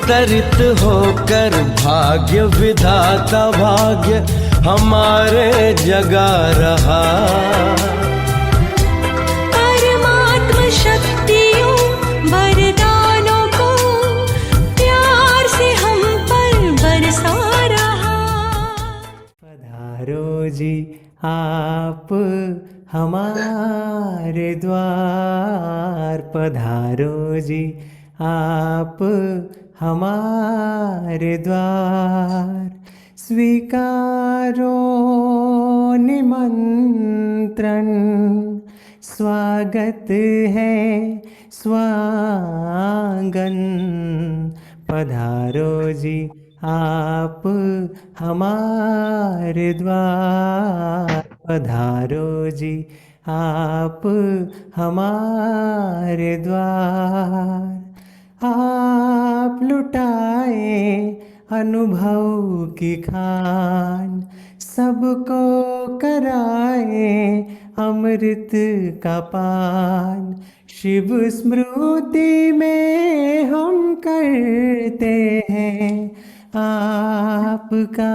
अवतरित होकर भाग्य विधाता भाग्य हमारे जगा रहा। परमात्म शक्तियों वरदानों को प्यार से हम पर बरसा रहा। पधारो जी आप हमारे द्वार, पधारो जी आप हमारे द्वार। स्वीकारो निमंत्रण, स्वागत है स्वांगन। पधारो जी आप हमारे द्वार, पधारो जी आप हमारे द्वार। आप लुटाए अनुभव की खान, सबको कराए अमृत का पान। शिव स्मृति में हम करते हैं आपका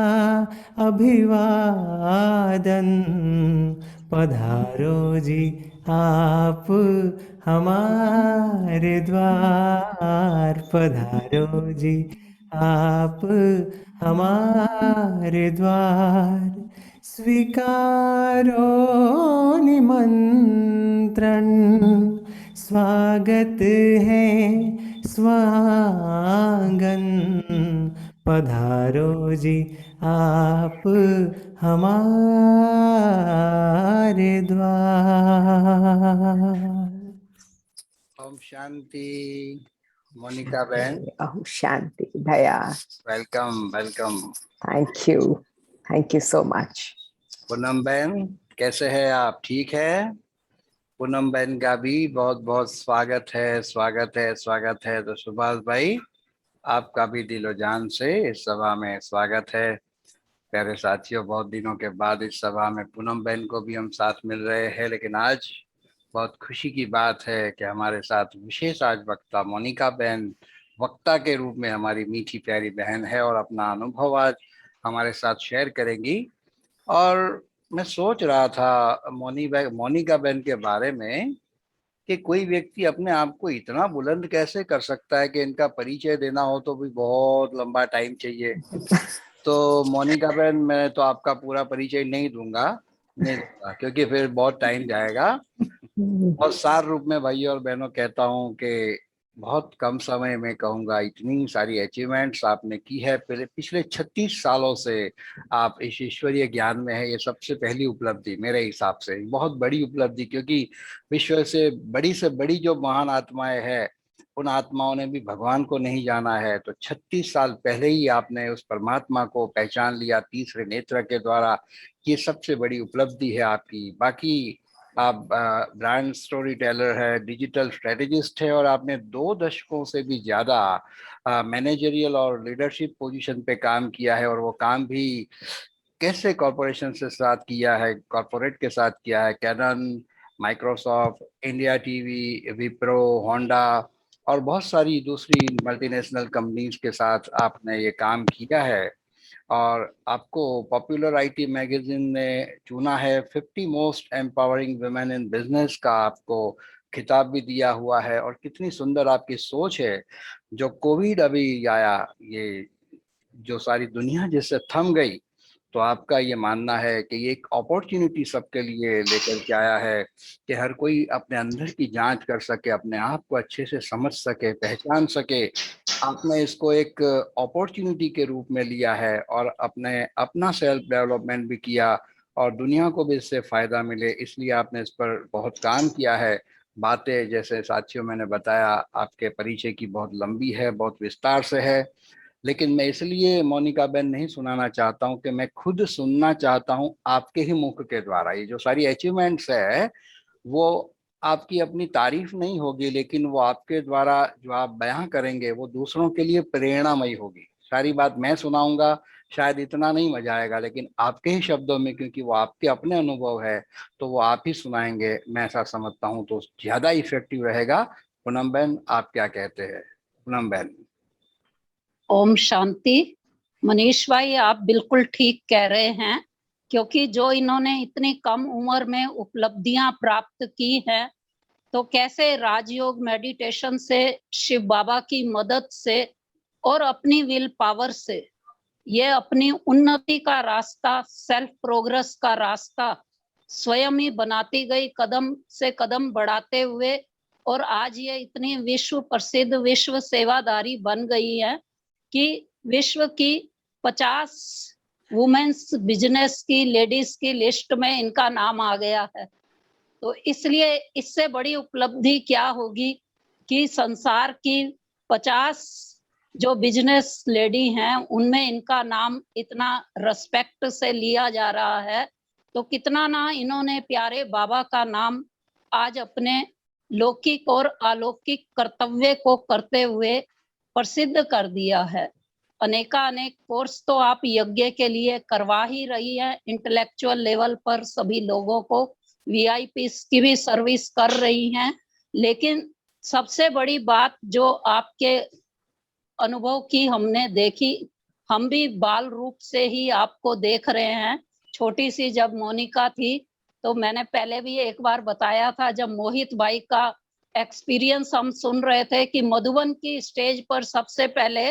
अभिवादन। पधारो जी आप हमारे द्वार, पधारो जी आप हमारे द्वार। स्वीकारो निमंत्रण, स्वागत है स्वांगन। पधारो जी आप हमारे द्वार। ओम शांति। मोनिका बहन, ओम शांति भैया। Welcome welcome. Thank you so much. Poonam बहन कैसे हैं आप? ठीक है? पूनम बहन का भी बहुत बहुत स्वागत है, स्वागत है, स्वागत है। तो सुभाष भाई, आपका भी दिलो जान से इस सभा में स्वागत है। प्यारे साथियों, बहुत दिनों के बाद इस सभा में पूनम बहन को भी हम साथ मिल रहे हैं, लेकिन आज बहुत खुशी की बात है कि हमारे साथ विशेष आज वक्ता मोनिका बहन वक्ता के रूप में हमारी मीठी प्यारी बहन है और अपना अनुभव आज हमारे साथ शेयर करेंगी। और मैं सोच रहा था मोनिका बहन के बारे में कि कोई व्यक्ति अपने आप को इतना बुलंद कैसे कर सकता है कि इनका परिचय देना हो तो भी बहुत लंबा टाइम चाहिए। तो मोनिका बहन, मैं तो आपका पूरा परिचय नहीं दूंगा क्योंकि फिर बहुत टाइम जाएगा। और सार रूप में भाइयों और बहनों कहता हूँ कि बहुत कम समय में कहूँगा, इतनी सारी अचीवमेंट्स आपने की है पिछले 36 सालों से आप इस ईश्वरीय ज्ञान में है। ये सबसे पहली उपलब्धि मेरे हिसाब से, बहुत बड़ी उपलब्धि, क्योंकि विश्व से बड़ी जो महान आत्माएं हैं, उन आत्माओं ने भी भगवान को नहीं जाना है। तो 36 साल पहले ही आपने उस परमात्मा को पहचान लिया तीसरे नेत्र के द्वारा। ये सबसे बड़ी उपलब्धि है आपकी। बाकी आप ब्रांड स्टोरी टेलर है, डिजिटल स्ट्रेटेजिस्ट है, और आपने 2 दशकों से भी ज्यादा मैनेजरियल और लीडरशिप पोजीशन पे काम किया है। और वो काम भी कैसे कॉरपोरेशन से साथ किया है, कॉरपोरेट के साथ किया है, Canon, Microsoft, India TV, Wipro, Honda और बहुत सारी दूसरी मल्टीनेशनल कंपनीज के साथ आपने ये काम किया है। और आपको पॉपुलर आईटी मैगजीन ने चुना है 50 most empowering women in business का, आपको खिताब भी दिया हुआ है। और कितनी सुंदर आपकी सोच है। जो कोविड अभी आया, ये जो सारी दुनिया जिससे थम गई, तो आपका ये मानना है कि ये एक अपॉर्चुनिटी सबके लिए लेकर के आया है कि हर कोई अपने अंदर की जांच कर सके, अपने आप को अच्छे से समझ सके, पहचान सके। आपने इसको एक अपॉर्चुनिटी के रूप में लिया है और अपना सेल्फ डेवलपमेंट भी किया और दुनिया को भी इससे फायदा मिले, इसलिए आपने इस पर बहुत काम किया है। बातें जैसे साथियों मैंने बताया, आपके परिचय की बहुत लंबी है, बहुत विस्तार से है, लेकिन मैं इसलिए मोनिका बहन नहीं सुनाना चाहता हूँ कि मैं खुद सुनना चाहता हूँ आपके ही मुख के द्वारा। ये जो सारी अचीवमेंट्स है वो आपकी अपनी तारीफ नहीं होगी, लेकिन वो आपके द्वारा जो आप बयां करेंगे वो दूसरों के लिए प्रेरणामयी होगी। सारी बात मैं सुनाऊंगा, शायद इतना नहीं मजा आएगा, लेकिन आपके ही शब्दों में, क्योंकि वो आपके अपने अनुभव है, तो वो आप ही सुनाएंगे, मैं ऐसा समझता हूँ, तो ज्यादा इफेक्टिव रहेगा। पूनम बहन, आप क्या कहते हैं? पूनम बहन। ओम शांति। मनीष भाई, आप बिल्कुल ठीक कह रहे हैं, क्योंकि जो इन्होंने इतनी कम उम्र में उपलब्धियां प्राप्त की हैं, तो कैसे राजयोग मेडिटेशन से, शिव बाबा की मदद से और अपनी विल पावर से ये अपनी उन्नति का रास्ता, सेल्फ प्रोग्रेस का रास्ता स्वयं ही बनाती गई, कदम से कदम बढ़ाते हुए, और आज ये इतनी विश्व प्रसिद्ध, विश्व सेवादारी बन गई है कि विश्व की 50 वुमेन्स बिजनेस की लेडीज की लिस्ट में इनका नाम आ गया है। तो इसलिए इससे बड़ी उपलब्धि क्या होगी कि संसार की 50 जो बिजनेस लेडी हैं उनमें इनका नाम इतना रिस्पेक्ट से लिया जा रहा है, तो कितना ना इन्होंने प्यारे बाबा का नाम आज अपने लौकिक और अलौकिक कर्तव्य को करते हुए प्रसिद्ध कर दिया है। अनेक कोर्स तो आप यज्ञ के लिए करवा ही रही है, इंटेलेक्चुअल लेवल पर सभी लोगों को वीआईपी की भी सर्विस कर रही हैं, लेकिन सबसे बड़ी बात जो आपके अनुभव की हमने देखी, हम भी बाल रूप से ही आपको देख रहे हैं। छोटी सी जब मोनिका थी, तो मैंने पहले भी एक बार बताया था, जब मोहित भाई का एक्सपीरियंस हम सुन रहे थे कि मधुबन की स्टेज पर सबसे पहले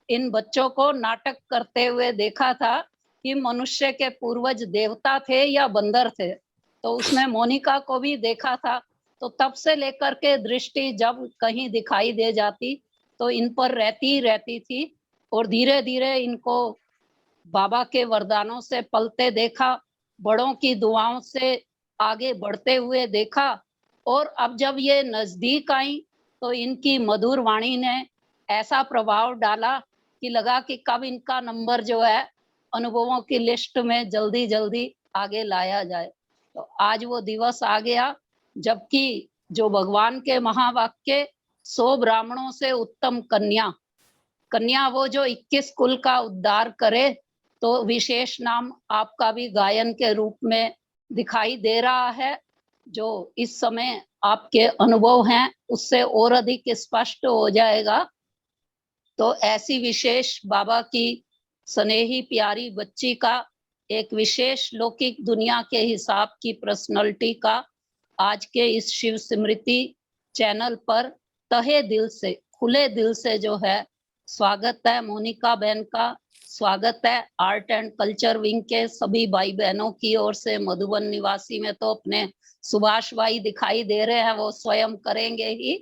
इन बच्चों को नाटक करते हुए देखा था कि मनुष्य के पूर्वज देवता थे या बंदर थे, तो उसमें मोनिका को भी देखा था। तो तब से लेकर के दृष्टि जब कहीं दिखाई दे जाती तो इन पर रहती ही रहती थी, और धीरे धीरे इनको बाबा के वरदानों से पलते देखा, बड़ों की दुआओं से आगे बढ़ते हुए देखा, और अब जब ये नजदीक आई तो इनकी मधुर वाणी ने ऐसा प्रभाव डाला कि लगा कि कब इनका नंबर जो है अनुभवों की लिस्ट में जल्दी जल्दी आगे लाया जाए। तो आज वो दिवस आ गया जबकि जो भगवान के महावाक्य 100 ब्राह्मणों से उत्तम कन्या, कन्या वो जो 21 कुल का उद्धार करे, तो विशेष नाम आपका भी गायन के रूप में दिखाई दे रहा है। जो इस समय आपके अनुभव हैं उससे और अधिक स्पष्ट हो जाएगा। तो ऐसी विशेष बाबा की स्नेही प्यारी बच्ची का, एक विशेष लौकिक दुनिया के हिसाब की पर्सनालिटी का आज के इस शिव स्मृति चैनल पर तहे दिल से, खुले दिल से जो है स्वागत है। मोनिका बहन का स्वागत है। आर्ट एंड कल्चर विंग के सभी भाई बहनों की ओर से, मधुबन निवासी में तो अपने सुभाष भाई दिखाई दे रहे हैं, वो स्वयं करेंगे ही,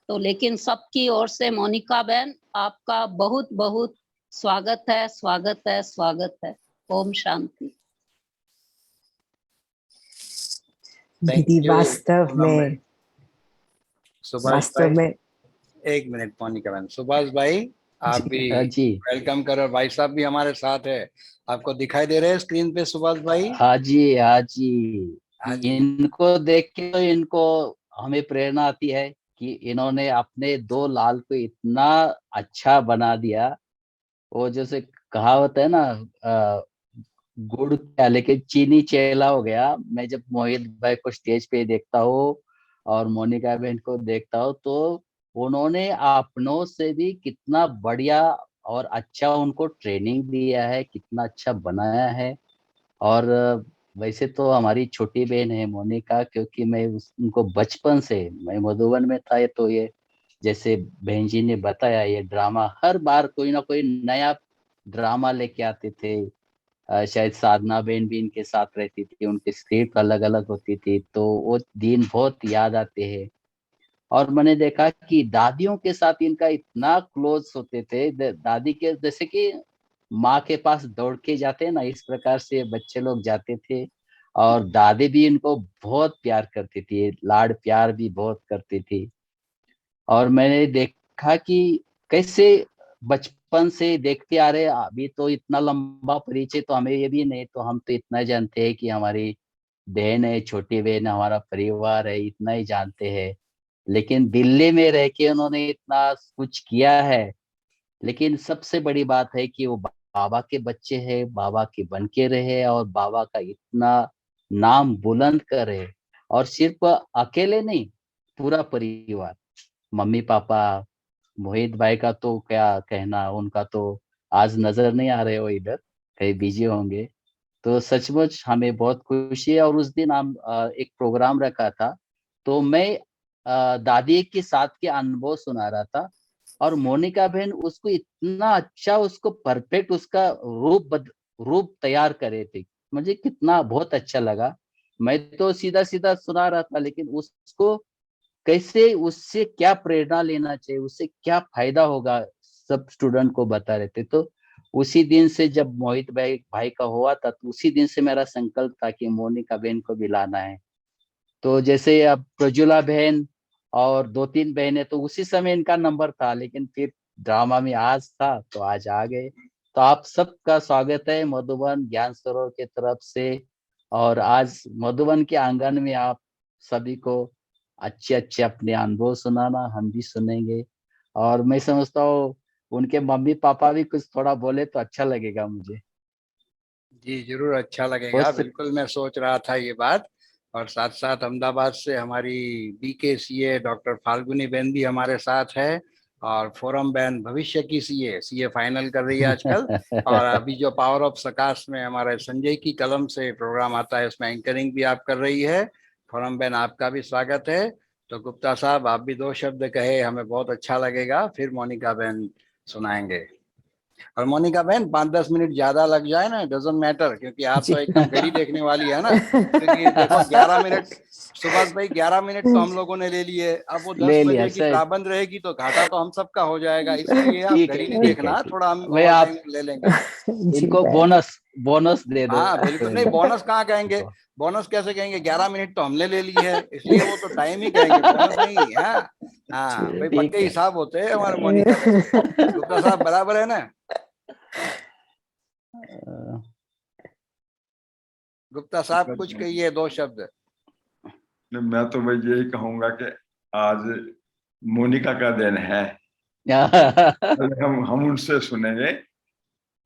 तो लेकिन सबकी ओर से मोनिका बहन आपका बहुत बहुत स्वागत है, स्वागत है, स्वागत है। ओम शांति। दीदी वास्तव में, सुभाष वास्तव भाई, में एक मिनट मोनिका बहन, सुभाष भाई आप भी जी वेलकम करो। भाई साहब भी हमारे साथ है, आपको दिखाई दे रहे हैं स्क्रीन पे सुभाष भाई? हाँ जी, हाँ जी। हाँ जी। इनको देख के तो इनको हमें प्रेरणा आती है कि इन्होंने अपने 2 लाल को इतना अच्छा बना दिया। वो जैसे कहावत है ना, गुड़ क्या लेके चीनी चेला हो गया। मैं जब मोहित भाई को स्टेज पे देखता हूँ और मोनिका बहन को देखता हूँ, तो उन्होंने अपनों से भी कितना बढ़िया और अच्छा उनको ट्रेनिंग दिया है, कितना अच्छा बनाया है। और वैसे तो हमारी छोटी बहन है मोनिका, क्योंकि मैं उनको बचपन से, मैं मधुबन में था, ये तो ये जैसे बहन जी ने बताया, ये ड्रामा हर बार कोई ना कोई नया ड्रामा लेके आते थे। शायद साधना बहन भी इनके साथ रहती थी, उनकी स्क्रिप्ट अलग अलग होती थी, तो वो दिन बहुत याद आते हैं। और मैंने देखा कि दादियों के साथ इनका इतना क्लोज होते थे, दादी के जैसे कि माँ के पास दौड़ के जाते हैं ना, इस प्रकार से बच्चे लोग जाते थे। और दादी भी इनको बहुत प्यार करती थी, लाड प्यार भी बहुत करती थी। और मैंने देखा कि कैसे बचपन से देखते आ रहे, अभी तो इतना लंबा परिचय तो हमें ये भी नहीं, तो हम तो इतना जानते हैं कि हमारी बहन है, छोटी बहन है, हमारा परिवार है, इतना ही जानते हैं। लेकिन दिल्ली में रह के उन्होंने इतना कुछ किया है। लेकिन सबसे बड़ी बात है कि वो बाबा के बच्चे हैं, बाबा के बन के रहे और बाबा का इतना नाम बुलंद करे। और सिर्फ अकेले नहीं, पूरा परिवार, मम्मी पापा, मोहित भाई का तो क्या कहना, उनका तो आज नजर नहीं आ रहे हो इधर, कहीं बिजी होंगे। तो सचमुच हमें बहुत खुशी है। और उस दिन हम एक प्रोग्राम रखा था, तो मैं दादी के साथ के अनुभव सुना रहा था, और मोनिका बहन उसको इतना अच्छा, उसको परफेक्ट उसका रूप तैयार करे थे। मुझे कितना बहुत अच्छा लगा। मैं तो सीधा सीधा सुना रहा था, लेकिन उसको कैसे, उससे क्या प्रेरणा लेना चाहिए, उससे क्या फायदा होगा, सब स्टूडेंट को बता रहे थे। तो उसी दिन से जब मोहित भाई भाई का हुआ था, तो उसी दिन से मेरा संकल्प था कि मोनिका बहन को भी लाना है। तो जैसे अब प्रजुला बहन और दो तीन बहनें, तो उसी समय इनका नंबर था, लेकिन फिर ड्रामा में आज था तो आज आ गए। तो आप सबका स्वागत है मधुबन ज्ञान सरोवर के तरफ से। और आज मधुबन के आंगन में आप सभी को अच्छे अच्छे अपने अनुभव सुनाना, हम भी सुनेंगे। और मैं समझता हूँ उनके मम्मी पापा भी कुछ थोड़ा बोले तो अच्छा लगेगा मुझे। जी जरूर, अच्छा लगेगा, बहुत से बिल्कुल मैं सोच रहा था ये बात। और साथ साथ अहमदाबाद से हमारी BK CA डॉक्टर फाल्गुनी बहन भी हमारे साथ है। और फोरम बहन भविष्य की CA फाइनल कर रही है आजकल। और अभी जो पावर ऑफ सकाश में हमारे संजय की कलम से प्रोग्राम आता है, उसमें एंकरिंग भी आप कर रही है। फोरम बहन आपका भी स्वागत है। तो गुप्ता साहब आप भी दो शब्द कहे, हमें बहुत अच्छा लगेगा, फिर मोनिका बहन सुनाएंगे। और मोनिका बहन 5-10 मिनट ज्यादा लग जाए ना, डजेंट मैटर, क्योंकि आप जी। तो एकदम घड़ी देखने वाली है ना। क्योंकि देखो 11 मिनट, सुभाष भाई 11 मिनट तो हम लोगों ने ले लिए, अब वो दस ले लिया बजे की सर। पाबंद रहेगी तो घाटा तो हम सबका हो जाएगा। इसीलिए आप ठीक है, घड़ी नहीं ठीक है, देखना, ठीक थोड़ा हम है। मैं ओवर आप टाइम ले लेंगे। जी इनको बहन। बोनस बोनस दे दो हाँ बिल्कुल, नहीं तुरंत बोनस कहाँ कहेंगे। इनको। बोनस कैसे कहेंगे, 11 मिनट तो हमने ले ली है, इसलिए वो तो टाइम ही कहेंगे, बोनस नहीं है। हाँ हाँ भाई, पक्के ठीक है। हिसाब होते हैं हमारे मोनिका बहन के। गुप्ता साहब बराबर है ना। गुप्ता साहब कुछ कहिए, दो शब्द। मैं तो भाई यही कहूंगा कि आज मोनिका का दिन है। हम उनसे सुनेंगे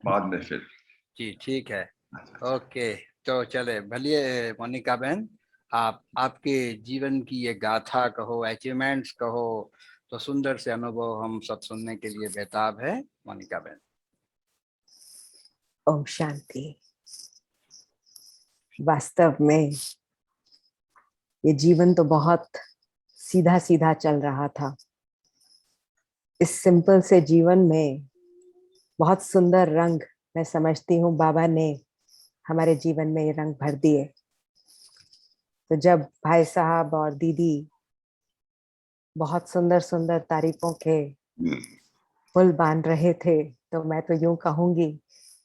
बाद में फिर। जी ठीक है, ओके। तो चले भलिए मोनिका बहन, आप आपके जीवन की ये गाथा कहो, अचीवमेंट्स कहो, तो सुंदर से अनुभव हम सब सुनने के लिए बेताब है। मोनिका बहन। ओम शांति। वास्तव में ये जीवन तो बहुत सीधा सीधा चल रहा था। इस सिंपल से जीवन में बहुत सुंदर रंग, मैं समझती हूँ बाबा ने हमारे जीवन में ये रंग भर दिए। तो जब भाई साहब और दीदी बहुत सुंदर सुंदर तारीफों के पुल बांध रहे थे, तो मैं तो यूं कहूंगी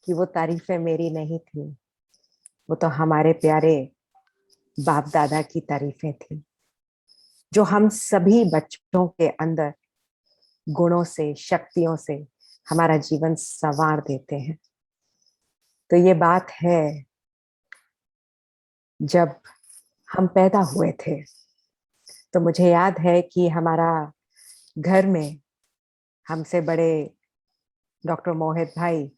कि वो तारीफें मेरी नहीं थी, वो तो हमारे प्यारे बाप दादा की तारीफें थी, जो हम सभी बच्चों के अंदर गुणों से, शक्तियों से हमारा जीवन संवार देते हैं। तो ये बात है, जब हम पैदा हुए थे तो मुझे याद है कि हमारा घर में हमसे बड़े डॉक्टर मोहित भाई,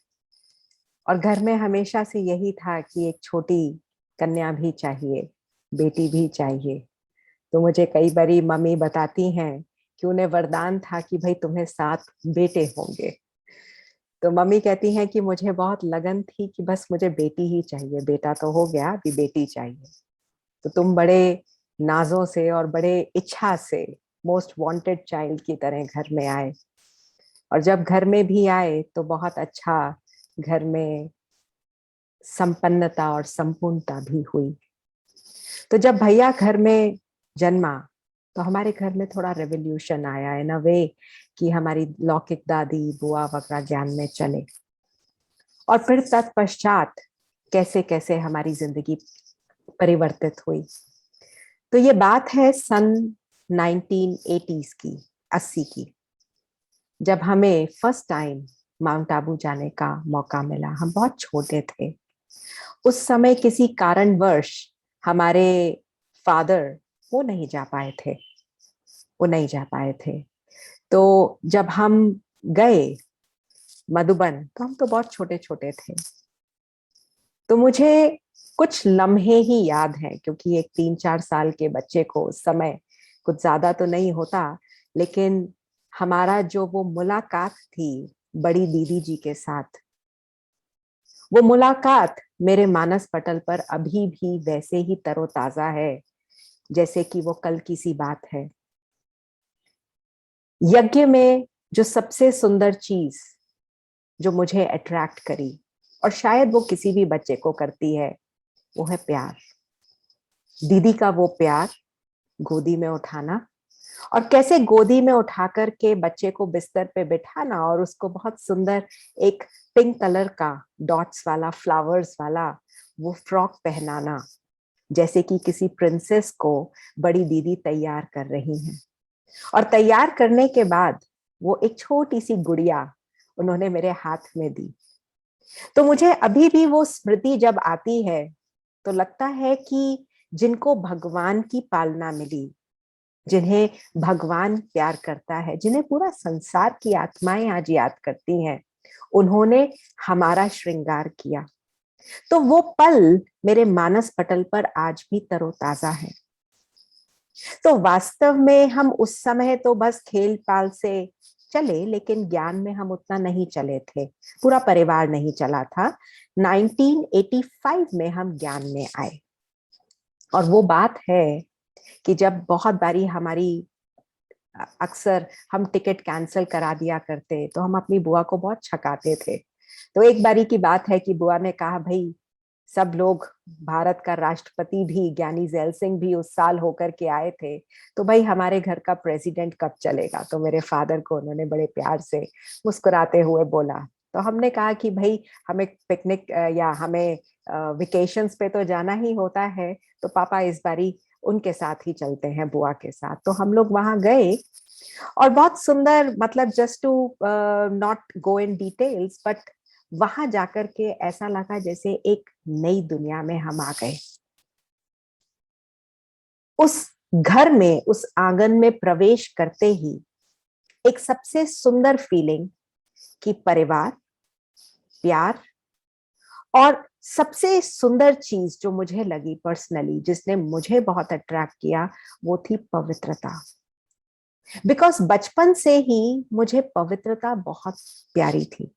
और घर में हमेशा से यही था कि एक छोटी कन्या भी चाहिए, बेटी भी चाहिए। तो मुझे कई बारी मम्मी बताती हैं कि उन्हें वरदान था कि भाई तुम्हें 7 बेटे होंगे। तो मम्मी कहती हैं कि मुझे बहुत लगन थी कि बस मुझे बेटी ही चाहिए, बेटा तो हो गया, अभी बेटी चाहिए। तो तुम बड़े नाजों से और बड़े इच्छा से मोस्ट वांटेड चाइल्ड की तरह घर में आए, और जब घर में भी आए तो बहुत अच्छा घर में संपन्नता और संपूर्णता भी हुई। तो जब भैया घर में जन्मा तो हमारे घर में थोड़ा रेवोल्यूशन आया इन अ वे कि हमारी लौकिक दादी बुआ वगैरह ज्ञान में चले, और फिर तत्पश्चात कैसे कैसे हमारी जिंदगी परिवर्तित हुई। तो ये बात है सन 1980s की, 80 की, जब हमें फर्स्ट टाइम माउंट आबू जाने का मौका मिला। हम बहुत छोटे थे उस समय, किसी कारणवश हमारे फादर वो नहीं जा पाए थे, वो नहीं जा पाए थे। तो जब हम गए मधुबन तो हम तो बहुत छोटे छोटे थे। तो मुझे कुछ लम्हे ही याद हैं, क्योंकि एक 3-4 साल के बच्चे को उस समय कुछ ज्यादा तो नहीं होता, लेकिन हमारा जो वो मुलाकात थी बड़ी दीदी जी के साथ, वो मुलाकात मेरे मानस पटल पर अभी भी वैसे ही तरोताजा है जैसे कि वो कल की सी बात है। यज्ञ में जो सबसे सुंदर चीज जो मुझे अट्रैक्ट करी, और शायद वो किसी भी बच्चे को करती है, वो है प्यार। दीदी का वो प्यार, गोदी में उठाना, और कैसे गोदी में उठा कर के बच्चे को बिस्तर पे बिठाना और उसको बहुत सुंदर एक पिंक कलर का डॉट्स वाला, फ्लावर्स वाला वो फ्रॉक पहनाना, जैसे कि किसी प्रिंसेस को बड़ी दीदी तैयार कर रही हैं। और तैयार करने के बाद वो एक छोटी सी गुड़िया उन्होंने मेरे हाथ में दी। तो मुझे अभी भी वो स्मृति जब आती है तो लगता है कि जिनको भगवान की पालना मिली, जिन्हें भगवान प्यार करता है, जिन्हें पूरा संसार की आत्माएं आज याद करती हैं, उन्होंने हमारा श्रृंगार किया। तो वो पल मेरे मानस पटल पर आज भी तरोताजा है। तो वास्तव में हम उस समय तो बस खेल पाल से चले, लेकिन ज्ञान में हम उतना नहीं चले थे, पूरा परिवार नहीं चला था। 1985 में हम ज्ञान में आए। और वो बात है कि जब बहुत बारी हमारी अक्सर हम टिकट कैंसिल करा दिया करते तो हम अपनी बुआ को बहुत छकाते थे। तो एक बारी की बात है कि बुआ ने कहा, भाई सब लोग, भारत का राष्ट्रपति भी ज्ञानी जैल सिंह भी उस साल होकर के आए थे, तो भाई हमारे घर का प्रेसिडेंट कब चलेगा। तो मेरे फादर को उन्होंने बड़े प्यार से मुस्कुराते हुए बोला। तो हमने कहा कि भाई हमें पिकनिक या हमें वेकेशंस पे तो जाना ही होता है, तो पापा इस बारी उनके साथ ही चलते हैं, बुआ के साथ। तो हम लोग वहां गए और बहुत सुंदर, मतलब just to not go in details, but वहां जाकर के ऐसा लगा जैसे एक नई दुनिया में हम आ गए। उस घर में, उस आंगन में प्रवेश करते ही एक सबसे सुंदर फीलिंग कि परिवार, प्यार, और सबसे सुंदर चीज जो मुझे लगी पर्सनली, जिसने मुझे बहुत अट्रैक्ट किया, वो थी पवित्रता। बिकॉज बचपन से ही मुझे पवित्रता बहुत प्यारी थी।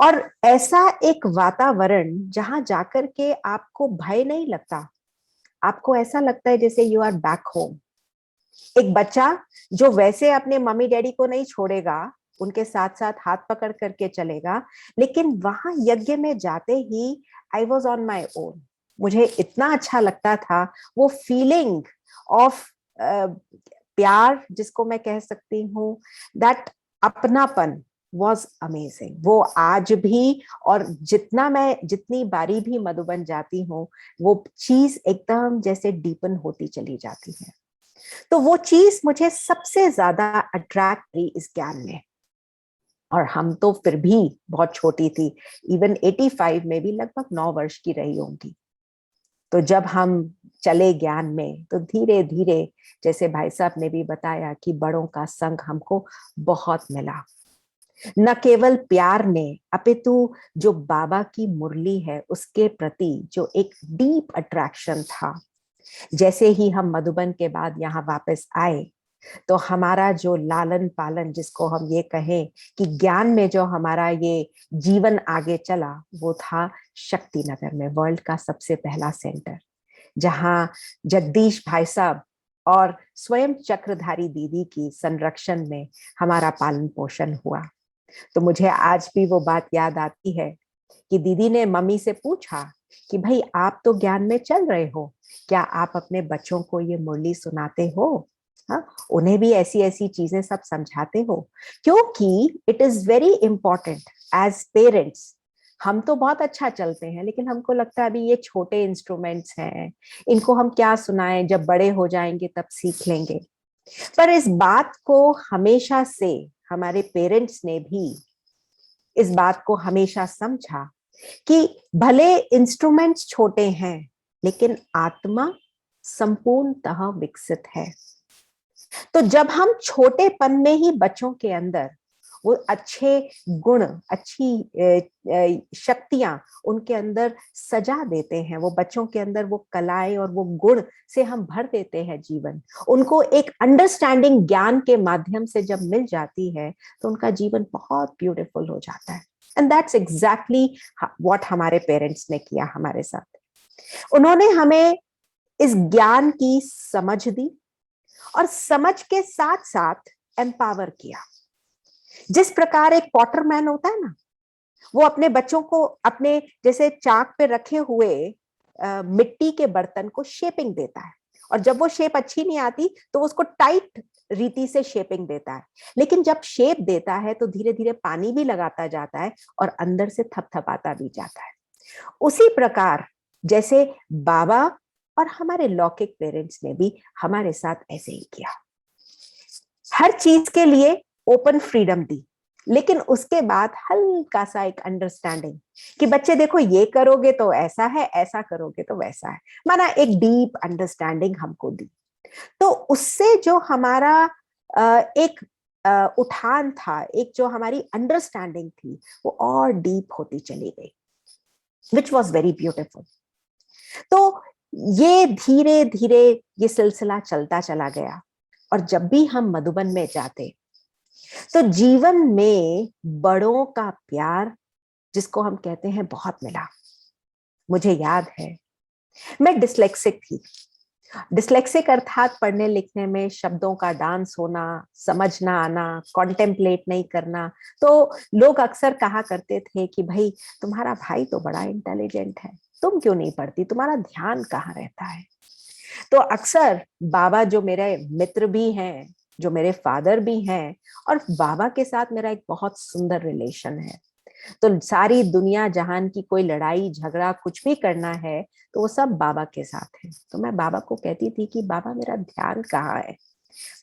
और ऐसा एक वातावरण जहां जाकर के आपको भय नहीं लगता, आपको ऐसा लगता है जैसे यू आर बैक होम। एक बच्चा जो वैसे अपने मम्मी डैडी को नहीं छोड़ेगा, उनके साथ साथ हाथ पकड़ करके चलेगा, लेकिन वहां यज्ञ में जाते ही I was on my own. मुझे इतना अच्छा लगता था वो फीलिंग ऑफ प्यार, जिसको मैं कह सकती हूँ, दैट अपनापन was amazing। वो आज भी, और जितनी बारी भी मधुबन जाती हूँ, वो चीज एकदम जैसे डीपन होती चली जाती है। तो वो चीज मुझे सबसे ज्यादा अट्रैक्ट की इस ज्ञान में। और हम तो फिर भी बहुत छोटी थी, इवन 85 में भी लगभग 9 वर्ष की रही होंगी। तो जब हम चले ज्ञान में तो धीरे धीरे, जैसे भाई साहब ने भी बताया, कि बड़ों का संग हमको बहुत मिला। न केवल प्यार ने, अपितु जो बाबा की मुरली है उसके प्रति जो एक डीप अट्रैक्शन था। जैसे ही हम मधुबन के बाद यहाँ वापस आए तो हमारा जो लालन पालन, जिसको हम ये कहें कि ज्ञान में जो हमारा ये जीवन आगे चला, वो था शक्ति नगर में, वर्ल्ड का सबसे पहला सेंटर, जहाँ जगदीश भाई साहब और स्वयं चक्रधारी दीदी की संरक्षण में हमारा पालन पोषण हुआ। तो मुझे आज भी वो बात याद आती है कि दीदी ने मम्मी से पूछा कि भाई आप तो ज्ञान में चल रहे हो, क्या आप अपने बच्चों को ये मुरली सुनाते हो? हाँ, उन्हें भी ऐसी ऐसी चीजें सब समझाते हो? क्योंकि it is very important as parents. हम तो बहुत अच्छा चलते हैं, लेकिन हमको लगता है अभी ये छोटे इंस्ट्रूमेंट्स हैं, इनको हम क्या सुनाएं, जब बड़े हो जाएंगे तब सीख लेंगे। पर इस बात को हमेशा से हमारे पेरेंट्स ने भी इस बात को हमेशा समझा कि भले इंस्ट्रूमेंट्स छोटे हैं, लेकिन आत्मा संपूर्णतः विकसित है। तो जब हम छोटेपन में ही बच्चों के अंदर वो अच्छे गुण, अच्छी शक्तियां उनके अंदर सजा देते हैं। वो बच्चों के अंदर वो कलाएं और वो गुण से हम भर देते हैं जीवन। उनको एक अंडरस्टैंडिंग ज्ञान के माध्यम से जब मिल जाती है तो उनका जीवन बहुत ब्यूटीफुल हो जाता है। एंड दैट्स एग्जैक्टली व्हाट हमारे पेरेंट्स ने किया हमारे साथ। उन्होंने हमें इस ज्ञान की समझ दी और समझ के साथ साथ एम्पावर किया। जिस प्रकार एक पॉटरमैन होता है ना, वो अपने बच्चों को अपने जैसे चाक पे रखे हुए मिट्टी के बर्तन को शेपिंग देता है, और जब वो शेप अच्छी नहीं आती तो उसको टाइट रीति से शेपिंग देता है, लेकिन जब शेप देता है तो धीरे धीरे पानी भी लगाता जाता है और अंदर से थपथपाता भी जाता है। उसी प्रकार जैसे बाबा और हमारे लौकिक पेरेंट्स ने भी हमारे साथ ऐसे ही किया। हर चीज के लिए ओपन फ्रीडम दी, लेकिन उसके बाद हल्का सा एक अंडरस्टैंडिंग कि बच्चे देखो ये करोगे तो ऐसा है, ऐसा करोगे तो वैसा है, माना एक डीप अंडरस्टैंडिंग हमको दी। तो उससे जो हमारा एक उठान था, एक जो हमारी अंडरस्टैंडिंग थी, वो और डीप होती चली गई, विच वॉज वेरी ब्यूटिफुल। तो ये धीरे धीरे ये सिलसिला चलता चला गया, और जब भी हम मधुबन में जाते तो जीवन में बड़ों का प्यार, जिसको हम कहते हैं, बहुत मिला। मुझे याद है मैं डिस्लेक्सिक थी। डिस्लेक्सिक अर्थात पढ़ने लिखने में शब्दों का डांस होना, समझ ना आना, कॉन्टेम्पलेट नहीं करना। तो लोग अक्सर कहा करते थे कि भाई तुम्हारा भाई तो बड़ा इंटेलिजेंट है, तुम क्यों नहीं पढ़ती, तुम्हारा ध्यान कहाँ रहता है। तो अक्सर बाबा जो मेरे मित्र भी हैं, जो मेरे फादर भी हैं, और बाबा के साथ मेरा एक बहुत सुंदर रिलेशन है। तो सारी दुनिया जहान की कोई लड़ाई झगड़ा कुछ भी करना है तो वो सब बाबा के साथ है। तो मैं बाबा को कहती थी कि बाबा मेरा ध्यान कहाँ है,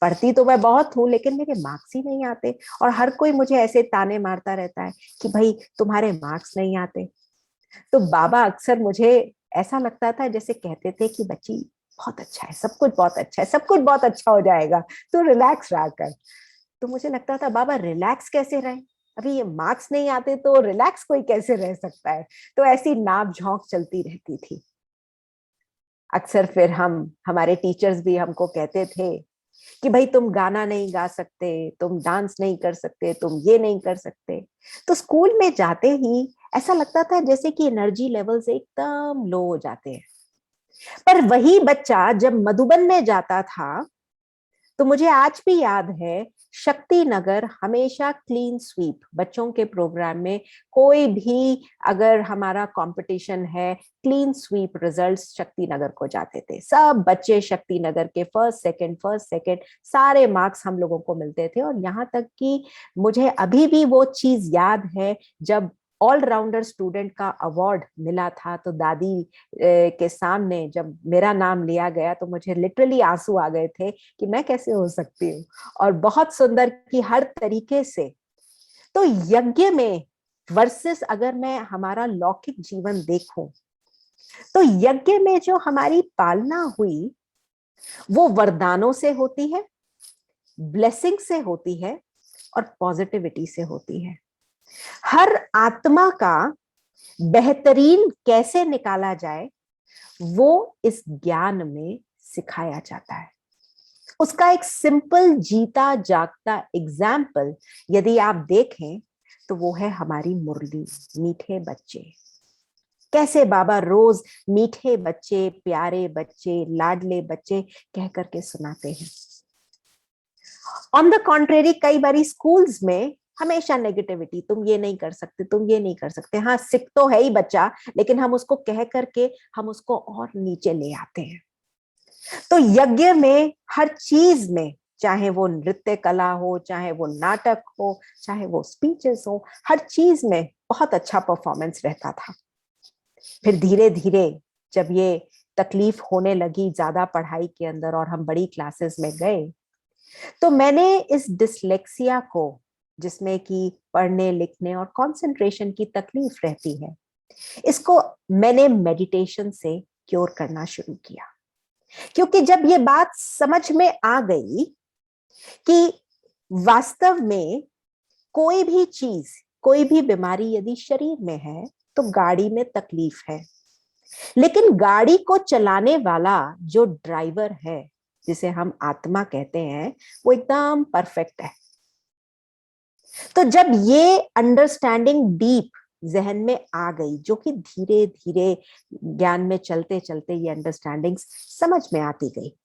पढ़ती तो मैं बहुत हूँ लेकिन मेरे मार्क्स ही नहीं आते, और हर कोई मुझे ऐसे ताने मारता रहता है कि भाई तुम्हारे मार्क्स नहीं आते। तो बाबा अक्सर, मुझे ऐसा लगता था जैसे कहते थे कि बच्ची बहुत अच्छा है, सब कुछ बहुत अच्छा है, सब कुछ बहुत अच्छा हो जाएगा, तो रिलैक्स रहा कर। तो मुझे लगता था बाबा रिलैक्स कैसे रहे, अभी ये मार्क्स नहीं आते तो रिलैक्स कोई कैसे रह सकता है। तो ऐसी नाप झोंक चलती रहती थी। अक्सर फिर हमारे टीचर्स भी हमको कहते थे कि भाई तुम गाना नहीं गा सकते, तुम डांस नहीं कर सकते, तुम ये नहीं कर सकते। तो स्कूल में जाते ही ऐसा लगता था जैसे कि एनर्जी लेवल्स एकदम लो हो जाते हैं। पर वही बच्चा जब मधुबन में जाता था तो मुझे आज भी याद है, शक्ति नगर हमेशा क्लीन स्वीप, बच्चों के प्रोग्राम में कोई भी अगर हमारा कंपटीशन है, clean sweep results Shakti Nagar को जाते थे। सब बच्चे शक्ति नगर के फर्स्ट सेकंड सारे मार्क्स हम लोगों को मिलते थे। और यहाँ तक कि मुझे अभी भी वो चीज याद है, जब ऑलराउंडर स्टूडेंट का अवार्ड मिला था तो दादी के सामने जब मेरा नाम लिया गया तो मुझे लिटरली आंसू आ गए थे कि मैं कैसे हो सकती हूँ। और बहुत सुंदर कि हर तरीके से। तो यज्ञ में वर्सेस अगर मैं हमारा लौकिक जीवन देखूं तो यज्ञ में जो हमारी पालना हुई वो वरदानों से होती है, ब्लेसिंग से होती है और पॉजिटिविटी से होती है। हर आत्मा का बेहतरीन कैसे निकाला जाए वो इस ज्ञान में सिखाया जाता है। उसका एक सिंपल जीता जागता एग्जाम्पल यदि आप देखें तो वो है हमारी मुरली, मीठे बच्चे। कैसे बाबा रोज मीठे बच्चे, प्यारे बच्चे, लाडले बच्चे कह करके सुनाते हैं। ऑन द कॉन्ट्रेरी कई बारी स्कूल्स में हमेशा नेगेटिविटी, तुम ये नहीं कर सकते, तुम ये नहीं कर सकते। हाँ, सिख तो है ही बच्चा, लेकिन हम उसको कह करके हम उसको और नीचे ले आते हैं। तो यज्ञ में हर चीज में, चाहे वो नृत्य कला हो, चाहे वो नाटक हो, चाहे वो स्पीचेस हो, हर चीज में बहुत अच्छा परफॉर्मेंस रहता था। फिर धीरे धीरे जब ये तकलीफ होने लगी ज्यादा पढ़ाई के अंदर और हम बड़ी क्लासेस में गए, तो मैंने इस डिसलेक्सिया को, जिसमें कि पढ़ने लिखने और कंसंट्रेशन की तकलीफ रहती है, इसको मैंने मेडिटेशन से क्योर करना शुरू किया। क्योंकि जब ये बात समझ में आ गई कि वास्तव में कोई भी चीज, कोई भी बीमारी यदि शरीर में है तो गाड़ी में तकलीफ है, लेकिन गाड़ी को चलाने वाला जो ड्राइवर है, जिसे हम आत्मा कहते हैं, वो एकदम परफेक्ट है। तो जब ये अंडरस्टैंडिंग डीप जहन में आ गई, जो कि धीरे धीरे ज्ञान में चलते चलते ये अंडरस्टैंडिंग समझ में आती गई,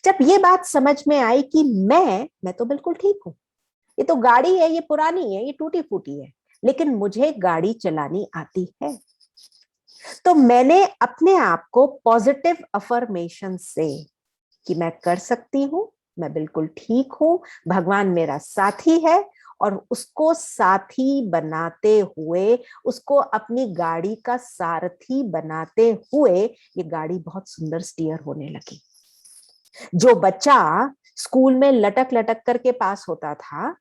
जब ये बात समझ में आई कि मैं तो बिल्कुल ठीक हूं, ये तो गाड़ी है, ये पुरानी है, ये टूटी फूटी है, लेकिन मुझे गाड़ी चलानी आती है। तो मैंने अपने आप को पॉजिटिव अफर्मेशन से कि मैं कर सकती हूं, मैं बिल्कुल ठीक हूं, भगवान मेरा साथी है, और उसको साथी बनाते हुए, उसको अपनी गाड़ी का सारथी बनाते हुए ये गाड़ी बहुत सुंदर स्टीयर होने लगी। जो बच्चा स्कूल में लटक लटक करके पास होता था,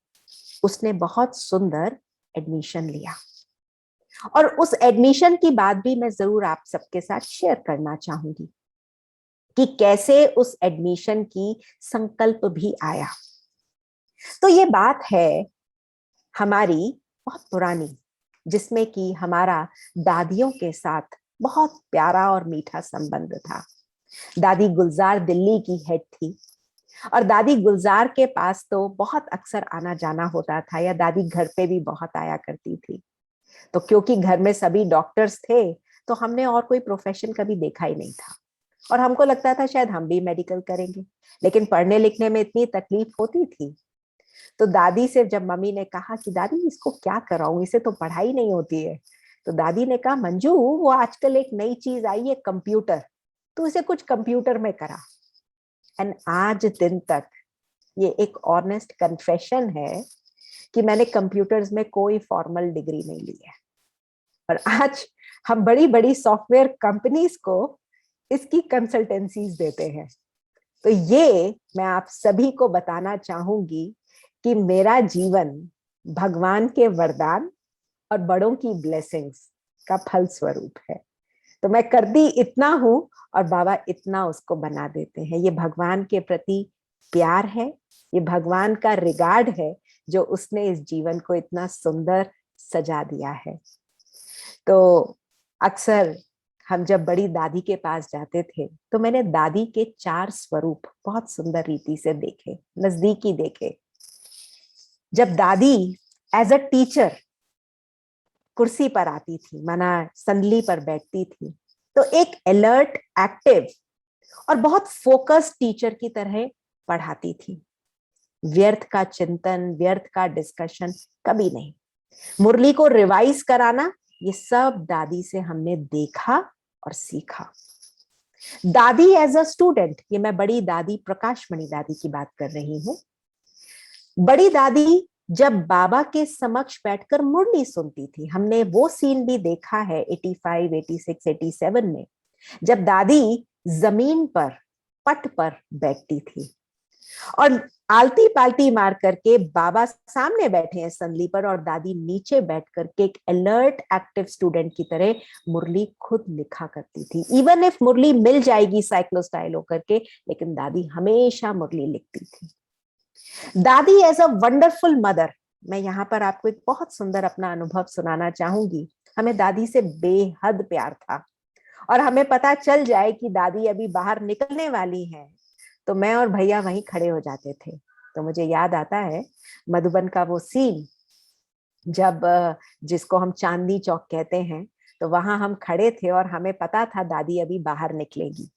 उसने बहुत सुंदर एडमिशन लिया। और उस एडमिशन की बात भी मैं जरूर आप सबके साथ शेयर करना चाहूंगी कि कैसे उस एडमिशन की संकल्प भी आया। तो ये बात है हमारी बहुत पुरानी, जिसमें कि हमारा दादियों के साथ बहुत प्यारा और मीठा संबंध था। दादी गुलजार दिल्ली की हेड थी, और दादी गुलजार के पास तो बहुत अक्सर आना जाना होता था, या दादी घर पे भी बहुत आया करती थी। तो क्योंकि घर में सभी डॉक्टर्स थे, तो हमने और कोई प्रोफेशन कभी देखा ही नहीं था, और हमको लगता था शायद हम भी मेडिकल करेंगे, लेकिन पढ़ने लिखने में इतनी तकलीफ होती थी। तो दादी से जब मम्मी ने कहा कि दादी इसको क्या कराऊं, इसे तो पढ़ाई नहीं होती है, तो दादी ने कहा मंजू, वो आजकल एक नई चीज आई है कंप्यूटर, तो इसे कुछ कंप्यूटर में करा। एंड आज दिन तक ये एक ऑनेस्ट कन्फेशन है कि मैंने कंप्यूटर्स में कोई फॉर्मल डिग्री नहीं ली है, और आज हम बड़ी बड़ी सॉफ्टवेयर कंपनीज को इसकी कंसल्टेंसीज देते हैं। तो ये मैं आप सभी को बताना चाहूंगी कि मेरा जीवन भगवान के वरदान और बड़ों की ब्लेसिंग्स का फल स्वरूप है। तो मैं करती इतना हूं और बाबा इतना उसको बना देते हैं। ये भगवान के प्रति प्यार है, ये भगवान का रिगार्ड है, जो उसने इस जीवन को इतना सुंदर सजा दिया है। तो अक्सर हम जब बड़ी दादी के पास जाते थे, तो मैंने दादी के 4 स्वरूप बहुत सुंदर रीति से देखे, नजदीकी देखे। जब दादी एज अ टीचर कुर्सी पर आती थी, माना संदली पर बैठती थी, तो एक अलर्ट, एक्टिव और बहुत फोकस्ड टीचर की तरह पढ़ाती थी। व्यर्थ का चिंतन, व्यर्थ का डिस्कशन कभी नहीं। मुरली को रिवाइज कराना, ये सब दादी से हमने देखा और सीखा। दादी एज अ स्टूडेंट, ये मैं बड़ी दादी प्रकाशमणि दादी की बात कर रही हूँ। बड़ी दादी जब बाबा के समक्ष बैठकर मुरली सुनती थी, हमने वो सीन भी देखा है 85, 86, 87 में, जब दादी जमीन पर, पट पर बैठती थी और आलती पालती मार करके बाबा सामने बैठे हैं संदली पर, और दादी नीचे बैठ करके एक अलर्ट एक्टिव स्टूडेंट की तरह मुरली खुद लिखा करती थी। इवन इफ मुरली मिल जाएगी साइक्लोस्टाइल होकर के, लेकिन दादी हमेशा मुरली लिखती थी। दादी एज अ वंडरफुल मदर, मैं यहाँ पर आपको एक बहुत सुंदर अपना अनुभव सुनाना चाहूंगी। हमें दादी से बेहद प्यार था, और हमें पता चल जाए कि दादी अभी बाहर निकलने वाली है, तो मैं और भैया वहीं खड़े हो जाते थे। तो मुझे याद आता है मधुबन का वो सीन, जब जिसको हम चांदनी चौक कहते हैं, तो वहां हम खड़े थे और हमें पता था दादी अभी बाहर निकलेगी।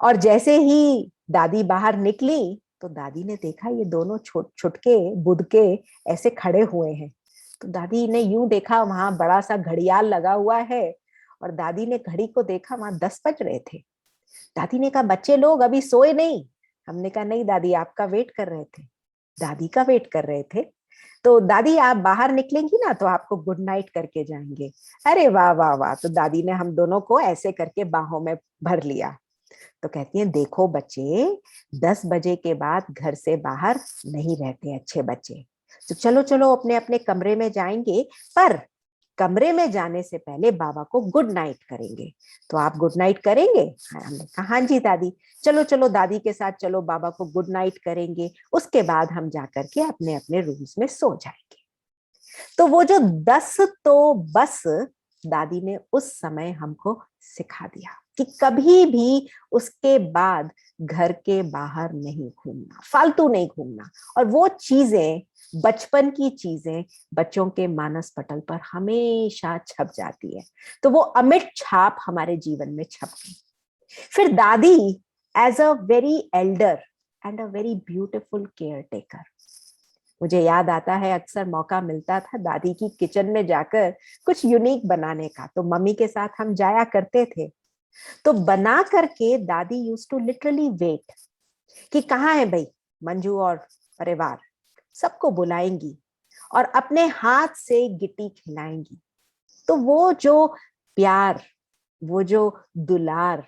और जैसे ही दादी बाहर निकली, तो दादी ने देखा ये दोनों छुटके बुदके ऐसे खड़े हुए हैं। तो दादी ने यूं देखा, वहां बड़ा सा घड़ियाल लगा हुआ है, और दादी ने घड़ी को देखा, वहां 10 बज रहे थे। दादी ने कहा बच्चे लोग अभी सोए नहीं? हमने कहा नहीं दादी, आपका वेट कर रहे थे। दादी का वेट कर रहे थे। तो दादी आप बाहर निकलेंगी ना, तो आपको गुड नाइट करके जाएंगे। अरे वाह वाह वाह। तो दादी ने हम दोनों को ऐसे करके बाहों में भर लिया। तो कहती हैं देखो बच्चे, 10 बजे के बाद घर से बाहर नहीं रहते अच्छे बच्चे, तो चलो चलो अपने अपने कमरे में जाएंगे, पर कमरे में जाने से पहले बाबा को गुड नाइट करेंगे। तो आप गुड नाइट करेंगे? हमने कहा हाँ जी दादी। चलो चलो दादी के साथ चलो, बाबा को गुड नाइट करेंगे, उसके बाद हम जाकर के अपने अपने रूम्स में सो जाएंगे। तो वो जो 10 तो बस दादी ने उस समय हमको सिखा दिया कि कभी भी उसके बाद घर के बाहर नहीं घूमना, फालतू नहीं घूमना। और वो चीजें, बचपन की चीजें बच्चों के मानस पटल पर हमेशा छप जाती है। तो वो अमिट छाप हमारे जीवन में छप गई। फिर दादी as a very elder and a very beautiful caretaker, मुझे याद आता है अक्सर मौका मिलता था दादी की किचन में जाकर कुछ यूनिक बनाने का, तो मम्मी के साथ हम जाया करते थे। तो बना करके दादी यूज टू लिटरली वेट कि कहाँ है भाई मंजू और परिवार, सबको बुलाएंगी और अपने हाथ से गिट्टी खिलाएंगी। तो वो जो प्यार, वो जो दुलार,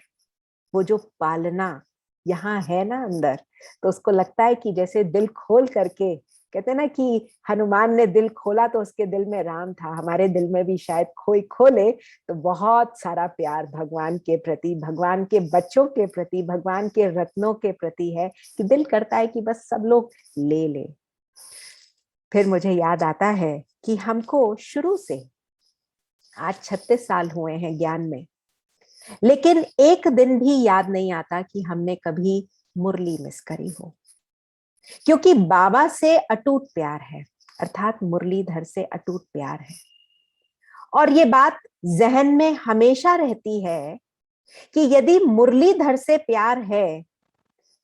वो जो पालना यहाँ है ना अंदर, तो उसको लगता है कि जैसे दिल खोल करके, कहते हैं ना कि हनुमान ने दिल खोला तो उसके दिल में राम था, हमारे दिल में भी शायद कोई खोले तो बहुत सारा प्यार भगवान के प्रति, भगवान के बच्चों के प्रति, भगवान के रत्नों के प्रति है कि दिल करता है कि बस सब लोग ले ले। फिर मुझे याद आता है कि हमको शुरू से आज 36 साल हुए हैं ज्ञान में, लेकिन एक दिन भी याद नहीं आता कि हमने कभी मुरली मिस करी हो, क्योंकि बाबा से अटूट प्यार है, अर्थात मुरलीधर से अटूट प्यार है। और ये बात जहन में हमेशा रहती है कि यदि मुरलीधर से प्यार है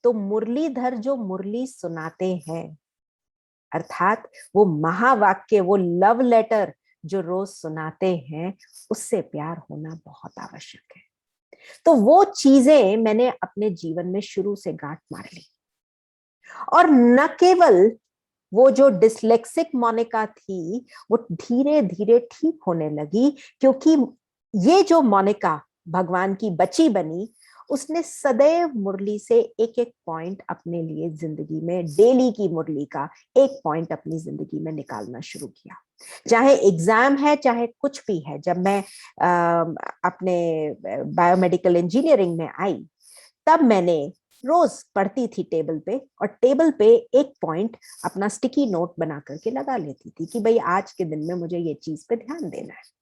तो मुरलीधर जो मुरली सुनाते हैं, अर्थात वो महावाक्य, वो लव लेटर जो रोज सुनाते हैं, उससे प्यार होना बहुत आवश्यक है। तो वो चीजें मैंने अपने जीवन में शुरू से गांठ मार ली। और न केवल वो जो डिस्लेक्सिक मोनिका थी वो धीरे धीरे ठीक होने लगी, क्योंकि ये जो मोनिका भगवान की बच्ची बनी, उसने सदैव मुरली से एक एक पॉइंट अपने लिए जिंदगी में, डेली की मुरली का एक पॉइंट अपनी जिंदगी में निकालना शुरू किया। चाहे एग्जाम है, चाहे कुछ भी है। जब मैं अपने बायोमेडिकल इंजीनियरिंग में आई, तब मैंने रोज पढ़ती थी टेबल पे, और टेबल पे एक पॉइंट अपना स्टिकी नोट बना करके लगा लेती थी कि भाई आज के दिन में मुझे ये चीज पे ध्यान देना है।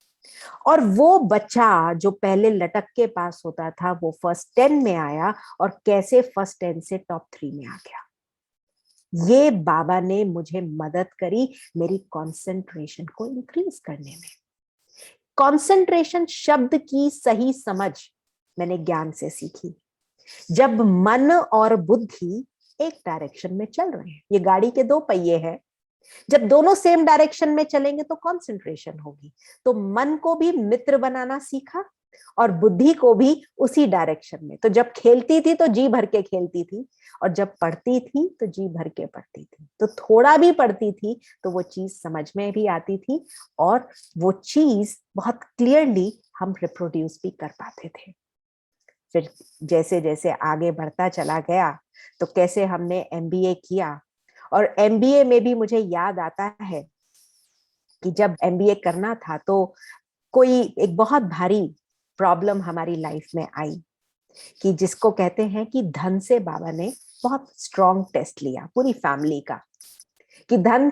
और वो बच्चा जो पहले लटक के पास होता था, वो फर्स्ट 10 में आया, और कैसे फर्स्ट 10 से टॉप 3 में आ गया। ये बाबा ने मुझे मदद करी मेरी कंसंट्रेशन को इंक्रीज करने में। कंसंट्रेशन शब्द की सही समझ मैंने ज्ञान से सीखी। जब मन और बुद्धि एक डायरेक्शन में चल रहे हैं, ये गाड़ी के दो पहिए हैं, जब दोनों सेम डायरेक्शन में चलेंगे तो कंसंट्रेशन होगी। तो मन को भी मित्र बनाना सीखा और बुद्धि को भी उसी डायरेक्शन में। तो जब खेलती थी तो जी भर के खेलती थी, और जब पढ़ती थी तो जी भर के पढ़ती थी। तो थोड़ा भी पढ़ती थी तो वो चीज समझ में भी आती थी, और वो चीज बहुत क्लियरली हम रिप्रोड्यूस भी कर पाते थे। फिर जैसे जैसे आगे बढ़ता चला गया, तो कैसे हमने MBA किया, और MBA में भी मुझे याद आता है कि जब MBA करना था तो कोई एक बहुत भारी प्रॉब्लम हमारी लाइफ में आई, कि जिसको कहते हैं कि धन से बाबा ने बहुत स्ट्रॉन्ग टेस्ट लिया पूरी फैमिली का, कि धन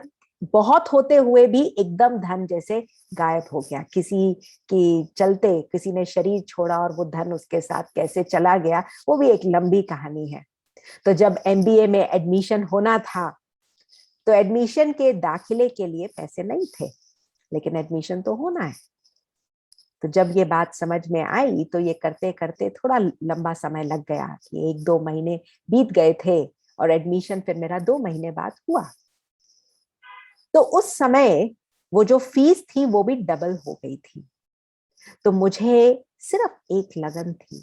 बहुत होते हुए भी एकदम धन जैसे गायब हो गया। किसी की चलते किसी ने शरीर छोड़ा और वो धन उसके साथ कैसे चला गया, वो भी एक लंबी कहानी है। तो जब MBA में एडमिशन होना था, तो एडमिशन के दाखिले के लिए पैसे नहीं थे, लेकिन एडमिशन तो होना है। तो जब ये बात समझ में आई, तो ये करते करते थोड़ा लंबा समय लग गया, कि 1-2 महीने बीत गए थे, और एडमिशन फिर मेरा 2 महीने बाद हुआ। तो उस समय वो जो फीस थी वो भी डबल हो गई थी। तो मुझे सिर्फ एक लगन थी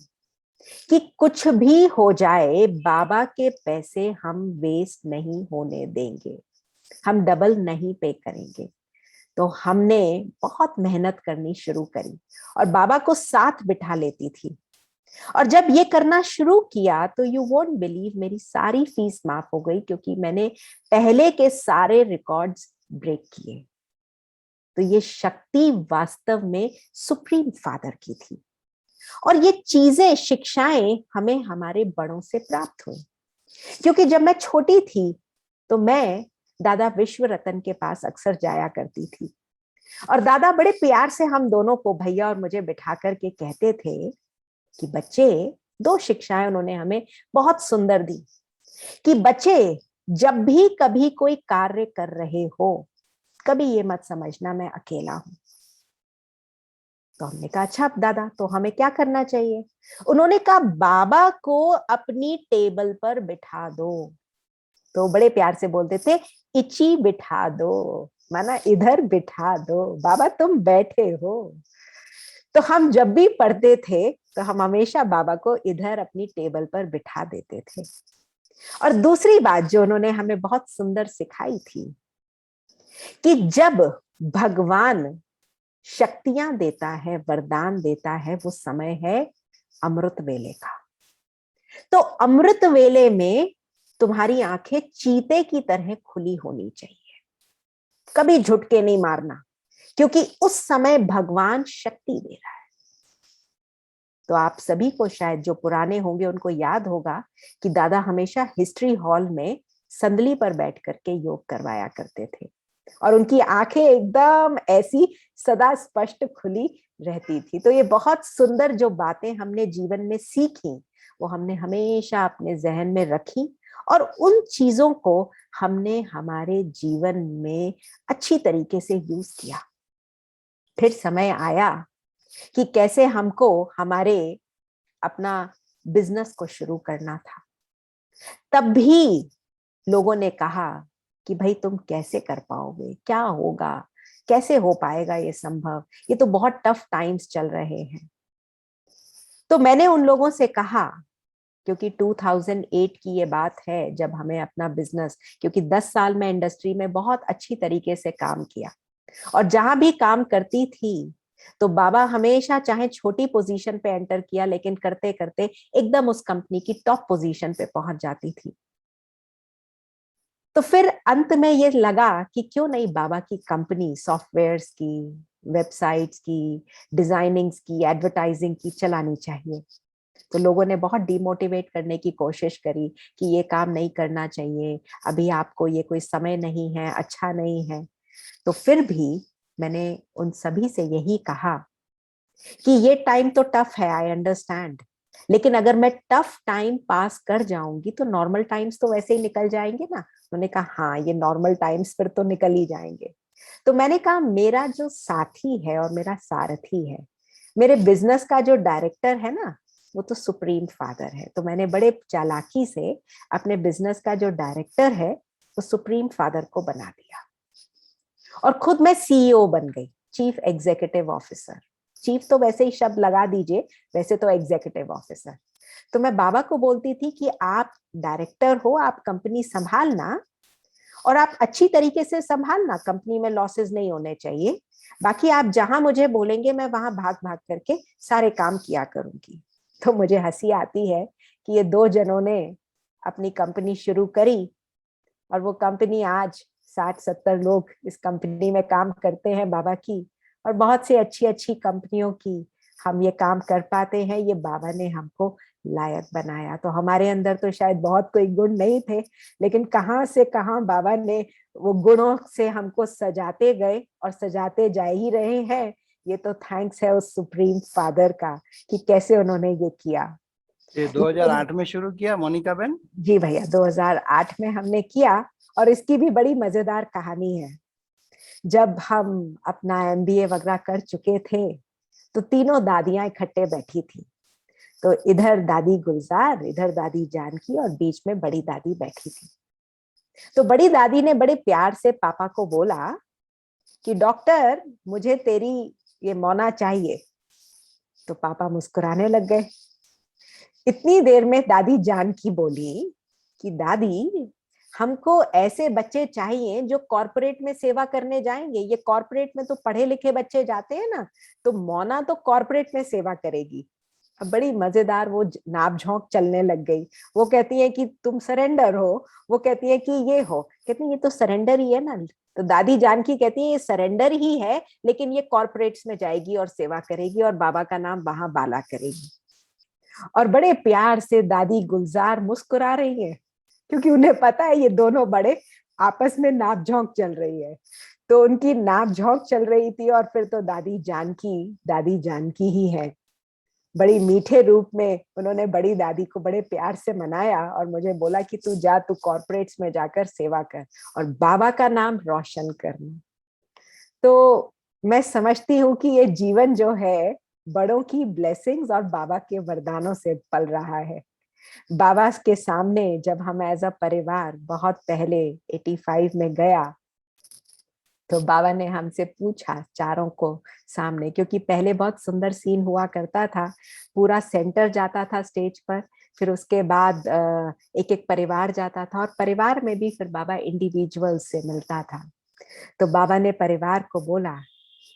कि कुछ भी हो जाए, बाबा के पैसे हम वेस्ट नहीं होने देंगे, हम डबल नहीं पे करेंगे। तो हमने बहुत मेहनत करनी शुरू करी, और बाबा को साथ बिठा लेती थी। और जब ये करना शुरू किया तो यू वोंट बिलीव, मेरी सारी फीस माफ हो गई, क्योंकि मैंने पहले के सारे रिकॉर्ड्स ब्रेक किए। तो तो ये शक्ति वास्तव में सुप्रीम फादर की थी। और ये चीजें, शिक्षाएं हमें हमारे बड़ों से प्राप्त हुई। क्योंकि जब मैं छोटी थी तो मैं दादा विश्व रतन के पास अक्सर जाया करती थी, और दादा बड़े प्यार से हम दोनों को, भैया और मुझे, बिठा करके कहते थे कि बच्चे, दो शिक्षाएं उन्होंने हमें बहुत सुंदर दी कि बच्चे, जब भी कभी कोई कार्य कर रहे हो, कभी ये मत समझना मैं अकेला हूं। तो हमने कहा अच्छा दादा, तो हमें क्या करना चाहिए? उन्होंने कहा बाबा को अपनी टेबल पर बिठा दो। तो बड़े प्यार से बोलते थे, इची बिठा दो, माना इधर बिठा दो, बाबा तुम बैठे हो। तो हम जब भी पढ़ते थे तो हम हमेशा बाबा को इधर अपनी टेबल पर बिठा देते थे। और दूसरी बात जो उन्होंने हमें बहुत सुंदर सिखाई थी कि जब भगवान शक्तियां देता है, वरदान देता है, वो समय है अमृत वेले का। तो अमृत वेले में तुम्हारी आंखें चीते की तरह खुली होनी चाहिए, कभी झुटके नहीं मारना, क्योंकि उस समय भगवान शक्ति दे रहा है। तो आप सभी को, शायद जो पुराने होंगे उनको याद होगा कि दादा हमेशा हिस्ट्री हॉल में संदली पर बैठ करके योग करवाया करते थे, और उनकी आंखें एकदम ऐसी सदा स्पष्ट खुली रहती थी। तो ये बहुत सुंदर जो बातें हमने जीवन में सीखी, वो हमने हमेशा अपने जहन में रखी, और उन चीजों को हमने हमारे जीवन में अच्छी तरीके से यूज किया। फिर समय आया कि कैसे हमको हमारे अपना बिजनेस को शुरू करना था। तब भी लोगों ने कहा कि भाई तुम कैसे कर पाओगे, क्या होगा, कैसे हो पाएगा ये संभव, ये तो बहुत टफ टाइम्स चल रहे हैं। तो मैंने उन लोगों से कहा, क्योंकि 2008 की ये बात है जब हमें अपना बिजनेस, क्योंकि 10 साल में इंडस्ट्री में बहुत अच्छी तरीके से काम किया, और जहां भी काम करती थी तो बाबा हमेशा, चाहे छोटी पोजीशन पे एंटर किया, लेकिन करते करते एकदम उस कंपनी की टॉप पोजीशन पे पहुंच जाती थी। तो फिर अंत में ये लगा कि क्यों नहीं बाबा की कंपनी सॉफ्टवेयर्स की, वेबसाइट्स की, डिजाइनिंग्स की, एडवर्टाइजिंग की चलानी चाहिए। तो लोगों ने बहुत डिमोटिवेट करने की कोशिश करी कि ये काम नहीं करना चाहिए, अभी आपको ये कोई समय नहीं है, अच्छा नहीं है। तो फिर भी मैंने उन सभी से यही कहा कि ये टाइम तो टफ है, आई अंडरस्टैंड, लेकिन अगर मैं टफ टाइम पास कर जाऊंगी तो नॉर्मल टाइम्स तो वैसे ही निकल जाएंगे ना। उन्होंने कहा हाँ, ये नॉर्मल टाइम्स फिर तो निकल ही जाएंगे। तो मैंने कहा मेरा जो साथी है और मेरा सारथी है, मेरे बिजनेस का जो डायरेक्टर है ना, वो तो सुप्रीम फादर है। तो मैंने बड़े चालाकी से अपने बिजनेस का जो डायरेक्टर है वो सुप्रीम फादर को बना दिया, और खुद मैं सीईओ बन गई, चीफ एग्जीक्यूटिव ऑफिसर। चीफ तो वैसे ही शब्द लगा दीजिए, वैसे तो एग्जीक्यूटिव ऑफिसर। तो मैं बाबा को बोलती थी कि आप डायरेक्टर हो, आप कंपनी संभालना, और आप अच्छी तरीके से संभालना, कंपनी में लॉसेस नहीं होने चाहिए। बाकी आप जहां मुझे बोलेंगे मैं वहां भाग भाग करके सारे काम किया करूंगी। तो मुझे हंसी आती है कि ये दो जनों ने अपनी कंपनी शुरू करी, और वो कंपनी आज 60-70 लोग इस कंपनी में काम करते हैं बाबा की, और बहुत सी अच्छी अच्छी कंपनियों की हम ये काम कर पाते हैं। ये बाबा ने हमको लायक बनाया। तो हमारे अंदर तो शायद बहुत कोई गुण नहीं थे, लेकिन कहाँ से कहाँ बाबा ने वो गुणों से हमको सजाते गए और सजाते जा ही रहे हैं। ये तो थैंक्स है उस सुप्रीम फादर का कि कैसे उन्होंने ये किया। ये 2008 में शुरू किया मोनिका बहन? जी भैया, 2008 में हमने किया, और इसकी भी बड़ी मजेदार कहानी है। जब हम अपना MBA वगैरह कर चुके थे तो तीनों दादियां इकट्ठे बैठी थी। तो इधर दादी गुलजार, इधर दादी जानकी, और बीच में बड़ी दादी बैठी थी। तो बड़ी दादी ने बड़े प्यार से पापा को बोला कि डॉक्टर, मुझे तेरी ये मोना चाहिए। तो पापा मुस्कुराने लग गए। इतनी देर में दादी जानकी बोली कि दादी, हमको ऐसे बच्चे चाहिए जो कॉर्पोरेट में सेवा करने जाएंगे। ये कॉर्पोरेट में तो पढ़े लिखे बच्चे जाते हैं ना, तो मोना तो कॉर्पोरेट में सेवा करेगी। अब बड़ी मजेदार वो नाप झोंक चलने लग गई। वो कहती है कि तुम सरेंडर हो, वो कहती है कि ये हो, कहती है ये तो सरेंडर ही है ना। तो दादी जानकी कहती है ये सरेंडर ही है, लेकिन ये कॉर्पोरेट्स में जाएगी और सेवा करेगी और बाबा का नाम वहां बाला करेगी। और बड़े प्यार से दादी गुलजार मुस्कुरा रही है, क्योंकि उन्हें पता है ये दोनों बड़े आपस में नाप झोंक चल रही है। तो उनकी नाप झोंक चल रही थी, और फिर तो दादी जानकी ही है। बड़ी मीठे रूप में उन्होंने बड़ी दादी को बड़े प्यार से मनाया और मुझे बोला कि तू जा, तू कॉर्पोरेट्स में जाकर सेवा कर और बाबा का नाम रोशन करना। तो मैं समझती हूँ कि ये जीवन जो है बड़ों की ब्लेसिंग्स और बाबा के वरदानों से पल रहा है। बाबा के सामने जब हम एज अ परिवार बहुत पहले 85 में गया, तो बाबा ने हमसे पूछा चारों को सामने, क्योंकि पहले बहुत सुंदर सीन हुआ करता था, पूरा सेंटर जाता था स्टेज पर, फिर उसके बाद एक एक परिवार जाता था, और परिवार में भी फिर बाबा इंडिविजुअल से मिलता था। तो बाबा ने परिवार को बोला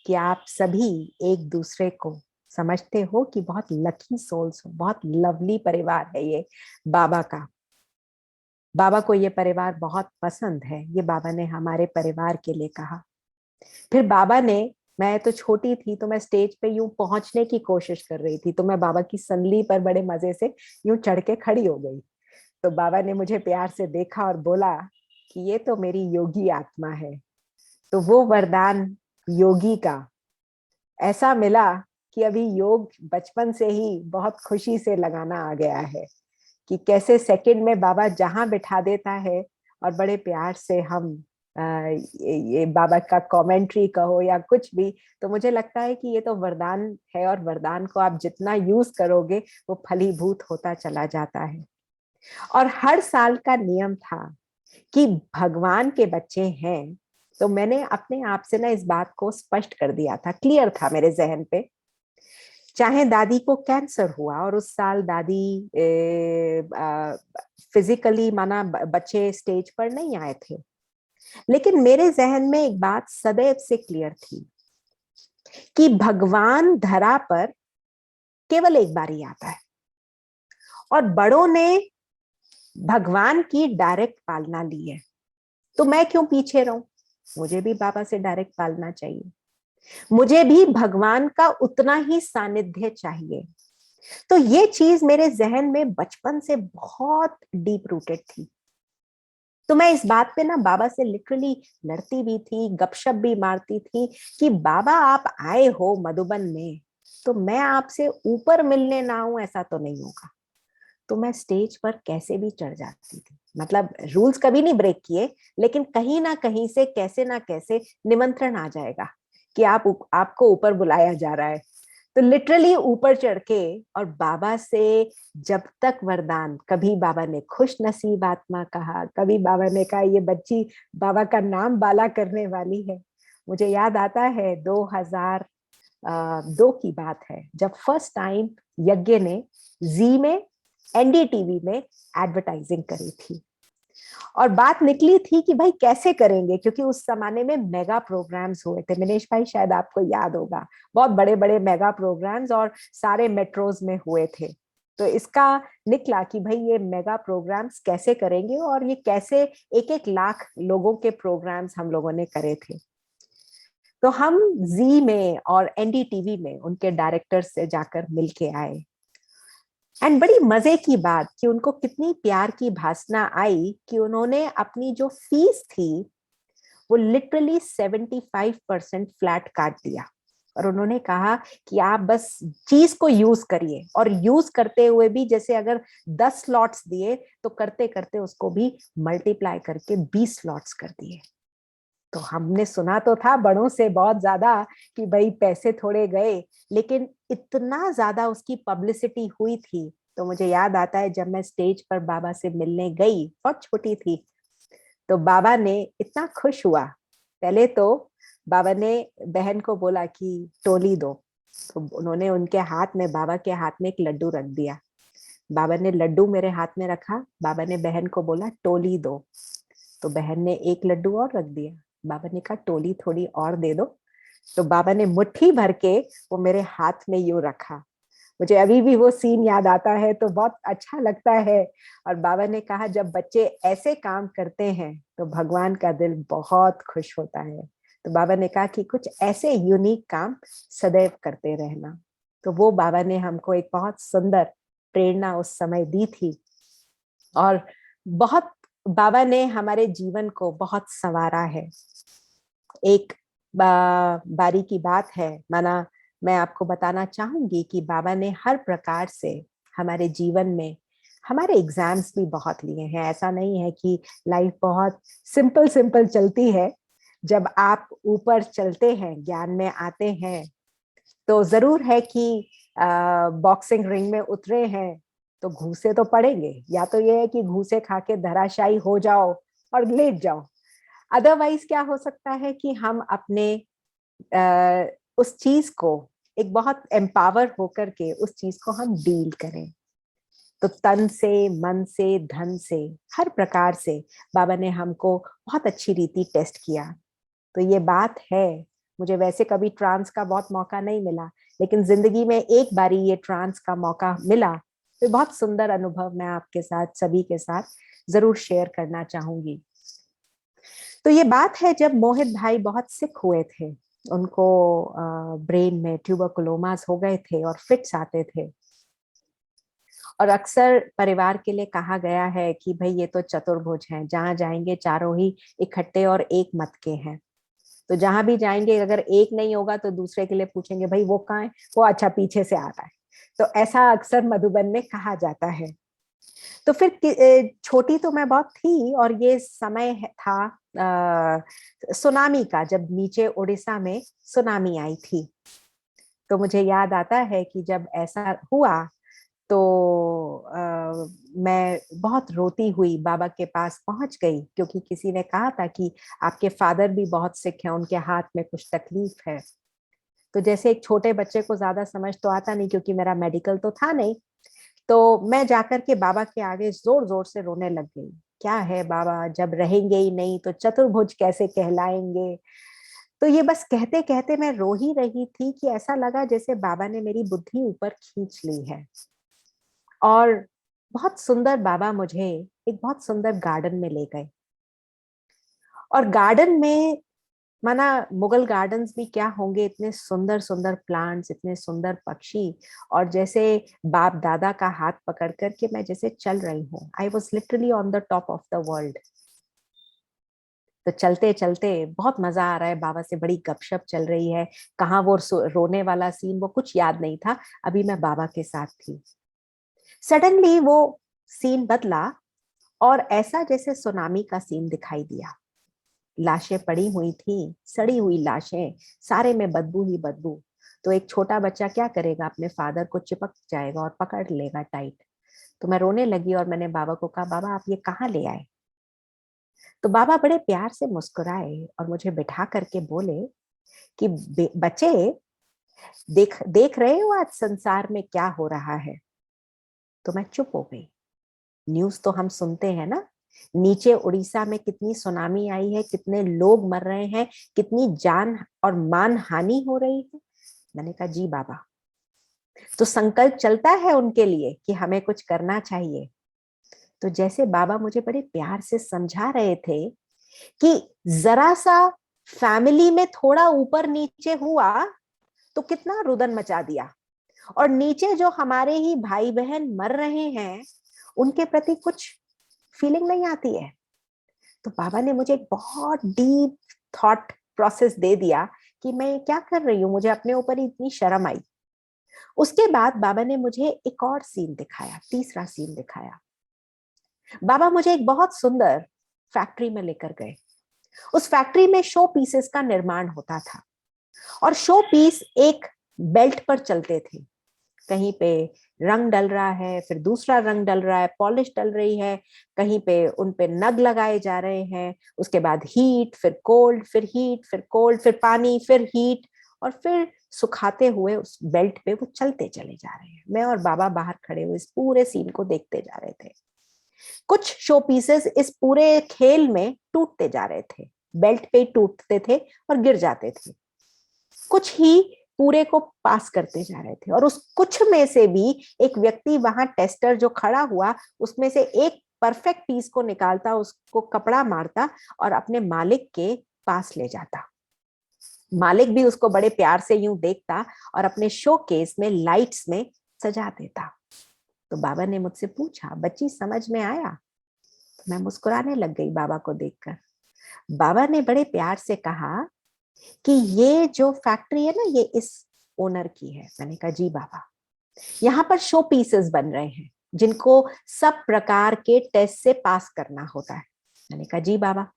कि आप सभी एक दूसरे को समझते हो कि बहुत लकी सोल्स हो, बहुत लवली परिवार है ये बाबा का। बाबा को ये परिवार बहुत पसंद है, ये बाबा ने हमारे परिवार के लिए कहा। फिर बाबा ने, मैं तो छोटी थी तो मैं स्टेज पे यूं पहुंचने की कोशिश कर रही थी, तो मैं बाबा की संदली पर बड़े मजे से यूं चढ़ के खड़ी हो गई। तो बाबा ने मुझे प्यार से देखा और बोला कि ये तो मेरी योगी आत्मा है। तो वो वरदान योगी का ऐसा मिला कि अभी योग बचपन से ही बहुत खुशी से लगाना आ गया है, कि कैसे सेकंड में बाबा जहां बिठा देता है और बड़े प्यार से हम ये बाबा का कमेंट्री कहो या कुछ भी, तो मुझे लगता है कि ये तो वरदान है, और वरदान को आप जितना यूज करोगे वो फलीभूत होता चला जाता है। और हर साल का नियम था कि भगवान के बच्चे हैं, तो मैंने अपने आप से ना इस बात को स्पष्ट कर दिया था, क्लियर था मेरे जहन पे। चाहे दादी को कैंसर हुआ और उस साल दादी फिजिकली माना बच्चे स्टेज पर नहीं आए थे, लेकिन मेरे जहन में एक बात सदैव से क्लियर थी कि भगवान धरा पर केवल एक बार ही आता है, और बड़ों ने भगवान की डायरेक्ट पालना ली है, तो मैं क्यों पीछे रहूं? मुझे भी बाबा से डायरेक्ट पालना चाहिए, मुझे भी भगवान का उतना ही सानिध्य चाहिए। तो ये चीज मेरे जहन में बचपन से बहुत डीप रूटेड थी। तो मैं इस बात पे ना बाबा से लिटरली लड़ती भी थी, गपशप भी मारती थी कि बाबा आप आए हो मधुबन में, तो मैं आपसे ऊपर मिलने ना आऊं ऐसा तो नहीं होगा। तो मैं स्टेज पर कैसे भी चढ़ जाती थी, मतलब रूल्स कभी नहीं ब्रेक किए, लेकिन कहीं ना कहीं से कैसे ना कैसे निमंत्रण आ जाएगा कि आपको ऊपर बुलाया जा रहा है। तो लिटरली ऊपर चढ़ के और बाबा से जब तक वरदान, कभी बाबा ने खुश नसीब आत्मा कहा, कभी बाबा ने कहा ये बच्ची बाबा का नाम बाला करने वाली है। मुझे याद आता है 2002 की बात है, जब फर्स्ट टाइम यज्ञ ने जी में एनडीटीवी में एडवर्टाइजिंग करी थी, और बात निकली थी कि भाई कैसे करेंगे, क्योंकि उस जमाने में मेगा प्रोग्राम्स हुए थे। मनीष भाई शायद आपको याद होगा, बहुत बड़े बड़े मेगा प्रोग्राम्स और सारे मेट्रोज में हुए थे। तो इसका निकला कि भाई ये मेगा प्रोग्राम्स कैसे करेंगे, और ये कैसे 1-1 लाख लोगों के प्रोग्राम्स हम लोगों ने करे थे। तो हम जी में और एनडीटीवी में उनके डायरेक्टर से जाकर मिलके आए, एंड बड़ी मजे की बात कि उनको कितनी प्यार की भासना आई कि उन्होंने अपनी जो फीस थी वो लिटरली 75% फ्लैट काट दिया, और उन्होंने कहा कि आप बस चीज को यूज करिए, और यूज करते हुए भी जैसे अगर 10 स्लॉट्स दिए तो करते करते उसको भी मल्टीप्लाई करके 20 स्लॉट्स कर दिए। तो हमने सुना तो था बड़ों से बहुत ज्यादा कि भाई पैसे थोड़े गए, लेकिन इतना ज्यादा उसकी पब्लिसिटी हुई थी। तो मुझे याद आता है जब मैं स्टेज पर बाबा से मिलने गई, बहुत छोटी थी, तो बाबा ने इतना खुश हुआ। पहले तो बाबा ने बहन को बोला कि टोली दो, तो उन्होंने उनके हाथ में, बाबा के हाथ में एक लड्डू रख दिया। बाबा ने लड्डू मेरे हाथ में रखा, बाबा ने बहन को बोला टोली दो, तो बहन ने एक लड्डू और रख दिया। बाबा ने कहा टोली थोड़ी और दे दो, तो बाबा ने मुट्ठी भर के वो मेरे हाथ में यूं रखा, मुझे अभी भी वो सीन याद आता है तो बहुत अच्छा लगता है। और बाबा ने कहा जब बच्चे ऐसे काम करते हैं तो भगवान का दिल बहुत खुश होता है। तो बाबा ने कहा कि कुछ ऐसे यूनिक काम सदैव करते रहना। तो वो बाबा ने हमको एक बहुत सुंदर प्रेरणा उस समय दी थी। और बहुत बाबा ने हमारे जीवन को बहुत संवारा है। एक बारी की बात है, माना मैं आपको बताना चाहूंगी कि बाबा ने हर प्रकार से हमारे जीवन में हमारे एग्जाम्स भी बहुत लिए हैं। ऐसा नहीं है कि लाइफ बहुत सिंपल सिंपल चलती है। जब आप ऊपर चलते हैं, ज्ञान में आते हैं, तो जरूर है कि बॉक्सिंग रिंग में उतरे हैं तो घूसे तो पड़ेंगे। या तो ये है कि घूसे खा के धराशायी हो जाओ और लेट जाओ, अदरवाइज क्या हो सकता है कि हम अपने उस चीज को एक बहुत एम्पावर होकर के उस चीज को हम डील करें। तो तन से, मन से, धन से, हर प्रकार से बाबा ने हमको बहुत अच्छी रीति टेस्ट किया। तो ये बात है, मुझे वैसे कभी ट्रांस का बहुत मौका नहीं मिला, लेकिन जिंदगी में एक बारी ये ट्रांस का मौका मिला। तो बहुत सुंदर अनुभव मैं आपके साथ, सभी के साथ जरूर शेयर करना चाहूंगी। तो ये बात है जब मोहित भाई बहुत सिक हुए थे, उनको ब्रेन में ट्यूबरकुलोमास हो गए थे और फिट्स आते थे। और अक्सर परिवार के लिए कहा गया है कि भाई ये तो चतुर्भुज हैं, जहां जाएंगे चारों ही इकट्ठे और एक मत के हैं। तो जहां भी जाएंगे अगर एक नहीं होगा तो दूसरे के लिए पूछेंगे भाई वो कहाँ है, वो अच्छा पीछे से आ रहा है। तो ऐसा अक्सर मधुबन में कहा जाता है। तो फिर छोटी तो मैं बहुत थी और ये समय था सुनामी का, जब नीचे उड़ीसा में सुनामी आई थी। तो मुझे याद आता है कि जब ऐसा हुआ तो मैं बहुत रोती हुई बाबा के पास पहुंच गई, क्योंकि किसी ने कहा था कि आपके फादर भी बहुत सिक हैं, उनके हाथ में कुछ तकलीफ है। तो जैसे एक छोटे बच्चे को ज्यादा समझ तो आता नहीं, क्योंकि मेरा मेडिकल तो था नहीं, तो मैं जाकर के बाबा के आगे जोर जोर से रोने लग गई। क्या है बाबा, जब रहेंगे ही नहीं तो चतुर्भुज कैसे कहलाएंगे। तो ये बस कहते कहते मैं रो ही रही थी कि ऐसा लगा जैसे बाबा ने मेरी बुद्धि ऊपर खींच ली है। और बहुत सुंदर बाबा मुझे एक बहुत सुंदर गार्डन में ले गए। और गार्डन में, माना मुगल गार्डन्स भी क्या होंगे, इतने सुंदर सुंदर प्लांट्स, इतने सुंदर पक्षी, और जैसे बाप दादा का हाथ पकड़ करके मैं जैसे चल रही हूँ। I was literally on the top of the world. तो चलते चलते बहुत मजा आ रहा है, बाबा से बड़ी गपशप चल रही है। कहाँ वो रोने वाला सीन, वो कुछ याद नहीं था, अभी मैं बाबा के साथ थी। सडनली वो सीन बदला और ऐसा जैसे सुनामी का सीन दिखाई दिया। लाशें पड़ी हुई थी, सड़ी हुई लाशें, सारे में बदबू ही बदबू। तो एक छोटा बच्चा क्या करेगा, अपने फादर को चिपक जाएगा और पकड़ लेगा टाइट। तो मैं रोने लगी और मैंने बाबा को कहा, बाबा आप ये कहाँ ले आए। तो बाबा बड़े प्यार से मुस्कुराए और मुझे बिठा करके बोले कि बच्चे, देख देख रहे हो आज संसार में क्या हो रहा है। तो मैं चुप हो गई। न्यूज तो हम सुनते हैं ना, नीचे उड़ीसा में कितनी सुनामी आई है, कितने लोग मर रहे हैं, कितनी जान और मान हानि हो रही है। मैंने कहा जी बाबा। तो संकल्प चलता है उनके लिए कि हमें कुछ करना चाहिए। तो जैसे बाबा मुझे बड़े प्यार से समझा रहे थे कि जरा सा फैमिली में थोड़ा ऊपर नीचे हुआ तो कितना रुदन मचा दिया, और नीचे जो हमारे ही भाई बहन मर रहे हैं उनके प्रति कुछ फीलिंग नहीं आती है। तो बाबा ने मुझे एक बहुत डीप थॉट प्रोसेस दे दिया कि मैं क्या कर रही हूँ, मुझे अपने ऊपर ही इतनी शर्म आई। उसके बाद बाबा ने मुझे एक और सीन दिखाया, तीसरा सीन दिखाया। बाबा मुझे एक बहुत सुंदर फैक्ट्री में लेकर गए। उस फैक्ट्री में शो पीसेस का निर्माण होता था, और शो पीस एक बेल्ट पर चलते थे। कहीं पे रंग डल रहा है, फिर दूसरा रंग डल रहा है, पॉलिश डल रही है, कहीं पे उन पे नग लगाए जा रहे हैं, उसके बाद हीट, फिर कोल्ड, फिर हीट, फिर कोल्ड, फिर पानी, फिर हीट, और फिर सुखाते हुए उस बेल्ट पे वो चलते चले जा रहे हैं। मैं और बाबा बाहर खड़े हुए इस पूरे सीन को देखते जा रहे थे। कुछ शो पीसेस इस पूरे खेल में टूटते जा रहे थे, बेल्ट पे टूटते थे और गिर जाते थे। कुछ ही पूरे को पास करते जा रहे थे, और उस कुछ में से भी एक व्यक्ति वहां टेस्टर जो खड़ा हुआ उसमें से एक परफेक्ट पीस को निकालता, उसको कपड़ा मारता और अपने मालिक के पास ले जाता। मालिक भी उसको बड़े प्यार से यूं देखता और अपने शो केस में लाइट्स में सजा देता। तो बाबा ने मुझसे पूछा, बच्ची समझ में आया? तो मैं मुस्कुराने लग गई बाबा को देखकर। बाबा ने बड़े प्यार से कहा कि ये जो फैक्ट्री है ना, ये इस ओनर की है। मैंने कहा जी बाबा। यहाँ पर शो पीसेस बन रहे हैं जिनको सब प्रकार के टेस्ट से पास करना होता है। मैंने कहा जी बाबा।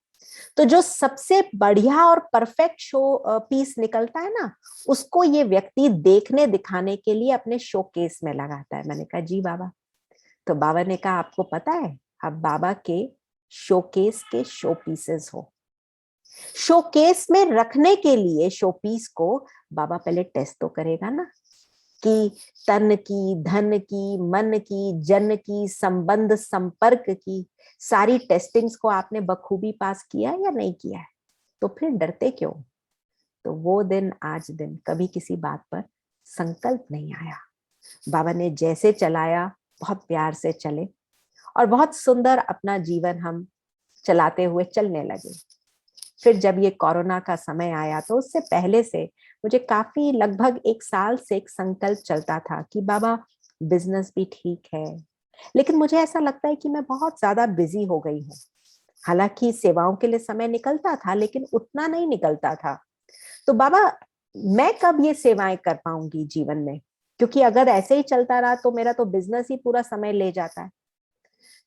तो जो सबसे बढ़िया और परफेक्ट शो पीस निकलता है ना, उसको ये व्यक्ति देखने दिखाने के लिए अपने शो केस में लगाता है। मैंने कहा जी बाबा। तो बाबा ने कहा, आपको पता है आप बाबा के शोकेस के शो पीसेस हो। शोकेस में रखने के लिए शो पीस को बाबा पहले टेस्ट तो करेगा ना, कि तन की, धन की, मन की, जन की, संबंध संपर्क की सारी टेस्टिंग्स को आपने बखूबी पास किया या नहीं किया है। तो फिर डरते क्यों? तो वो दिन आज दिन कभी किसी बात पर संकल्प नहीं आया। बाबा ने जैसे चलाया बहुत प्यार से चले, और बहुत सुंदर अपना जीवन हम चलाते हुए चलने लगे। फिर जब ये कोरोना का समय आया तो उससे पहले से मुझे काफी लगभग 1 साल से एक संकल्प चलता था कि बाबा बिजनेस भी ठीक है, लेकिन मुझे ऐसा लगता है कि मैं बहुत ज्यादा बिजी हो गई हूँ। हालांकि सेवाओं के लिए समय निकलता था लेकिन उतना नहीं निकलता था। तो बाबा मैं कब ये सेवाएं कर पाऊंगी जीवन में, क्योंकि अगर ऐसे ही चलता रहा तो मेरा तो बिजनेस ही पूरा समय ले जाता है।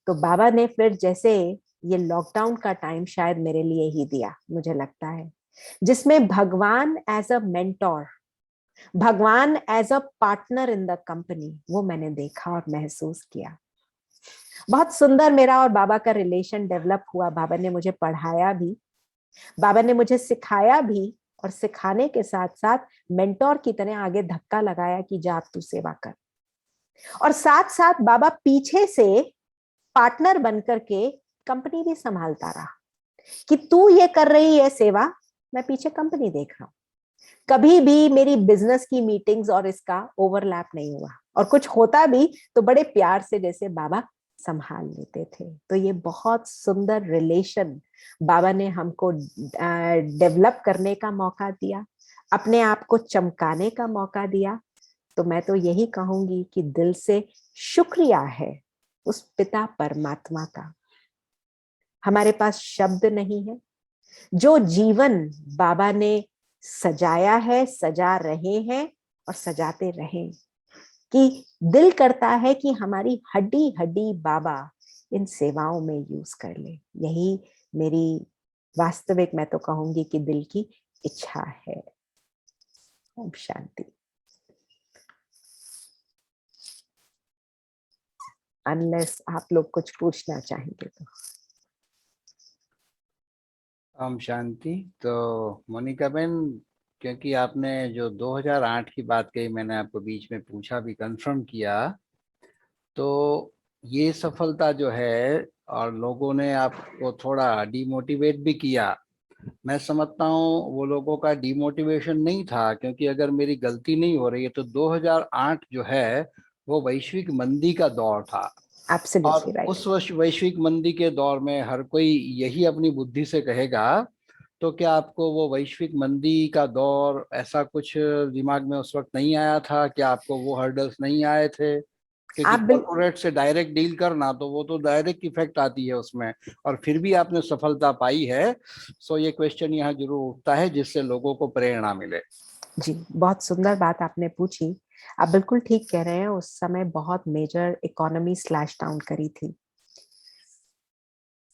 तो बाबा ने फिर जैसे ये लॉकडाउन का टाइम शायद मेरे लिए ही दिया, मुझे लगता है, जिसमें भगवान एज अ मेंटोर, भगवान as a partner in the company, वो मैंने देखा और महसूस किया। बहुत सुंदर मेरा और बाबा का रिलेशन डेवलप हुआ। बाबा ने मुझे पढ़ाया भी, बाबा ने मुझे सिखाया भी, और सिखाने के साथ साथ मेंटोर की तरह आगे धक्का लगाया कि जा तू सेवा कर। और साथ साथ बाबा पीछे से पार्टनर बनकर के कंपनी भी संभालता रहा कि तू ये कर रही है सेवा, मैं पीछे कंपनी देख रहा हूं। कभी भी मेरी बिजनेस की मीटिंग्स और इसका ओवरलैप नहीं हुआ, और कुछ होता भी तो बड़े प्यार से जैसे बाबा संभाल लेते थे। तो ये बहुत सुंदर रिलेशन बाबा ने हमको डेवलप करने का मौका दिया, अपने आप को चमकाने का मौका दिया। तो मैं तो यही कहूंगी कि दिल से शुक्रिया है उस पिता परमात्मा का। हमारे पास शब्द नहीं है। जो जीवन बाबा ने सजाया है, सजा रहे हैं और सजाते रहें, कि दिल करता है कि हमारी हड्डी हड्डी बाबा इन सेवाओं में यूज कर ले। यही मेरी वास्तविक, मैं तो कहूंगी कि दिल की इच्छा है। ओम शांति। अनलेस आप लोग कुछ पूछना चाहेंगे तो। ओम शांति। तो मोनिका बहन, क्योंकि आपने जो 2008 की बात कही, मैंने आपको बीच में पूछा भी, कंफर्म किया, तो ये सफलता जो है और लोगों ने आपको थोड़ा डिमोटिवेट भी किया, मैं समझता हूँ वो लोगों का डिमोटिवेशन नहीं था, क्योंकि अगर मेरी गलती नहीं हो रही है तो 2008 जो है वो वैश्विक मंदी का दौर था। और एब्सोल्युटली राइट। उस वैश्विक मंदी के दौर में हर कोई यही अपनी बुद्धि से कहेगा, तो क्या आपको वो वैश्विक मंदी का दौर ऐसा कुछ दिमाग में उस वक्त नहीं आया था? क्या आपको वो हर्डल्स नहीं आए थे? क्योंकि आप बिल कॉर्पोरेट से डायरेक्ट डील करना तो वो तो डायरेक्ट इफेक्ट आती है उसमें, और फिर भी आपने सफलता पाई है। सो ये क्वेश्चन यहाँ जरूर उठता है जिससे लोगों को प्रेरणा मिले। जी, बहुत सुंदर बात आपने पूछी। आप बिल्कुल ठीक कह रहे हैं। उस समय बहुत मेजर इकोनॉमी स्लैश डाउन करी थी।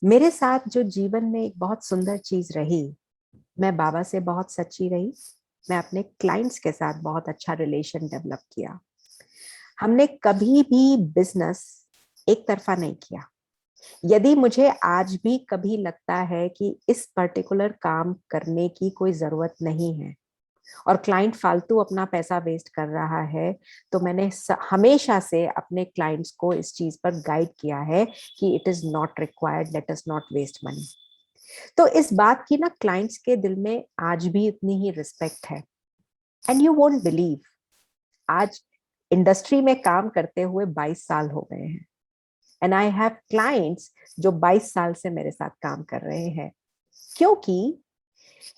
मेरे साथ जो जीवन में एक बहुत सुंदर चीज रही, मैं बाबा से बहुत सच्ची रही। मैं अपने क्लाइंट्स के साथ बहुत अच्छा रिलेशन डेवलप किया। हमने कभी भी बिजनेस एक तरफा नहीं किया। यदि मुझे आज भी कभी लगता है कि इस पर्टिकुलर काम करने की कोई जरूरत नहीं है और क्लाइंट फालतू अपना पैसा वेस्ट कर रहा है, तो मैंने हमेशा से अपने क्लाइंट्स को इस चीज पर गाइड किया है कि it is not required, let us not waste money. तो इस बात की ना क्लाइंट्स के दिल में आज भी उतनी ही रिस्पेक्ट है। एंड यू वोंट बिलीव, आज इंडस्ट्री में काम करते हुए 22 साल हो गए हैं, एंड आई हैव क्लाइंट्स जो 22 साल से मेरे साथ काम कर रहे हैं, क्योंकि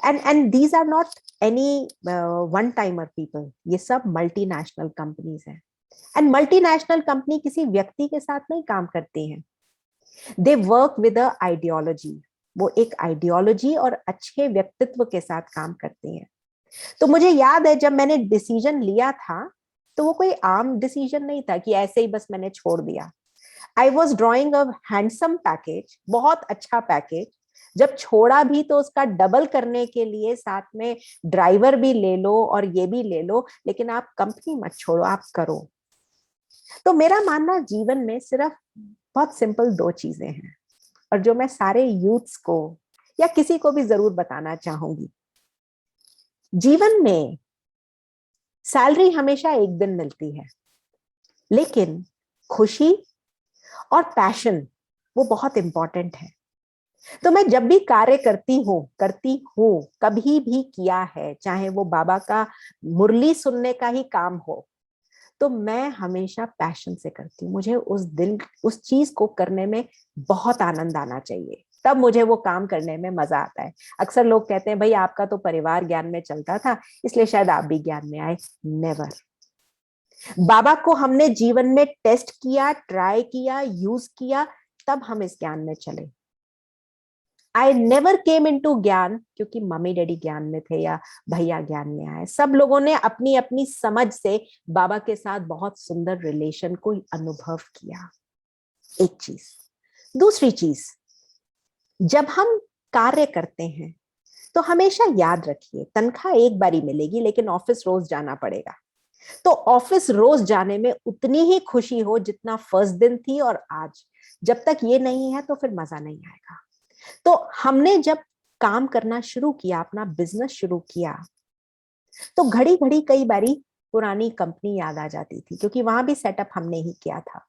and these are not any one timer people, ये सब मल्टीनेशनल कंपनीज हैं। एंड मल्टीनेशनल कंपनी किसी व्यक्ति के साथ नहीं काम करती हैं, they work with a ideology, वो एक आइडियोलॉजी और अच्छे व्यक्तित्व के साथ काम करती हैं। तो मुझे याद है जब मैंने डिसीजन लिया था तो वो कोई आम डिसीजन नहीं था कि ऐसे ही बस मैंने छोड़ दिया। I was drawing a handsome package, बहुत अच्छा पैकेज। जब छोड़ा भी तो उसका डबल करने के लिए साथ में ड्राइवर भी ले लो और ये भी ले लो, लेकिन आप कंपनी मत छोड़ो, आप करो। तो मेरा मानना जीवन में सिर्फ बहुत सिंपल 2 चीजें हैं, और जो मैं सारे यूथ्स को या किसी को भी जरूर बताना चाहूंगी। जीवन में सैलरी हमेशा एक दिन मिलती है, लेकिन खुशी और पैशन वो बहुत इंपॉर्टेंट है। तो मैं जब भी कार्य करती हूँ, कभी भी किया है, चाहे वो बाबा का मुरली सुनने का ही काम हो, तो मैं हमेशा पैशन से करती हूँ। मुझे उस चीज को करने में बहुत आनंद आना चाहिए, तब मुझे वो काम करने में मजा आता है। अक्सर लोग कहते हैं भाई आपका तो परिवार ज्ञान में चलता था, इसलिए शायद आप भी ज्ञान में आए। नेवर। बाबा को हमने जीवन में टेस्ट किया, ट्राई किया, यूज किया, तब हम इस ज्ञान में चले। आई नेवर केम इनटू ज्ञान क्योंकि मम्मी डैडी ज्ञान में थे या भैया ज्ञान में आए। सब लोगों ने अपनी अपनी समझ से बाबा के साथ बहुत सुंदर रिलेशन को अनुभव किया। एक चीज। दूसरी चीज, जब हम कार्य करते हैं तो हमेशा याद रखिए, तनख्वाह एक बारी मिलेगी, लेकिन ऑफिस रोज जाना पड़ेगा। तो ऑफिस रोज जाने में उतनी ही खुशी हो जितना फर्स्ट दिन थी और आज। जब तक ये नहीं है तो फिर मजा नहीं आएगा। तो हमने जब काम करना शुरू किया, अपना बिजनेस शुरू किया, तो घड़ी घड़ी कई बारी पुरानी कंपनी याद आ जाती थी, क्योंकि वहां भी सेटअप हमने ही किया था।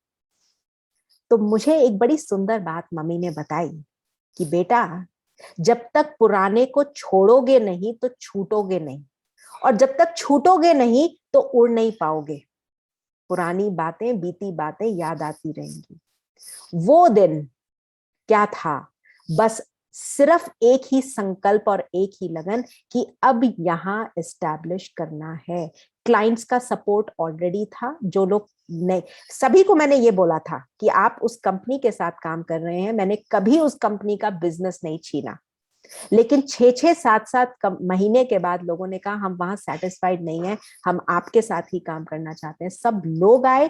तो मुझे एक बड़ी सुंदर बात मम्मी ने बताई कि बेटा, जब तक पुराने को छोड़ोगे नहीं तो छूटोगे नहीं, और जब तक छूटोगे नहीं तो उड़ नहीं पाओगे। पुरानी बातें, बीती बातें याद आती रहेंगी। वो दिन क्या था, बस सिर्फ एक ही संकल्प और एक ही लगन कि अब यहां एस्टैब्लिश करना है। क्लाइंट्स का सपोर्ट ऑलरेडी था। जो लोग नहीं, सभी को मैंने ये बोला था कि आप उस कंपनी के साथ काम कर रहे हैं, मैंने कभी उस कंपनी का बिजनेस नहीं छीना। लेकिन 6-6, 7-7 महीने के बाद लोगों ने कहा हम वहां सेटिस्फाइड नहीं है, हम आपके साथ ही काम करना चाहते हैं। सब लोग आए,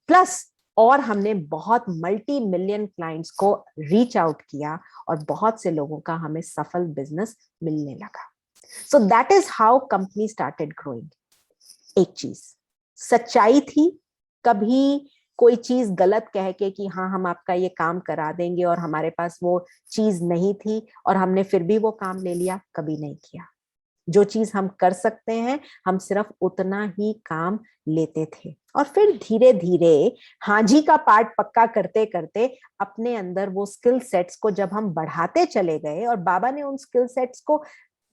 प्लस और हमने बहुत मल्टी मिलियन क्लाइंट्स को रीच आउट किया और बहुत से लोगों का हमें सफल बिजनेस मिलने लगा। So that is how company started growing. एक चीज सच्चाई थी, कभी कोई चीज गलत कह के कि हाँ हम आपका ये काम करा देंगे और हमारे पास वो चीज नहीं थी और हमने फिर भी वो काम ले लिया, कभी नहीं किया। जो चीज हम कर सकते हैं हम सिर्फ उतना ही काम लेते थे, और फिर धीरे धीरे हाजी का पार्ट पक्का करते करते अपने अंदर वो स्किल सेट्स को जब हम बढ़ाते चले गए, और बाबा ने उन स्किल सेट्स को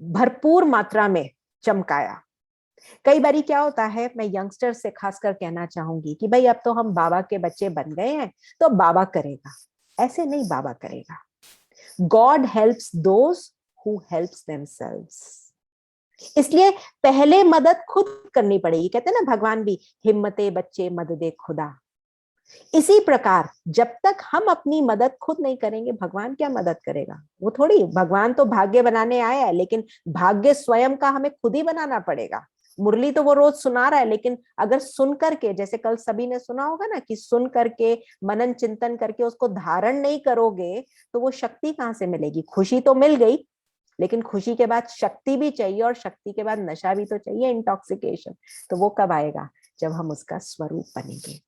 भरपूर मात्रा में चमकाया। कई बारी क्या होता है, मैं यंगस्टर से खासकर कहना चाहूंगी कि भाई अब तो हम बाबा के बच्चे बन गए हैं तो बाबा करेगा। ऐसे नहीं बाबा करेगा। God helps those who helps themselves. इसलिए पहले मदद खुद करनी पड़ेगी। कहते हैं ना भगवान भी, हिम्मते बच्चे मददे खुदा। इसी प्रकार जब तक हम अपनी मदद खुद नहीं करेंगे, भगवान क्या मदद करेगा? वो थोड़ी, भगवान तो भाग्य बनाने आया है, लेकिन भाग्य स्वयं का हमें खुद ही बनाना पड़ेगा। मुरली तो वो रोज सुना रहा है, लेकिन अगर सुन करके, जैसे कल सभी ने सुना होगा ना कि सुन करके मनन चिंतन करके उसको धारण नहीं करोगे तो वो शक्ति कहाँ से मिलेगी? खुशी तो मिल गई, लेकिन खुशी के बाद शक्ति भी चाहिए, और शक्ति के बाद नशा भी तो चाहिए, इंटॉक्सिकेशन। तो वो कब आएगा? जब हम उसका स्वरूप बनेंगे।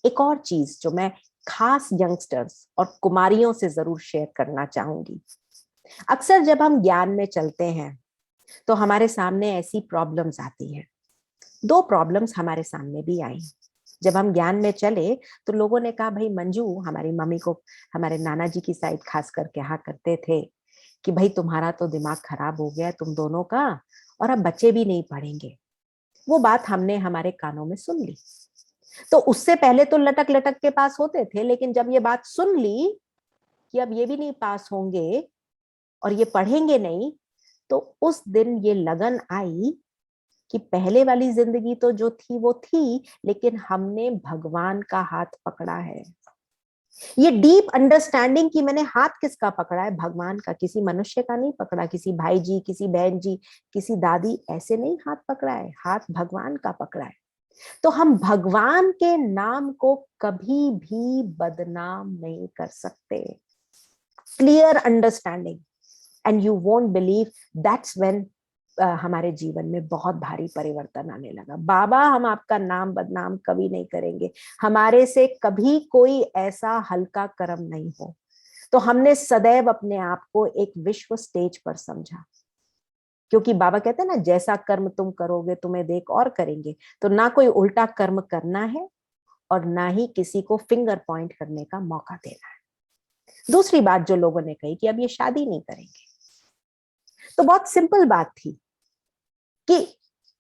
एक और चीज जो मैं खास यंगस्टर्स और कुमारियों से जरूर शेयर करना चाहूंगी, अक्सर जब हम ज्ञान में चलते हैं तो हमारे सामने ऐसी प्रॉब्लम्स आती हैं। 2 प्रॉब्लम्स हमारे सामने भी आई। जब हम ज्ञान में चले तो लोगों ने कहा भाई मंजू, हमारी मम्मी को हमारे नाना जी की साइड खास कर कहा करते थे कि भाई तुम्हारा तो दिमाग खराब हो गया तुम दोनों का, और अब बच्चे भी नहीं पढ़ेंगे। वो बात हमने हमारे कानों में सुन ली। तो उससे पहले तो लटक लटक के पास होते थे, लेकिन जब ये बात सुन ली कि अब ये भी नहीं पास होंगे और ये पढ़ेंगे नहीं, तो उस दिन ये लगन आई कि पहले वाली जिंदगी तो जो थी वो थी, लेकिन हमने भगवान का हाथ पकड़ा है। ये डीप अंडरस्टैंडिंग कि मैंने हाथ किसका पकड़ा है, भगवान का, किसी मनुष्य का नहीं पकड़ा, किसी भाई जी, किसी बहन जी, किसी दादी, ऐसे नहीं हाथ पकड़ा है, हाथ भगवान का पकड़ा है। तो हम भगवान के नाम को कभी भी बदनाम नहीं कर सकते। Clear understanding, and you won't believe, that's when हमारे जीवन में बहुत भारी परिवर्तन आने लगा। बाबा, हम आपका नाम बदनाम कभी नहीं करेंगे, हमारे से कभी कोई ऐसा हल्का कर्म नहीं हो। तो हमने सदैव अपने आप को एक विश्व स्टेज पर समझा, क्योंकि बाबा कहते हैं ना, जैसा कर्म तुम करोगे तुम्हें देख और करेंगे। तो ना कोई उल्टा कर्म करना है और ना ही किसी को फिंगर पॉइंट करने का मौका देना है। दूसरी बात जो लोगों ने कही कि अब ये शादी नहीं करेंगे, तो बहुत सिंपल बात थी कि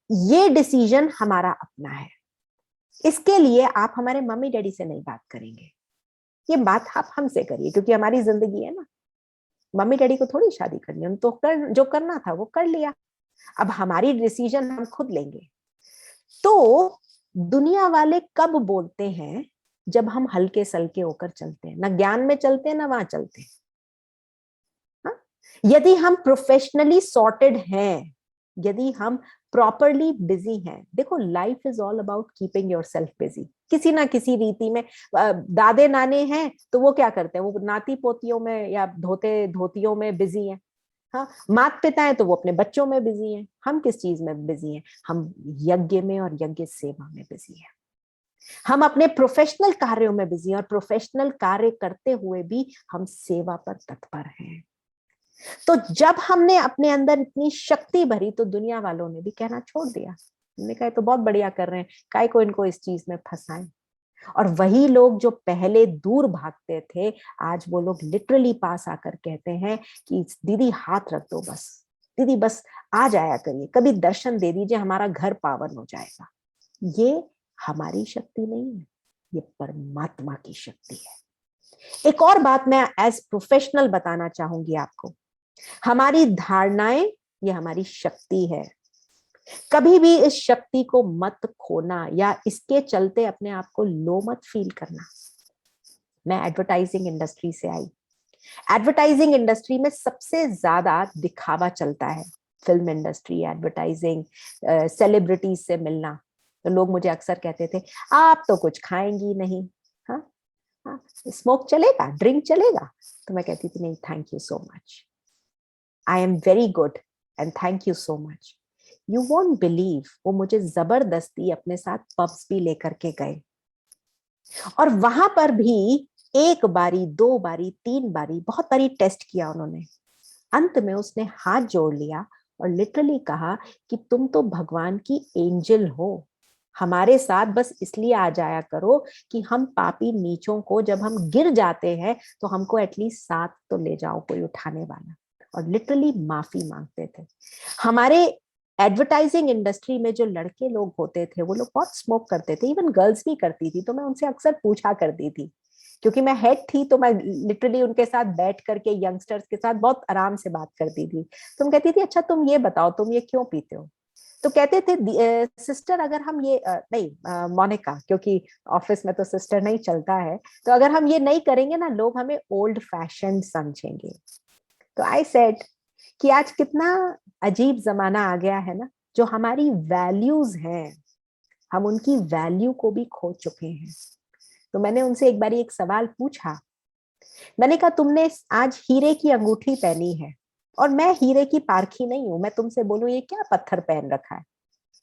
ये डिसीजन हमारा अपना है, इसके लिए आप हमारे मम्मी डैडी से नहीं बात करेंगे, ये बात आप हमसे करिए, क्योंकि हमारी जिंदगी है ना। मम्मी डैडी को थोड़ी शादी करनी है, तो जो करना था वो कर लिया, अब हमारी डिसीजन हम खुद लेंगे। तो दुनिया वाले कब बोलते हैं, जब हम हल्के सल्के होकर चलते हैं, ना ज्ञान में चलते हैं ना वहां चलते हैं। हाँ? यदि हम प्रोफेशनली सॉर्टेड हैं, यदि हम प्रॉपरली बिजी हैं, देखो life is all about keeping yourself busy. किसी ना किसी रीति में दादे नाने हैं तो वो क्या करते हैं, वो नाती पोतियों में या धोतियों में बिजी हैं। हाँ, माता पिता है तो वो अपने बच्चों में बिजी हैं। हम किस चीज में बिजी हैं, हम यज्ञ में और यज्ञ सेवा में बिजी हैं। हम अपने प्रोफेशनल कार्यों में बिजी हैं और प्रोफेशनल कार्य करते हुए भी हम सेवा पर तत्पर हैं। तो जब हमने अपने अंदर इतनी शक्ति भरी, तो दुनिया वालों ने भी कहना छोड़ दिया। हमने कहा तो बहुत बढ़िया कर रहे हैं, काहे को इनको इस चीज में फंसाएं। और वही लोग जो पहले दूर भागते थे, आज वो लोग लिटरली पास आकर कहते हैं कि दीदी हाथ रख दो, बस दीदी बस आ जाया करिए, कभी दर्शन दे दीजिए, हमारा घर पावन हो जाएगा। ये हमारी शक्ति नहीं है, ये परमात्मा की शक्ति है। एक और बात मैं एज प्रोफेशनल बताना चाहूंगी आपको, हमारी धारणाएं ये हमारी शक्ति है। कभी भी इस शक्ति को मत खोना या इसके चलते अपने आप को लो मत फील करना। मैं एडवर्टाइजिंग इंडस्ट्री से आई। एडवर्टाइजिंग इंडस्ट्री में सबसे ज्यादा दिखावा चलता है, फिल्म इंडस्ट्री, एडवर्टाइजिंग, सेलिब्रिटीज से मिलना। तो लोग मुझे अक्सर कहते थे आप तो कुछ खाएंगी नहीं, हाँ हाँ स्मोक चलेगा, ड्रिंक चलेगा। तो मैं कहती थी नहीं, thank you so much, I am very good and thank you so much. You won't believe, वो मुझे जबरदस्ती अपने साथ पब्स भी लेकर के गए, और वहां पर भी 1 बारी 2 बारी 3 बारी बहुत बारी टेस्ट किया उन्होंने। अंत में उसने हाथ जोड़ लिया और लिटरली कहा कि तुम तो भगवान की एंजल हो, हमारे साथ बस इसलिए आ जाया करो कि हम पापी नीचों को जब हम गिर जाते हैं तो हमको एटलीस्ट साथ तो ले जाओ कोई उठाने वाला। और लिटरली माफी मांगते थे। हमारे एडवर्टाइजिंग इंडस्ट्री में जो लड़के लोग होते थे वो लोग बहुत स्मोक करते थे, इवन गर्ल्स भी करती थी। तो मैं उनसे अक्सर पूछा करती थी, क्योंकि मैं हेड थी, तो मैं लिटरली उनके साथ बैठ करके यंगस्टर्स के साथ बहुत आराम से बात करती थी। तुम कहती थी अच्छा तुम ये बताओ तुम ये क्यों पीते हो? तो कहते थे सिस्टर अगर हम ये नहीं मोनिका, क्योंकि ऑफिस में तो सिस्टर नहीं चलता है, तो अगर हम ये नहीं करेंगे ना लोग हमें ओल्ड फैशन समझेंगे। तो आई सेड कि आज कितना अजीब जमाना आ गया है ना, जो हमारी वैल्यूज हैं हम उनकी वैल्यू को भी खो चुके हैं। तो मैंने उनसे एक बारी एक सवाल पूछा, मैंने कहा तुमने आज हीरे की अंगूठी पहनी है और मैं हीरे की पारखी नहीं हूं, मैं तुमसे बोलूं ये क्या पत्थर पहन रखा है,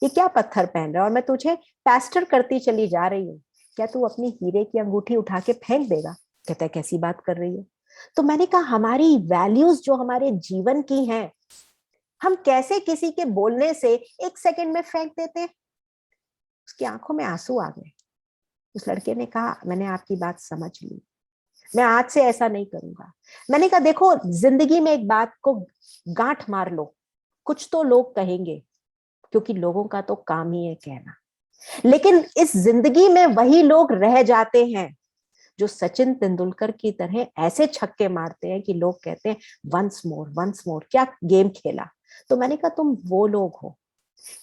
ये क्या पत्थर पहन रहा है, और मैं तुझे पेस्टर करती चली जा रही हूँ, क्या तू अपनी हीरे की अंगूठी उठा के फेंक देगा? कहता है कैसी बात कर रही है? तो मैंने कहा हमारी वैल्यूज जो हमारे जीवन की हैं, हम कैसे किसी के बोलने से 1 सेकंड में फेंक देते हैं। उसकी आंखों में आंसू आ गए। उस लड़के ने कहा मैंने आपकी बात समझ ली, मैं आज से ऐसा नहीं करूंगा। मैंने कहा देखो जिंदगी में एक बात को गांठ मार लो, कुछ तो लोग कहेंगे, क्योंकि लोगों का तो काम ही है कहना। लेकिन इस जिंदगी में वही लोग रह जाते हैं जो सचिन तेंदुलकर की तरह ऐसे छक्के मारते हैं कि लोग कहते हैं वंस मोर, क्या गेम खेला। तो मैंने कहा तुम वो लोग हो।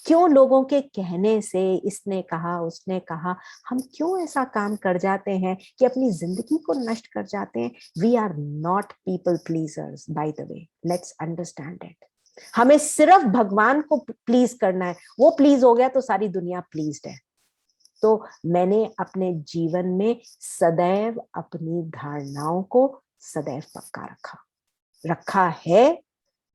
क्यों लोगों के कहने से, इसने कहा उसने कहा, हम क्यों ऐसा काम कर जाते हैं कि अपनी जिंदगी को नष्ट कर जाते हैं। We are not people pleasers by the way, let's understand it. हमें सिर्फ भगवान को प्लीज करना है, वो प्लीज हो गया तो सारी दुनिया प्लीज्ड है। तो मैंने अपने जीवन में सदैव अपनी धारणाओं को सदैव पक्का रखा है,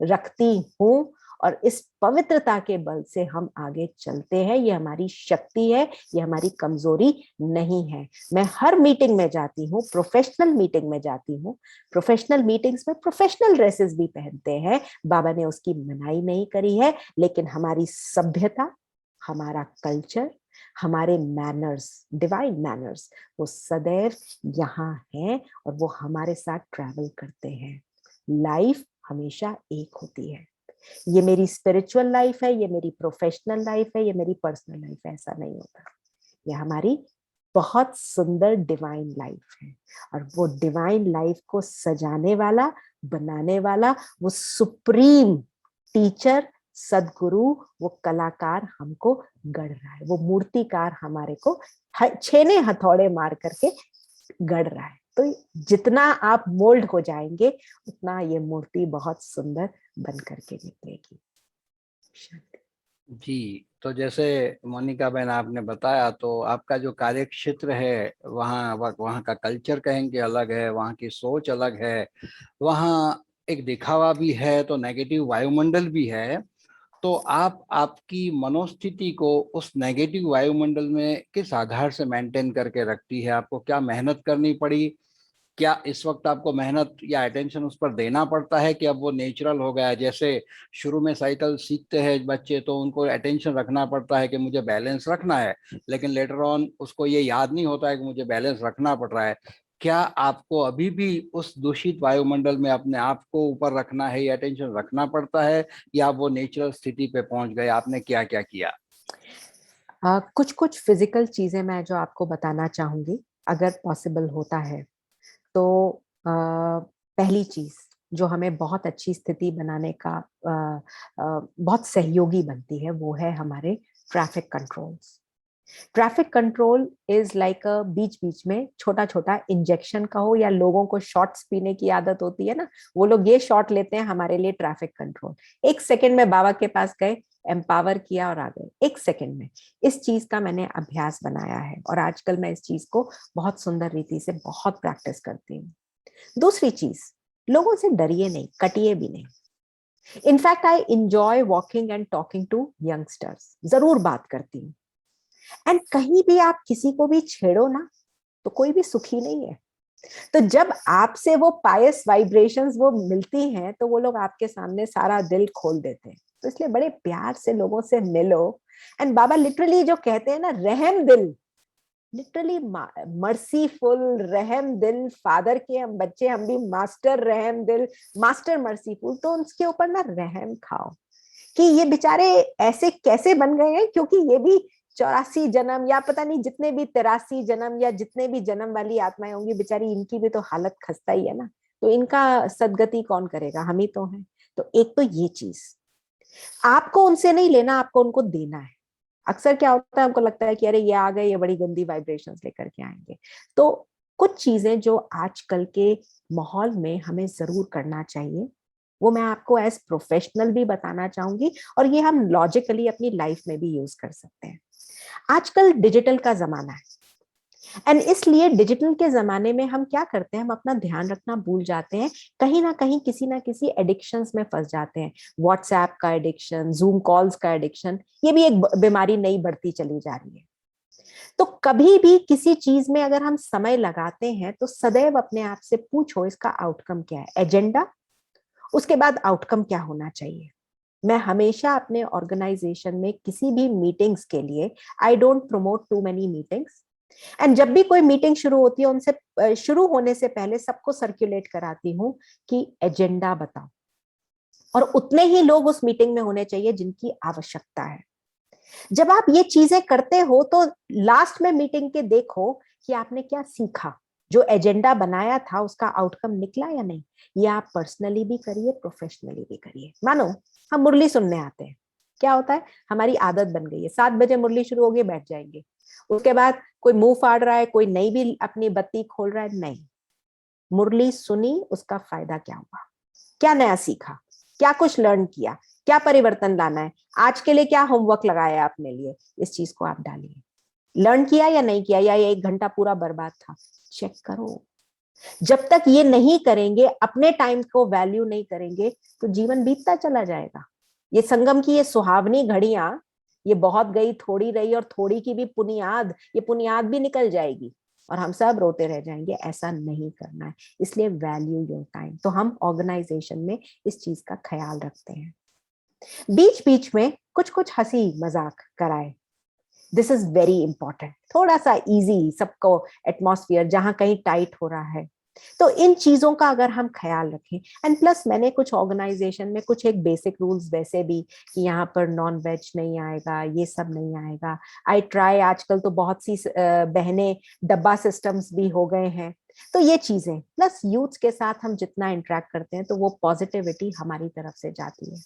रखती हूं, और इस पवित्रता के बल से हम आगे चलते हैं। ये हमारी शक्ति है, ये हमारी कमजोरी नहीं है। मैं हर मीटिंग में जाती हूँ, प्रोफेशनल मीटिंग में जाती हूँ, प्रोफेशनल मीटिंग्स में प्रोफेशनल ड्रेसेस भी पहनते हैं, बाबा ने उसकी मनाही नहीं करी है। लेकिन हमारी सभ्यता, हमारा कल्चर, हमारे मैनर्स, डिवाइन मैनर्स, वो सदैव यहाँ हैं और वो हमारे साथ ट्रैवल करते हैं। लाइफ हमेशा एक होती है। ये मेरी स्पिरिचुअल लाइफ है, ये मेरी प्रोफेशनल लाइफ है, ये मेरी पर्सनल लाइफ है, ऐसा नहीं होता। ये हमारी बहुत सुंदर डिवाइन लाइफ है, और वो डिवाइन लाइफ को सजाने वाला, बनाने वाला, वो सुप्रीम टीचर, सदगुरु, वो कलाकार हमको गढ़ रहा है, वो मूर्तिकार हमारे को छेने हथौड़े मार करके गढ़ रहा है। तो जितना आप मोल्ड हो जाएंगे उतना ये मूर्ति बहुत सुंदर बन करके निकलेगी। जी, तो जैसे मोनिका बहन आपने बताया, तो आपका जो कार्य क्षेत्र है वहाँ का कल्चर कहेंगे अलग है, वहाँ की सोच अलग है, वहाँ एक दिखावा भी है, तो नेगेटिव वायुमंडल भी है। तो आप आपकी मनोस्थिति को उस नेगेटिव वायुमंडल में किस आधार से मेंटेन करके रखती है? आपको क्या मेहनत करनी पड़ी? क्या इस वक्त आपको मेहनत या अटेंशन उस पर देना पड़ता है कि अब वो नेचुरल हो गया है? जैसे शुरू में साइकिल सीखते हैं बच्चे, तो उनको अटेंशन रखना पड़ता है कि मुझे बैलेंस रखना है, लेकिन लेटर ऑन उसको ये याद नहीं होता है कि मुझे बैलेंस रखना पड़ रहा है। क्या आपको अभी भी उस दूषित वायुमंडल में अपने आप को ऊपर रखना है, या अटेंशन रखना पड़ता है, या वो नेचुरल स्थिति पे पहुंच गए? आपने क्या क्या किया? कुछ कुछ फिजिकल चीजें मैं जो आपको बताना चाहूंगी, अगर पॉसिबल होता है तो। पहली चीज जो हमें बहुत अच्छी स्थिति बनाने का बहुत सहयोगी बनती है, वो है हमारे traffic controls. Traffic control is like a बीच बीच में छोटा छोटा इंजेक्शन का हो, या लोगों को शॉट्स पीने की आदत होती है ना, वो लोग ये शॉट लेते हैं हमारे लिए ट्रैफिक कंट्रोल। 1 सेकंड में बाबा के पास गए, एम्पावर किया और आ गए 1 सेकंड में। इस चीज का मैंने अभ्यास बनाया है, और आजकल मैं इस चीज को बहुत सुंदर रीति से बहुत प्रैक्टिस करती हूँ। दूसरी चीज, लोगों से डरिए नहीं, कटिए भी नहीं। In fact I enjoy walking and talking to youngsters, जरूर बात करती हूँ। एंड कहीं भी आप किसी को भी छेड़ो ना, तो कोई भी सुखी नहीं है। तो जब आपसे वो पायस वाइब्रेशंस वो मिलती हैं, तो वो लोग आपके सामने सारा दिल खोल देते हैं। तो इसलिए बड़े प्यार से लोगों से मिलो। एंड बाबा लिटरली जो कहते हैं ना, रहम दिल, लिटरली मर्सीफुल, रहम दिल, फादर के हम बच्चे, हम भी मास्टर रहम दिल, मास्टर मर्सीफुल। तो उनके ऊपर ना रहम खाओ कि ये बेचारे ऐसे कैसे बन गए हैं, क्योंकि ये भी 84 जन्म, या पता नहीं जितने भी 83 जन्म, या जितने भी जन्म वाली आत्माएं होंगी, बेचारी इनकी भी तो हालत खस्ता ही है ना। तो इनका सदगति कौन करेगा? हम ही तो हैं। तो एक तो ये चीज आपको उनसे नहीं लेना, आपको उनको देना है। अक्सर क्या होता है, हमको लगता है कि अरे ये आ गए, ये बड़ी गंदी वाइब्रेशंस लेकर के आएंगे। तो कुछ चीजें जो आजकल के माहौल में हमें जरूर करना चाहिए, वो मैं आपको एज प्रोफेशनल भी बताना चाहूंगी, और ये हम लॉजिकली अपनी लाइफ में भी यूज कर सकते हैं। आजकल डिजिटल का जमाना है, एंड इसलिए डिजिटल के जमाने में हम क्या करते हैं, हम अपना ध्यान रखना भूल जाते हैं, कहीं ना कहीं किसी ना किसी एडिक्शंस में फंस जाते हैं। व्हाट्सएप का एडिक्शन, जूम कॉल्स का एडिक्शन, ये भी एक बीमारी नई बढ़ती चली जा रही है। तो कभी भी किसी चीज में अगर हम समय लगाते हैं, तो सदैव अपने आप से पूछो इसका आउटकम क्या है, एजेंडा, उसके बाद आउटकम क्या होना चाहिए। मैं हमेशा अपने ऑर्गेनाइजेशन में किसी भी मीटिंग्स के लिए I don't promote too many meetings, and जब भी कोई मीटिंग शुरू होती है, उनसे शुरू होने से पहले सबको सर्कुलेट कराती हूँ कि एजेंडा बताओ। और उतने ही लोग उस मीटिंग में होने चाहिए जिनकी आवश्यकता है। जब आप ये चीजें करते हो तो लास्ट में मीटिंग के देखो कि आपने क्या सीखा, जो एजेंडा बनाया था उसका आउटकम निकला या नहीं। ये आप पर्सनली भी करिए, प्रोफेशनली भी करिए। मानो हम मुरली सुनने आते हैं, क्या होता है, हमारी आदत बन गई है 7 बजे मुरली शुरू होगी, बैठ जाएंगे। उसके बाद कोई मुंह फाड़ रहा है, कोई नई भी अपनी बत्ती खोल रहा है, नहीं, मुरली सुनी, उसका फायदा क्या हुआ, क्या नया सीखा, क्या कुछ लर्न किया, क्या परिवर्तन लाना है, आज के लिए क्या होमवर्क लगाया है अपने लिए, इस चीज को आप डालिए। लर्न किया या नहीं किया, या 1 घंटा पूरा बर्बाद था, चेक करो। जब तक ये नहीं करेंगे, अपने टाइम को वैल्यू नहीं करेंगे, तो जीवन बीतता चला जाएगा। ये संगम की ये सुहावनी घड़ियां, ये बहुत गई थोड़ी रही, और थोड़ी की भी बुनियाद, ये बुनियाद भी निकल जाएगी और हम सब रोते रह जाएंगे। ऐसा नहीं करना है, इसलिए वैल्यू योर टाइम। तो हम ऑर्गेनाइजेशन में इस चीज का ख्याल रखते हैं। बीच बीच में कुछ कुछ हंसी मजाक कराए, दिस इज वेरी इंपॉर्टेंट। थोड़ा सा इजी सबको एटमॉस्फेयर जहां कहीं टाइट हो रहा है, तो इन चीजों का अगर हम ख्याल रखें। एंड प्लस मैंने कुछ ऑर्गेनाइजेशन में कुछ एक बेसिक रूल्स वैसे भी, कि यहाँ पर नॉन वेज नहीं आएगा, ये सब नहीं आएगा। आई ट्राई, आजकल तो बहुत सी बहनें डब्बा सिस्टम्स भी हो गए हैं, तो ये चीजें प्लस यूथ के साथ हम जितना इंटरेक्ट करते हैं तो वो पॉजिटिविटी हमारी तरफ से जाती है।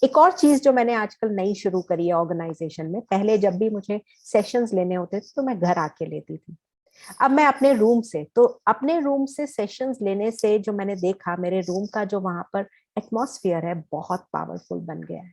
एक और चीज जो मैंने आजकल नई शुरू करी है ऑर्गेनाइजेशन में, पहले जब भी मुझे सेशंस लेने होते थे तो मैं घर आके लेती थी, अब मैं अपने रूम से, तो अपने रूम से सेशंस लेने से जो मैंने देखा, मेरे रूम का जो वहां पर एटमॉस्फेयर है बहुत पावरफुल बन गया है।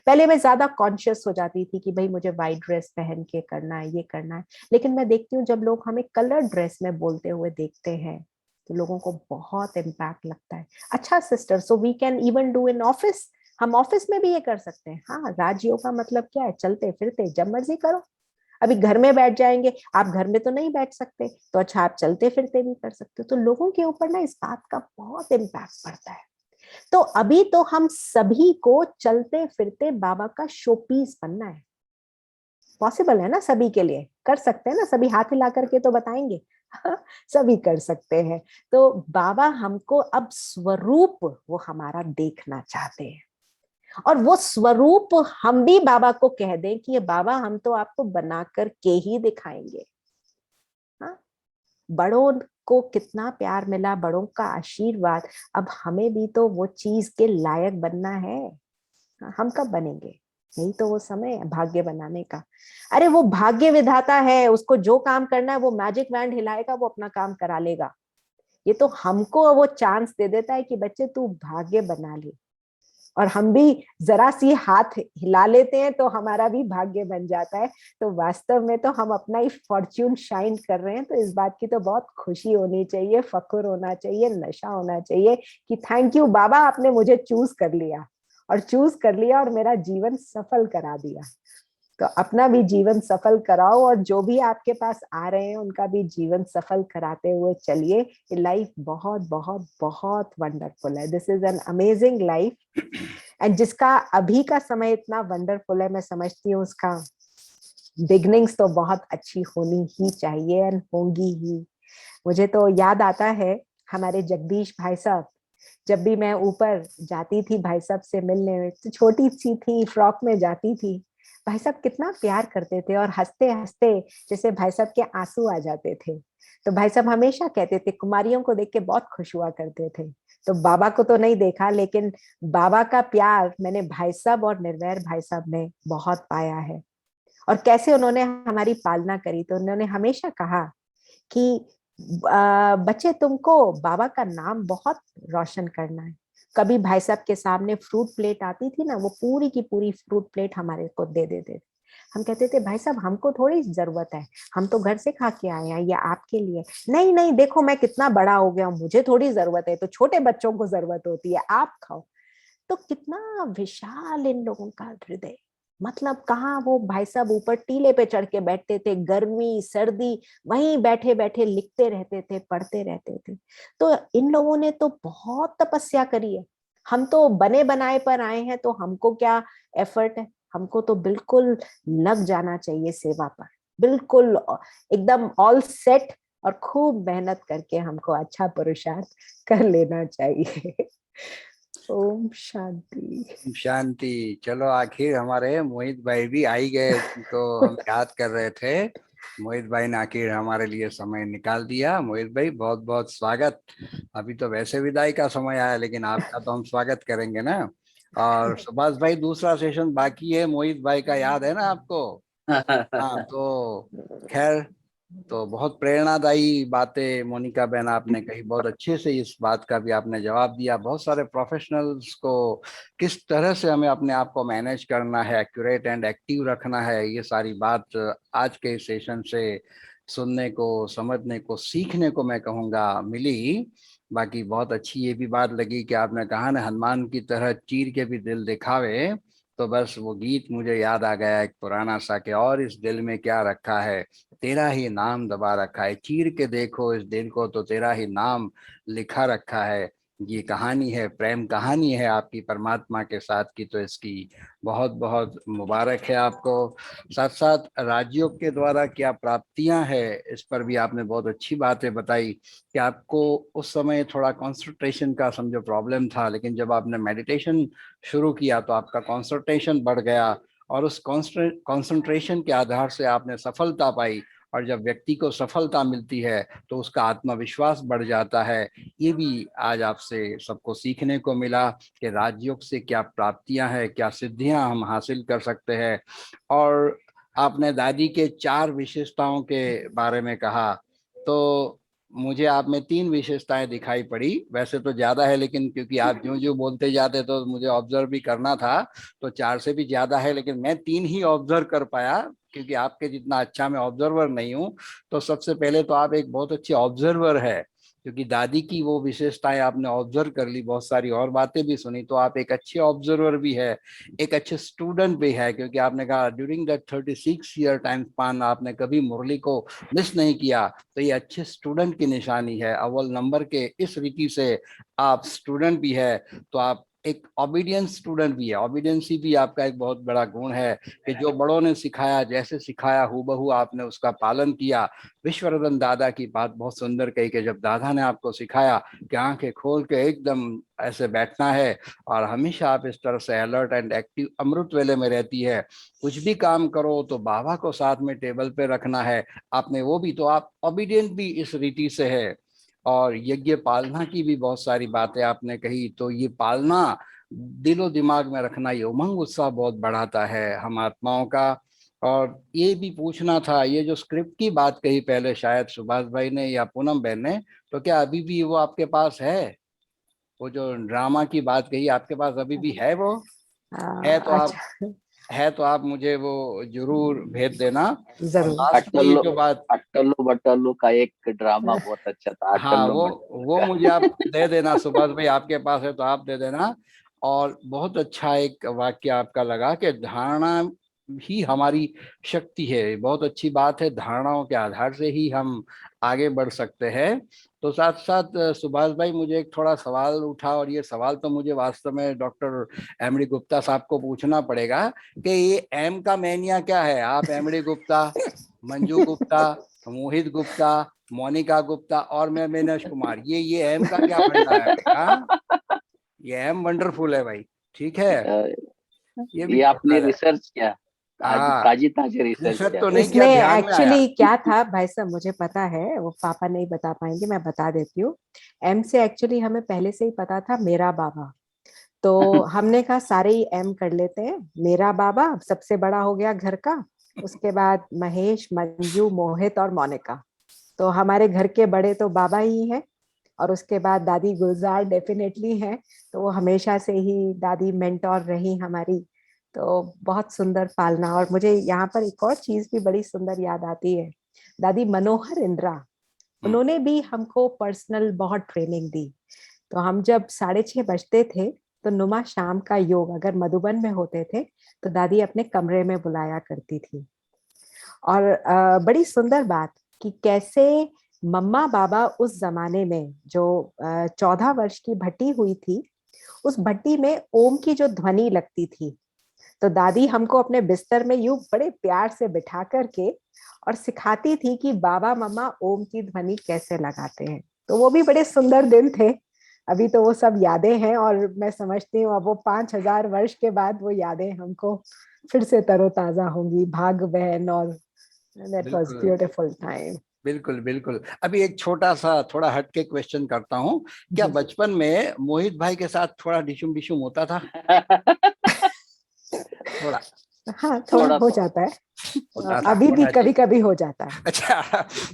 पहले मैं ज्यादा कॉन्शियस हो जाती थी कि भाई मुझे वाइट ड्रेस पहन के करना है, ये करना है, लेकिन मैं देखती हूँ जब लोग हमें कलर ड्रेस में बोलते हुए देखते हैं तो लोगों को बहुत इम्पैक्ट लगता है। अच्छा sister, so we can even do in office, हम ऑफिस में भी ये कर सकते हैं। हाँ, राजयोग का मतलब क्या है, चलते फिरते जब मर्जी करो। अभी घर में बैठ जाएंगे, आप घर में तो नहीं बैठ सकते, तो अच्छा आप चलते फिरते भी कर सकते हो। तो लोगों के ऊपर ना इस बात का बहुत इम्पैक्ट पड़ता है। तो अभी तो हम सभी को चलते फिरते बाबा का शोपीस बनना है। पॉसिबल है ना, सभी के लिए कर सकते हैं ना, सभी हाथ हिला करके तो बताएंगे सभी कर सकते हैं। तो बाबा हमको अब स्वरूप वो हमारा देखना चाहते हैं, और वो स्वरूप हम भी बाबा को कह दें कि ये बाबा हम तो आपको बना कर के ही दिखाएंगे। हाँ, बड़ों को कितना प्यार मिला, बड़ों का आशीर्वाद, अब हमें भी तो वो चीज के लायक बनना है। हम कब बनेंगे, यही तो वो समय है भाग्य बनाने का। अरे वो भाग्य विधाता है, उसको जो काम करना है वो मैजिक बैंड हिलाएगा, वो अपना काम करा लेगा। ये तो हमको वो चांस दे देता है कि बच्चे तू भाग्य बना ले, और हम भी जरा सी हाथ हिला लेते हैं तो हमारा भी भाग्य बन जाता है। तो वास्तव में तो हम अपना ही फॉर्च्यून शाइन कर रहे हैं। तो इस बात की तो बहुत खुशी होनी चाहिए, फख्र होना चाहिए, नशा होना चाहिए कि थैंक यू बाबा, आपने मुझे चूज कर लिया, और चूज कर लिया और मेरा जीवन सफल करा दिया। तो अपना भी जीवन सफल कराओ, और जो भी आपके पास आ रहे हैं उनका भी जीवन सफल कराते हुए चलिए। ये लाइफ बहुत बहुत बहुत वंडरफुल है, this is an amazing life. And जिसका अभी का समय इतना वंडरफुल है, मैं समझती हूँ उसका बिगनिंग्स तो बहुत अच्छी होनी ही चाहिए एंड होंगी ही। मुझे तो याद आता है हमारे जगदीश भाई साहब, जब भी मैं ऊपर जाती थी भाई साहब से मिलने, तो छोटी सी थी, फ्रॉक में जाती थी, भाई साहब कितना प्यार करते थे, और हंसते हंसते जैसे भाई साहब के आंसू आ जाते थे। तो भाई साहब हमेशा कहते थे, कुमारियों को देख के बहुत खुश हुआ करते थे। तो बाबा को तो नहीं देखा, लेकिन बाबा का प्यार मैंने भाई साहब और निर्वैर भाई साहब में बहुत पाया है। और कैसे उन्होंने हमारी पालना करी, तो उन्होंने हमेशा कहा कि बच्चे तुमको बाबा का नाम बहुत रोशन करना है। कभी भाई साहब के सामने फ्रूट प्लेट आती थी ना, वो पूरी की पूरी फ्रूट प्लेट हमारे को दे देते थे। हम कहते थे भाई साहब हमको थोड़ी जरूरत है, हम तो घर से खा के आए हैं, या आपके लिए। नहीं नहीं, देखो मैं कितना बड़ा हो गया हूँ, मुझे थोड़ी जरूरत है, तो छोटे बच्चों को जरूरत होती है, आप खाओ। तो कितना विशाल इन लोगों का हृदय। मतलब कहाँ वो भाई साहब ऊपर टीले पे चढ़ के बैठते थे, गर्मी सर्दी वहीं बैठे बैठे लिखते रहते थे, पढ़ते रहते थे। तो इन लोगों ने तो बहुत तपस्या करी है। हम तो बने बनाए पर आए हैं, तो हमको क्या एफर्ट है, हमको तो बिल्कुल लग जाना चाहिए सेवा पर, बिल्कुल एकदम ऑल सेट, और खूब मेहनत करके हमको अच्छा पुरुषार्थ कर लेना चाहिए। ओम शांति। शांति। चलो आखिर हमारे मोहित भाई भी आ ही गए, तो हम याद कर रहे थे। मोहित भाई ने आखिर हमारे लिए समय निकाल दिया। मोहित भाई बहुत बहुत स्वागत। अभी तो वैसे विदाई का समय आया, लेकिन आपका तो हम स्वागत करेंगे ना। और सुभाष भाई दूसरा सेशन बाकी है मोहित भाई का, याद है ना आपको? हाँ तो खैर, तो बहुत प्रेरणादायी बातें मोनिका बहन आपने कही, बहुत अच्छे से इस बात का भी आपने जवाब दिया। बहुत सारे प्रोफेशनल्स को किस तरह से हमें अपने आप को मैनेज करना है, एक्यूरेट एंड एक्टिव रखना है, ये सारी बात आज के सेशन से सुनने को, समझने को, सीखने को मैं कहूँगा मिली। बाकी बहुत अच्छी ये भी बात लगी कि आपने कहा ना, हनुमान की तरह चीर के भी दिल दिखावे। तो बस वो गीत मुझे याद आ गया एक पुराना सा, कि और इस दिल में क्या रखा है, तेरा ही नाम दबा रखा है, चीर के देखो इस दिल को तो तेरा ही नाम लिखा रखा है। ये कहानी है, प्रेम कहानी है आपकी परमात्मा के साथ की, तो इसकी बहुत बहुत मुबारक है आपको। साथ साथ राजयोग के द्वारा क्या प्राप्तियां हैं, इस पर भी आपने बहुत अच्छी बातें बताई कि आपको उस समय थोड़ा कंसंट्रेशन का समझो प्रॉब्लम था, लेकिन जब आपने मेडिटेशन शुरू किया तो आपका कंसंट्रेशन बढ़ गया, और उस कंसंट्रेशन के आधार से आपने सफलता पाई। और जब व्यक्ति को सफलता मिलती है तो उसका आत्मविश्वास बढ़ जाता है। ये भी आज आपसे सबको सीखने को मिला कि राजयोग से क्या प्राप्तियां हैं, क्या सिद्धियां हम हासिल कर सकते हैं। और आपने दादी के 4 विशेषताओं के बारे में कहा, तो मुझे आप में 3 विशेषताएं दिखाई पड़ी। वैसे तो ज्यादा है, लेकिन क्योंकि आप जो जो बोलते जाते तो मुझे ऑब्जर्व भी करना था, तो 4 से भी ज्यादा है, लेकिन मैं 3 ही ऑब्जर्व कर पाया, क्योंकि आपके जितना अच्छा मैं ऑब्जर्वर नहीं हूँ। तो सबसे पहले तो आप एक बहुत अच्छे ऑब्जर्वर है, क्योंकि दादी की वो विशेषताएं आपने ऑब्जर्व कर ली, बहुत सारी और बातें भी सुनी, तो आप एक अच्छे ऑब्जर्वर भी है, एक अच्छे स्टूडेंट भी है। क्योंकि आपने कहा during that 36 year time span आपने कभी मुरली को मिस नहीं किया, तो ये अच्छे स्टूडेंट की निशानी है। अव्वल नंबर के इस रीति से आप स्टूडेंट भी है, तो आप एक ओबीडियंस स्टूडेंट भी है। ओबीडियंसी भी आपका एक बहुत बड़ा गुण है, कि जो बड़ों ने सिखाया, जैसे सिखाया हूबहू आपने उसका पालन किया। विश्ववर्धन दादा की बात बहुत सुंदर कही, कि जब दादा ने आपको सिखाया कि आंखें खोल के एकदम ऐसे बैठना है, और हमेशा आप इस तरह से अलर्ट एंड एक्टिव अमृत वेले में रहती है, कुछ भी काम करो तो बाबा को साथ में टेबल पे रखना है आपने, वो भी, तो आप ओबीडियंट भी इस रीति से है। और यज्ञ पालना की भी बहुत सारी बातें आपने कही, तो ये पालना दिलो दिमाग में रखना, ये उमंग उत्साह बहुत बढ़ाता है हम आत्माओं का। और ये भी पूछना था, ये जो स्क्रिप्ट की बात कही पहले शायद सुभाष भाई ने या पूनम बहन ने, तो क्या अभी भी वो आपके पास है? वो जो ड्रामा की बात कही आपके पास अभी भी है वो? है तो आप अच्छा, है तो आप मुझे वो जरूर भेज देना। और जरूर। लास्ट में ये अट्टल्लो जो बात, अट्टल्लो बट्टल्लो का एक ड्रामा बहुत अच्छा था, हाँ, अट्टल्लो वो बट्टल्लो मुझे आप दे देना सुभाष भाई, आपके पास है तो आप दे देना। और बहुत अच्छा एक वाक्य आपका लगा, कि धारणा ही हमारी शक्ति है। बहुत अच्छी बात है, धारणाओं के आधार से ही हम आगे बढ़ सकते हैं। तो साथ साथ सुभाष भाई, मुझे एक थोड़ा सवाल उठा, और ये सवाल तो मुझे वास्तव में डॉक्टर एमडी गुप्ता साहब को पूछना पड़ेगा, कि ये एम का मैनिया क्या है? आप एमडी गुप्ता, मंजू गुप्ता, मोहित गुप्ता, मोनिका गुप्ता, और मैं मीनाश कुमार, ये एम का क्या फंडा है भाई? हाँ, ये एम वंडरफुल है भाई, ठीक है, अ, ये भी ये आपने छोटा है। रिसर्च किया, आज हाँ, ताजी ताजी रिसर्च रिसर्च किया। तो नहीं किया, इसमें ध्यान में आया। एक्चुअली क्या था भाई साहब, मुझे पता है, वो पापा नहीं बता पाएंगे, मैं बता देती हूँ। एम से एक्चुअली हमें पहले से ही पता था, मेरा बाबा। तो हमने कहा सारे ही एम कर लेते हैं। मेरा बाबा सबसे बड़ा हो गया घर का, उसके बाद महेश, मंजू, मोहित और मोनिका। तो हमारे घर के बड़े तो बाबा ही हैं। और उसके बाद दादी गुलजार डेफिनेटली हैं। तो वो हमेशा से ही दादी मेंटोर रही हमारी। तो बहुत सुंदर पालना। और मुझे यहाँ पर एक और चीज भी बड़ी सुंदर याद आती है। दादी मनोहर इंदिरा, हम्म, उन्होंने भी हमको पर्सनल बहुत ट्रेनिंग दी। तो हम जब 6:30 बजते थे, तो नुमा शाम का योग अगर मधुबन में होते थे, तो दादी अपने कमरे में बुलाया करती थी। और बड़ी सुंदर बात कि कैसे मम्मा बाबा उस जमाने में जो 14 वर्ष की भट्टी हुई थी, उस भट्टी में ओम की जो ध्वनि लगती थी, तो दादी हमको अपने बिस्तर में यूं बड़े प्यार से बिठा करके और सिखाती थी कि बाबा मम्मा ओम की ध्वनि कैसे लगाते हैं। तो वो भी बड़े सुंदर दिन थे। अभी तो वो सब यादें हैं, और मैं समझती हूँ अब वो 5,000 वर्ष के बाद वो यादें हमको फिर से तरोताजा होंगी, भाग बहन, और दैट वाज बिल्कुल ब्यूटीफुल टाइम। बिल्कुल बिल्कुल। अभी एक छोटा सा थोड़ा हटके क्वेश्चन करता हूँ, क्या जी जी। बचपन में मोहित भाई के साथ थोड़ा डिशुम डिशुम होता था? थोड़ा हाँ, थोड़ा थोड़ा हो तो जाता है, होता था, अभी भी होना कभी चाहिए। कभी हो जाता है। अच्छा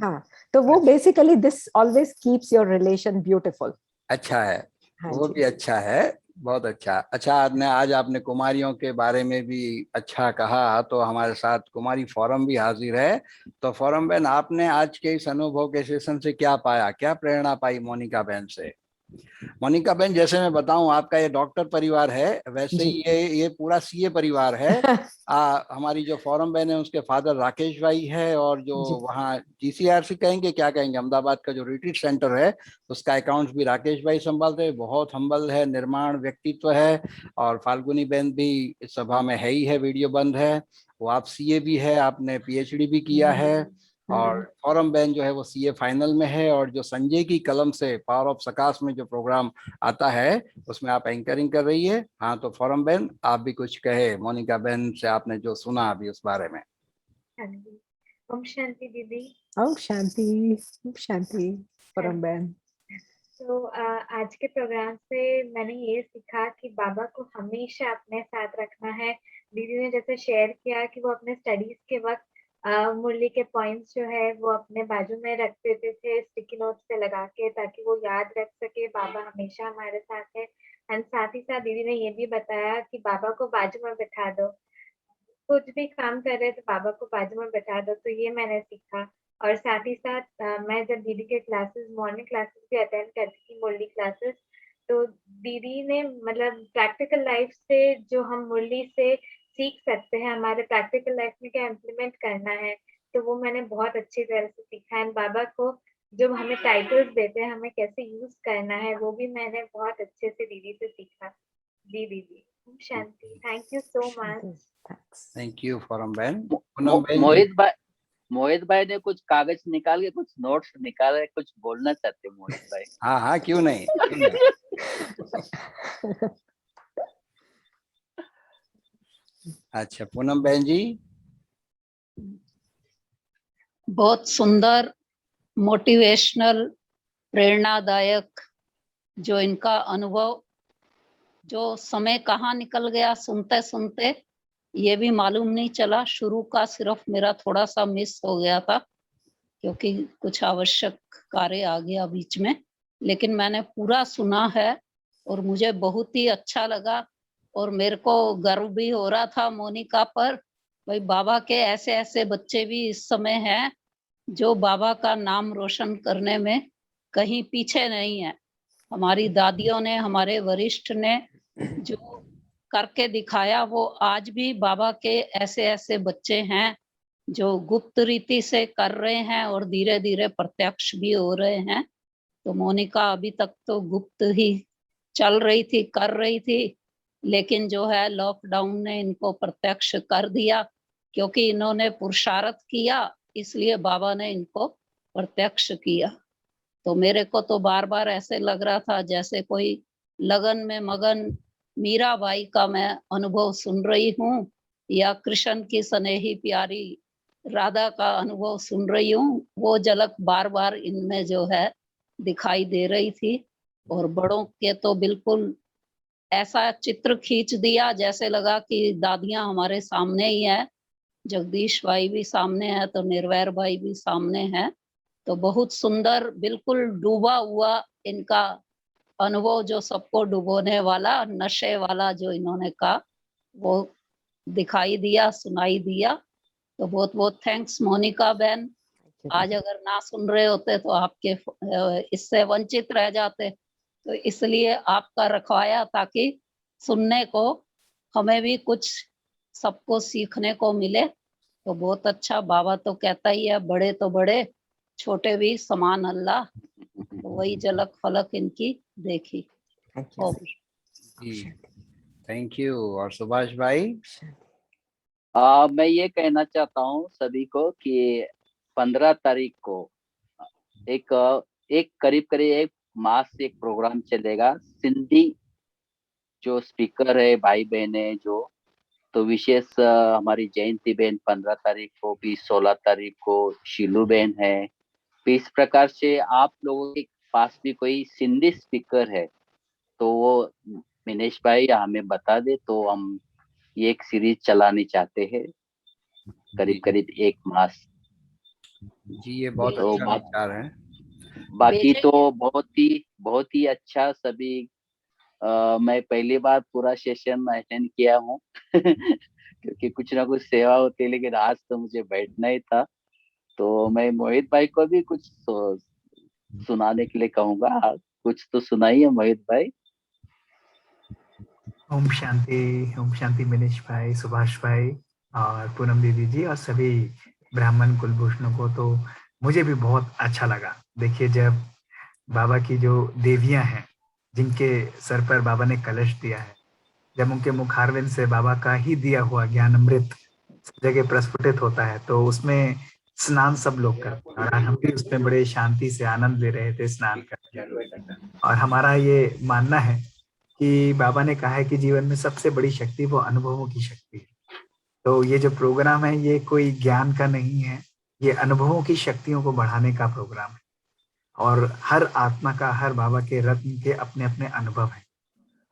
हाँ, तो वो basically this always keeps your relation beautiful. अच्छा है, हाँ वो जी। भी अच्छा है, बहुत अच्छा। अच्छा, आज आपने कुमारियों के बारे में भी अच्छा कहा, तो हमारे साथ कुमारी फोरम भी हाजिर है। तो फोरम बहन, आपने आज के इस अनुभव के सेशन से क्या पाया, क्या प्रेरणा पाई मोनिका बहन से? मोनिका बहन, जैसे मैं बताऊं, आपका ये डॉक्टर परिवार है, वैसे जी। ही ये पूरा सीए परिवार है। हमारी जो फोरम बहन है उसके फादर राकेश भाई है, और जो जी। वहाँ जीसीआरसी कहेंगे, क्या कहेंगे, अहमदाबाद का जो रिट्रीट सेंटर है, उसका अकाउंट्स भी राकेश भाई संभालते हैं। बहुत हम्बल है, निर्माण व्यक्तित्व है। और फाल्गुनी बहन भी इस सभा में है ही है, वीडियो बंद है। वो आप सीए भी है, आपने पीएचडी भी किया है। और फॉरम बैन जो है वो सीए फाइनल में है। और जो संजय की कलम से पावर ऑफ सकाश में जो प्रोग्राम आता है, उसमें आप एंकरिंग कर रही है। हाँ, तो फॉरम बैन, आप भी कुछ कहे मोनिका बहन से, आपने जो सुना अभी उस बारे में। हाँ जी। ओम शांति दीदी। ओम शांति। ओम शांति परम बहन। तो आज के प्रोग्राम से मैंने ये सीखा कि बाबा को हमेशा अपने साथ रखना है। दीदी ने जैसे शेयर किया कि वो अपने स्टडीज के वक्त मुरली के पॉइंट्स जो है वो अपने बाजू में रख देते थे स्टिकी नोट से लगा के, ताकि वो याद रख सके बाबा हमेशा हमारे साथ है। एंड साथ ही साथ दीदी ने ये भी बताया कि बाबा को बाजू में बैठा दो, कुछ भी काम कर रहे तो बाबा को बाजू में बैठा दो। तो ये मैंने सीखा। और साथ ही साथ मैं जब दीदी के क्लासेस, मॉर्निंग क्लासेस भी अटेंड करती थी, मुरली क्लासेस, तो दीदी ने मतलब प्रैक्टिकल लाइफ से जो हम मुरली से सीख सकते हैं, हमारे प्रैक्टिकल लाइफ में क्या इम्प्लीमेंट करना है, तो वो मैंने बहुत अच्छी तरह से सीखा है। बाबा को जो हमें टाइटल्स देते हैं, हमें कैसे यूज करना है, वो भी मैंने बहुत अच्छे से दीदी से सीखा। जी दीदी। Om Shanti. Thank you so much. Shanti. Thanks. Thank you Foram बहन। पूनम बहन जी। मोहित भाई ने कुछ कागज निकाल के कुछ नोट्स निकाले, कुछ बोलना चाहते हैं मोहित भाई? हाँ हाँ, क्यों नहीं, क्यों नहीं। अच्छा, पूनम बहन जी। बहुत सुंदर, मोटिवेशनल, प्रेरणादायक जो इनका अनुभव, जो समय कहाँ निकल गया सुनते सुनते ये भी मालूम नहीं चला। शुरू का सिर्फ मेरा थोड़ा सा मिस हो गया था क्योंकि कुछ आवश्यक कार्य आ गया बीच में, लेकिन मैंने पूरा सुना है और मुझे बहुत ही अच्छा लगा। और मेरे को गर्व भी हो रहा था मोनिका पर, भाई बाबा के ऐसे ऐसे बच्चे भी इस समय हैं जो बाबा का नाम रोशन करने में कहीं पीछे नहीं है। हमारी दादियों ने, हमारे वरिष्ठ ने जो करके दिखाया, वो आज भी बाबा के ऐसे ऐसे बच्चे हैं जो गुप्त रीति से कर रहे हैं और धीरे धीरे प्रत्यक्ष भी हो रहे हैं। तो मोनिका अभी तक तो गुप्त ही चल रही थी, कर रही थी, लेकिन जो है लॉकडाउन ने इनको प्रत्यक्ष कर दिया, क्योंकि इन्होंने पुरुषार्थ किया, इसलिए बाबा ने इनको प्रत्यक्ष किया। तो मेरे को तो बार बार ऐसे लग रहा था जैसे कोई लगन में मगन मीराबाई का मैं अनुभव सुन रही हूँ, या कृष्ण की स्नेही प्यारी राधा का अनुभव सुन रही हूँ। वो झलक बार बार इनमें जो है दिखाई दे रही थी। और बड़ों के तो बिल्कुल ऐसा चित्र खींच दिया जैसे लगा कि दादियां हमारे सामने ही है। जगदीश भाई भी सामने है तो निर्वैर भाई भी सामने है। तो बहुत सुंदर, बिल्कुल डूबा हुआ इनका अनुभव, जो सबको डुबोने वाला, नशे वाला जो इन्होंने कहा, वो दिखाई दिया, सुनाई दिया। तो बहुत बहुत थैंक्स मोनिका बहन। आज अगर ना सुन रहे होते तो आपके इससे वंचित रह जाते, तो इसलिए आपका रखवाया ताकि सुनने को हमें भी कुछ सबको सीखने को मिले। तो बहुत अच्छा, बाबा तो कहता ही है बड़े तो बड़े, छोटे भी समान अल्लाह। तो वही झलक फलक इनकी देखी। Thank you. ओम। जी, थैंक यू। और सुभाष भाई। मैं ये कहना चाहता हूँ सभी को कि 15 तारीख को एक एक करीब करीब मास से एक प्रोग्राम चलेगा, सिंधी जो स्पीकर है भाई बहन है जो, तो विशेष हमारी जयंती बहन 15 तारीख को भी, 16 तारीख को शीलू बहन है। तो इस प्रकार से आप लोगों के पास भी कोई सिंधी स्पीकर है तो वो मिनेश भाई हमें बता दे, तो हम ये एक सीरीज चलानी चाहते हैं करीब करीब 1 मास। जी, ये बहुत तो अच्छा विचार है। बाकी बेशक। तो बहुत ही अच्छा सभी। मैं पहली बार पूरा सेशन अटेंड किया हूँ क्योंकि कुछ ना कुछ सेवा होती है, लेकिन आज तो मुझे बैठना ही था। तो मैं मोहित भाई को भी कुछ सुनाने के लिए कहूंगा, कुछ तो सुनाइए मोहित भाई। ओम शांति मनीष भाई, सुभाष भाई और पूनम दीदी जी और सभी ब्राह्मण कुलभूषणों को। तो मुझे भी बहुत अच्छा लगा। देखिए, जब बाबा की जो देवियां हैं जिनके सर पर बाबा ने कलश दिया है, जब उनके मुखारविंद से बाबा का ही दिया हुआ ज्ञान अमृत सब जगह प्रस्फुटित होता है, तो उसमें स्नान सब लोग करते हैं और हम भी उसमें बड़े शांति से आनंद ले रहे थे स्नान करके। और हमारा ये मानना है कि बाबा ने कहा है कि जीवन में सबसे बड़ी शक्ति वो अनुभवों की शक्ति है। तो ये जो प्रोग्राम है ये कोई ज्ञान का नहीं है, ये अनुभवों की शक्तियों को बढ़ाने का प्रोग्राम है। और हर आत्मा का, हर बाबा के रत्न के अपने अपने अनुभव हैं,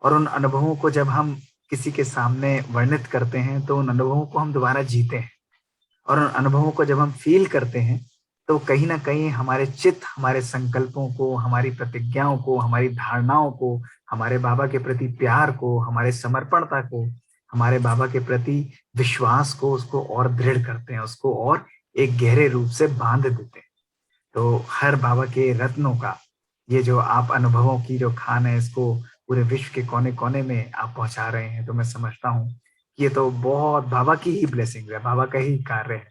और उन अनुभवों को जब हम किसी के सामने वर्णित करते हैं तो उन अनुभवों को हम दोबारा जीते हैं। और उन अनुभवों को जब हम फील करते हैं तो कहीं ना कहीं हमारे चित्त, हमारे संकल्पों को, हमारी प्रतिज्ञाओं को, हमारी धारणाओं को, हमारे बाबा के प्रति प्यार को, हमारे समर्पणता को, हमारे बाबा के प्रति विश्वास को, उसको और दृढ़ करते हैं, उसको और एक गहरे रूप से बांध देते हैं। तो हर बाबा के रत्नों का ये जो आप अनुभवों की जो खान है, इसको पूरे विश्व के कोने कोने में आप पहुंचा रहे हैं, तो मैं समझता हूँ कि ये तो बहुत बाबा की ही ब्लेसिंग है, बाबा का ही कार्य है।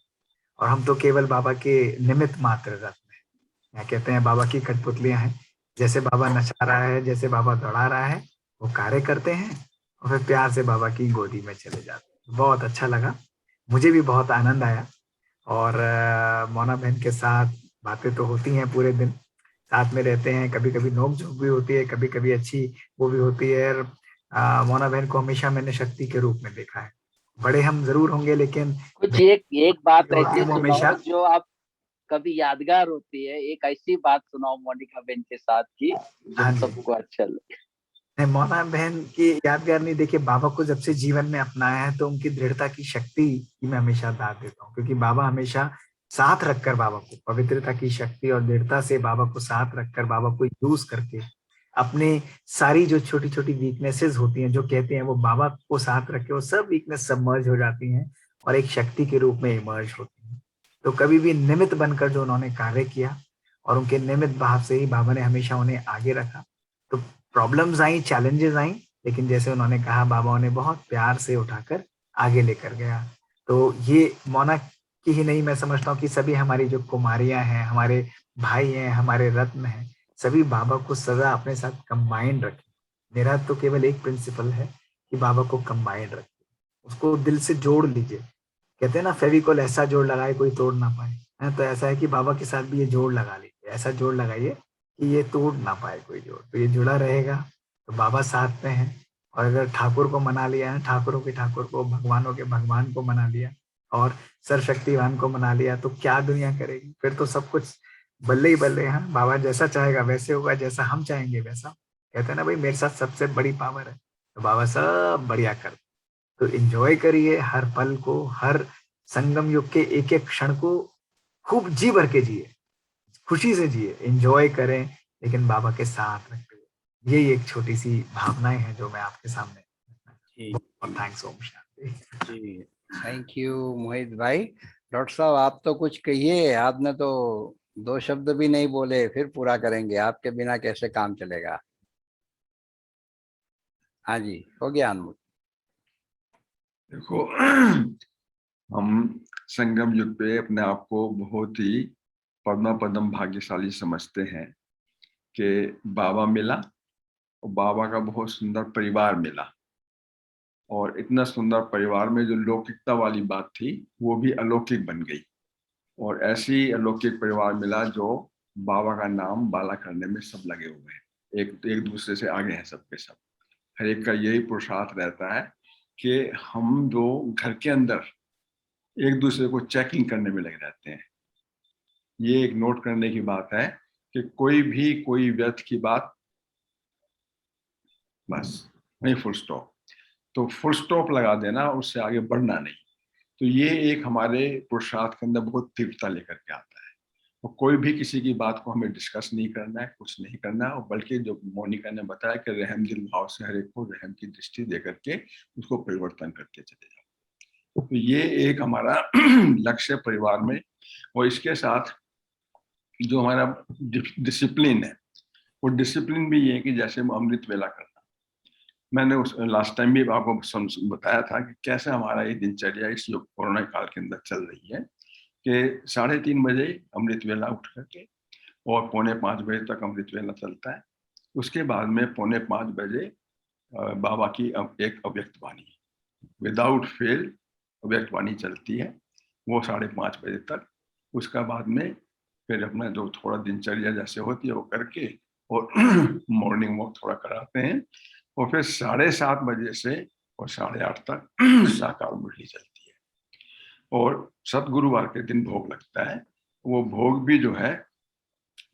और हम तो केवल बाबा के निमित्त मात्र रत्न हैं। क्या कहते हैं, बाबा की कठपुतलियां हैं। जैसे बाबा नचा रहा है, जैसे बाबा दौड़ा रहा है, वो कार्य करते हैं और फिर प्यार से बाबा की गोदी में चले जाते हैं। बहुत अच्छा लगा, मुझे भी बहुत आनंद आया। और मोना बहन के साथ बातें तो होती हैं, पूरे दिन साथ में रहते हैं, कभी कभी नोक झोंक भी होती है, कभी कभी अच्छी वो भी होती है। और मोना बहन को हमेशा मैंने शक्ति के रूप में देखा है। बड़े हम जरूर होंगे लेकिन कुछ एक बात ऐसी वो हमेशा सुनाओ जो आप कभी यादगार होती है, एक ऐसी बात सुनाओ मोनिका बहन के साथ की जो हाँ जी। सबको अच्छा लगे। नहीं, मोना बहन की यादगार नहीं, देखिए बाबा को जब से जीवन में अपनाया है तो उनकी दृढ़ता की शक्ति की मैं हमेशा दाद देता हूँ, क्योंकि बाबा हमेशा साथ रखकर, बाबा को पवित्रता की शक्ति और दृढ़ता से बाबा को साथ रखकर, बाबा को यूज करके अपने सारी जो छोटी छोटी वीकनेसेस होती हैं, जो कहते हैं वो बाबा को साथ रखे, वो सब वीकनेस सबमर्ज हो जाती हैं और एक शक्ति के रूप में इमर्ज होती हैं। तो कभी भी निमित्त बनकर जो उन्होंने कार्य किया और उनके निमित्त भाव से ही बाबा ने हमेशा उन्हें आगे रखा। तो प्रॉब्लम्स आई, चैलेंजेस आई, लेकिन जैसे उन्होंने कहा, बाबा उन्हें बहुत प्यार से उठाकर आगे लेकर गया। तो ये मोना की ही नहीं, मैं समझता हूँ कि सभी हमारी जो कुमारियां हैं, हमारे भाई हैं, हमारे रत्न हैं, सभी बाबा को सदा अपने साथ कंबाइंड रखें। मेरा तो केवल एक प्रिंसिपल है कि बाबा को कंबाइंड रखें, उसको दिल से जोड़ लीजिए। कहते हैं ना, फेविकोल ऐसा जोड़ लगाए कोई तोड़ ना पाए, है तो ऐसा है कि बाबा के साथ भी ये जोड़ लगा लीजिए, ऐसा जोड़ लगाइए कि ये तोड़ ना पाए कोई जोड़, तो ये जुड़ा रहेगा। तो बाबा साथ में है। और अगर ठाकुर को मना लिया है, ठाकुरों के ठाकुर को, भगवानों के भगवान को मना लिया और सर्वशक्तिवान को मना लिया, तो क्या दुनिया करेगी? फिर तो सब कुछ बल्ले ही बल्ले हैं। बाबा जैसा चाहेगा वैसे होगा, जैसा हम चाहेंगे वैसा। कहते हैं ना भाई, मेरे साथ सबसे बड़ी पावर है, तो बाबा सब बढ़िया कर। तो एंजॉय करिए हर पल को, हर संगम युग के एक एक क्षण को खूब जी भर के जिए, खुशी से जिए, एंजॉय करें, लेकिन बाबा के साथ रखते हुए। यही एक छोटी सी भावनाएं हैं जो मैं आपके सामने। Thanks. Om Shanti ji, thank you Mohit भाई। डॉक्टर साहब, आप तो कुछ कहिए, आपने तो 2 शब्द भी नहीं बोले, फिर पूरा करेंगे, आपके बिना कैसे काम चलेगा। हाँ जी, हो गया अनमोल। देखो, हम संगम युग पे अपने आप को बहुत ही पद्मा पदम भाग्यशाली समझते हैं कि बाबा मिला और बाबा का बहुत सुंदर परिवार मिला, और इतना सुंदर परिवार में जो लौकिकता वाली बात थी वो भी अलौकिक बन गई। और ऐसी अलौकिक परिवार मिला जो बाबा का नाम बाला करने में सब लगे हुए हैं, एक दूसरे से आगे हैं सबके सब। हर एक का यही पुरुषार्थ रहता है कि हम जो घर के अंदर एक दूसरे को चेकिंग करने में लगे रहते हैं। ये एक नोट करने की बात है कि कोई व्यर्थ की बात, बस वही फुल स्टॉप। तो फुल स्टॉप लगा देना, उससे आगे बढ़ना नहीं। तो ये एक हमारे पुरुषार्थ के अंदर बहुत तीव्रता लेकर के आता है। और कोई भी किसी की बात को हमें डिस्कस नहीं करना है, कुछ नहीं करना है, और बल्कि जो मोनिका ने बताया कि रहम दिल भाव से हर एक को रहम की दृष्टि दे करके उसको परिवर्तन करके चले जाओ। तो ये एक हमारा लक्ष्य परिवार में। और इसके साथ जो हमारा डिसिप्लिन है, वो डिसिप्लिन भी ये है कि जैसे अमृत वेला करना, मैंने उस लास्ट टाइम भी आपको बताया था कि कैसे हमारा ये दिनचर्या इस कोरोना काल के अंदर चल रही है कि 3:30 बजे अमृत वेला उठ करके और 4:45 बजे तक अमृत वेला चलता है। उसके बाद में 4:45 बजे बाबा की एक अव्यक्त वाणी विदाउट फेल अव्यक्त वाणी चलती है, वो 5:30 बजे तक। उसका बाद में फिर अपना जो थोड़ा दिनचर्या जैसे होती है वो करके और मॉर्निंग वॉक थोड़ा कराते हैं, और फिर 7:30 बजे से और 8:30 तक साकार मुरली चलती है। और सतगुरुवार के दिन भोग लगता है। वो भोग भी जो है,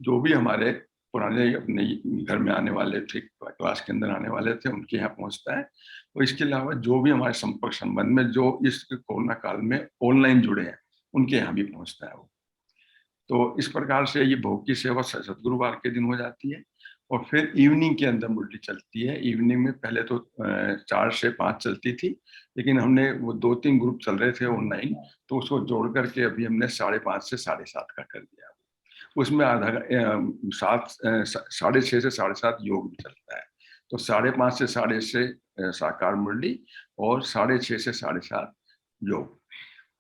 जो भी हमारे पुराने अपने घर में आने वाले थे, क्लास के अंदर आने वाले थे, उनके यहाँ पहुंचता है। और इसके अलावा जो भी हमारे संपर्क संबंध में जो इस कोरोना काल में ऑनलाइन जुड़े हैं, उनके यहाँ भी पहुंचता है वो। तो इस प्रकार से ये भोग की सेवा सतगुरुवार के दिन हो जाती है। और फिर इवनिंग के अंदर मुरली चलती है। इवनिंग में पहले तो 4 से 5 चलती थी, लेकिन हमने वो 2-3 ग्रुप चल रहे थे ऑनलाइन, तो उसको जोड़ करके अभी हमने 5:30 से 7:30 का कर दिया। उसमें आधा 6:30 से 7:30 योग भी चलता है। तो 5:30 से 6:30 साकार मुरली और 6:30 से 7:30 योग।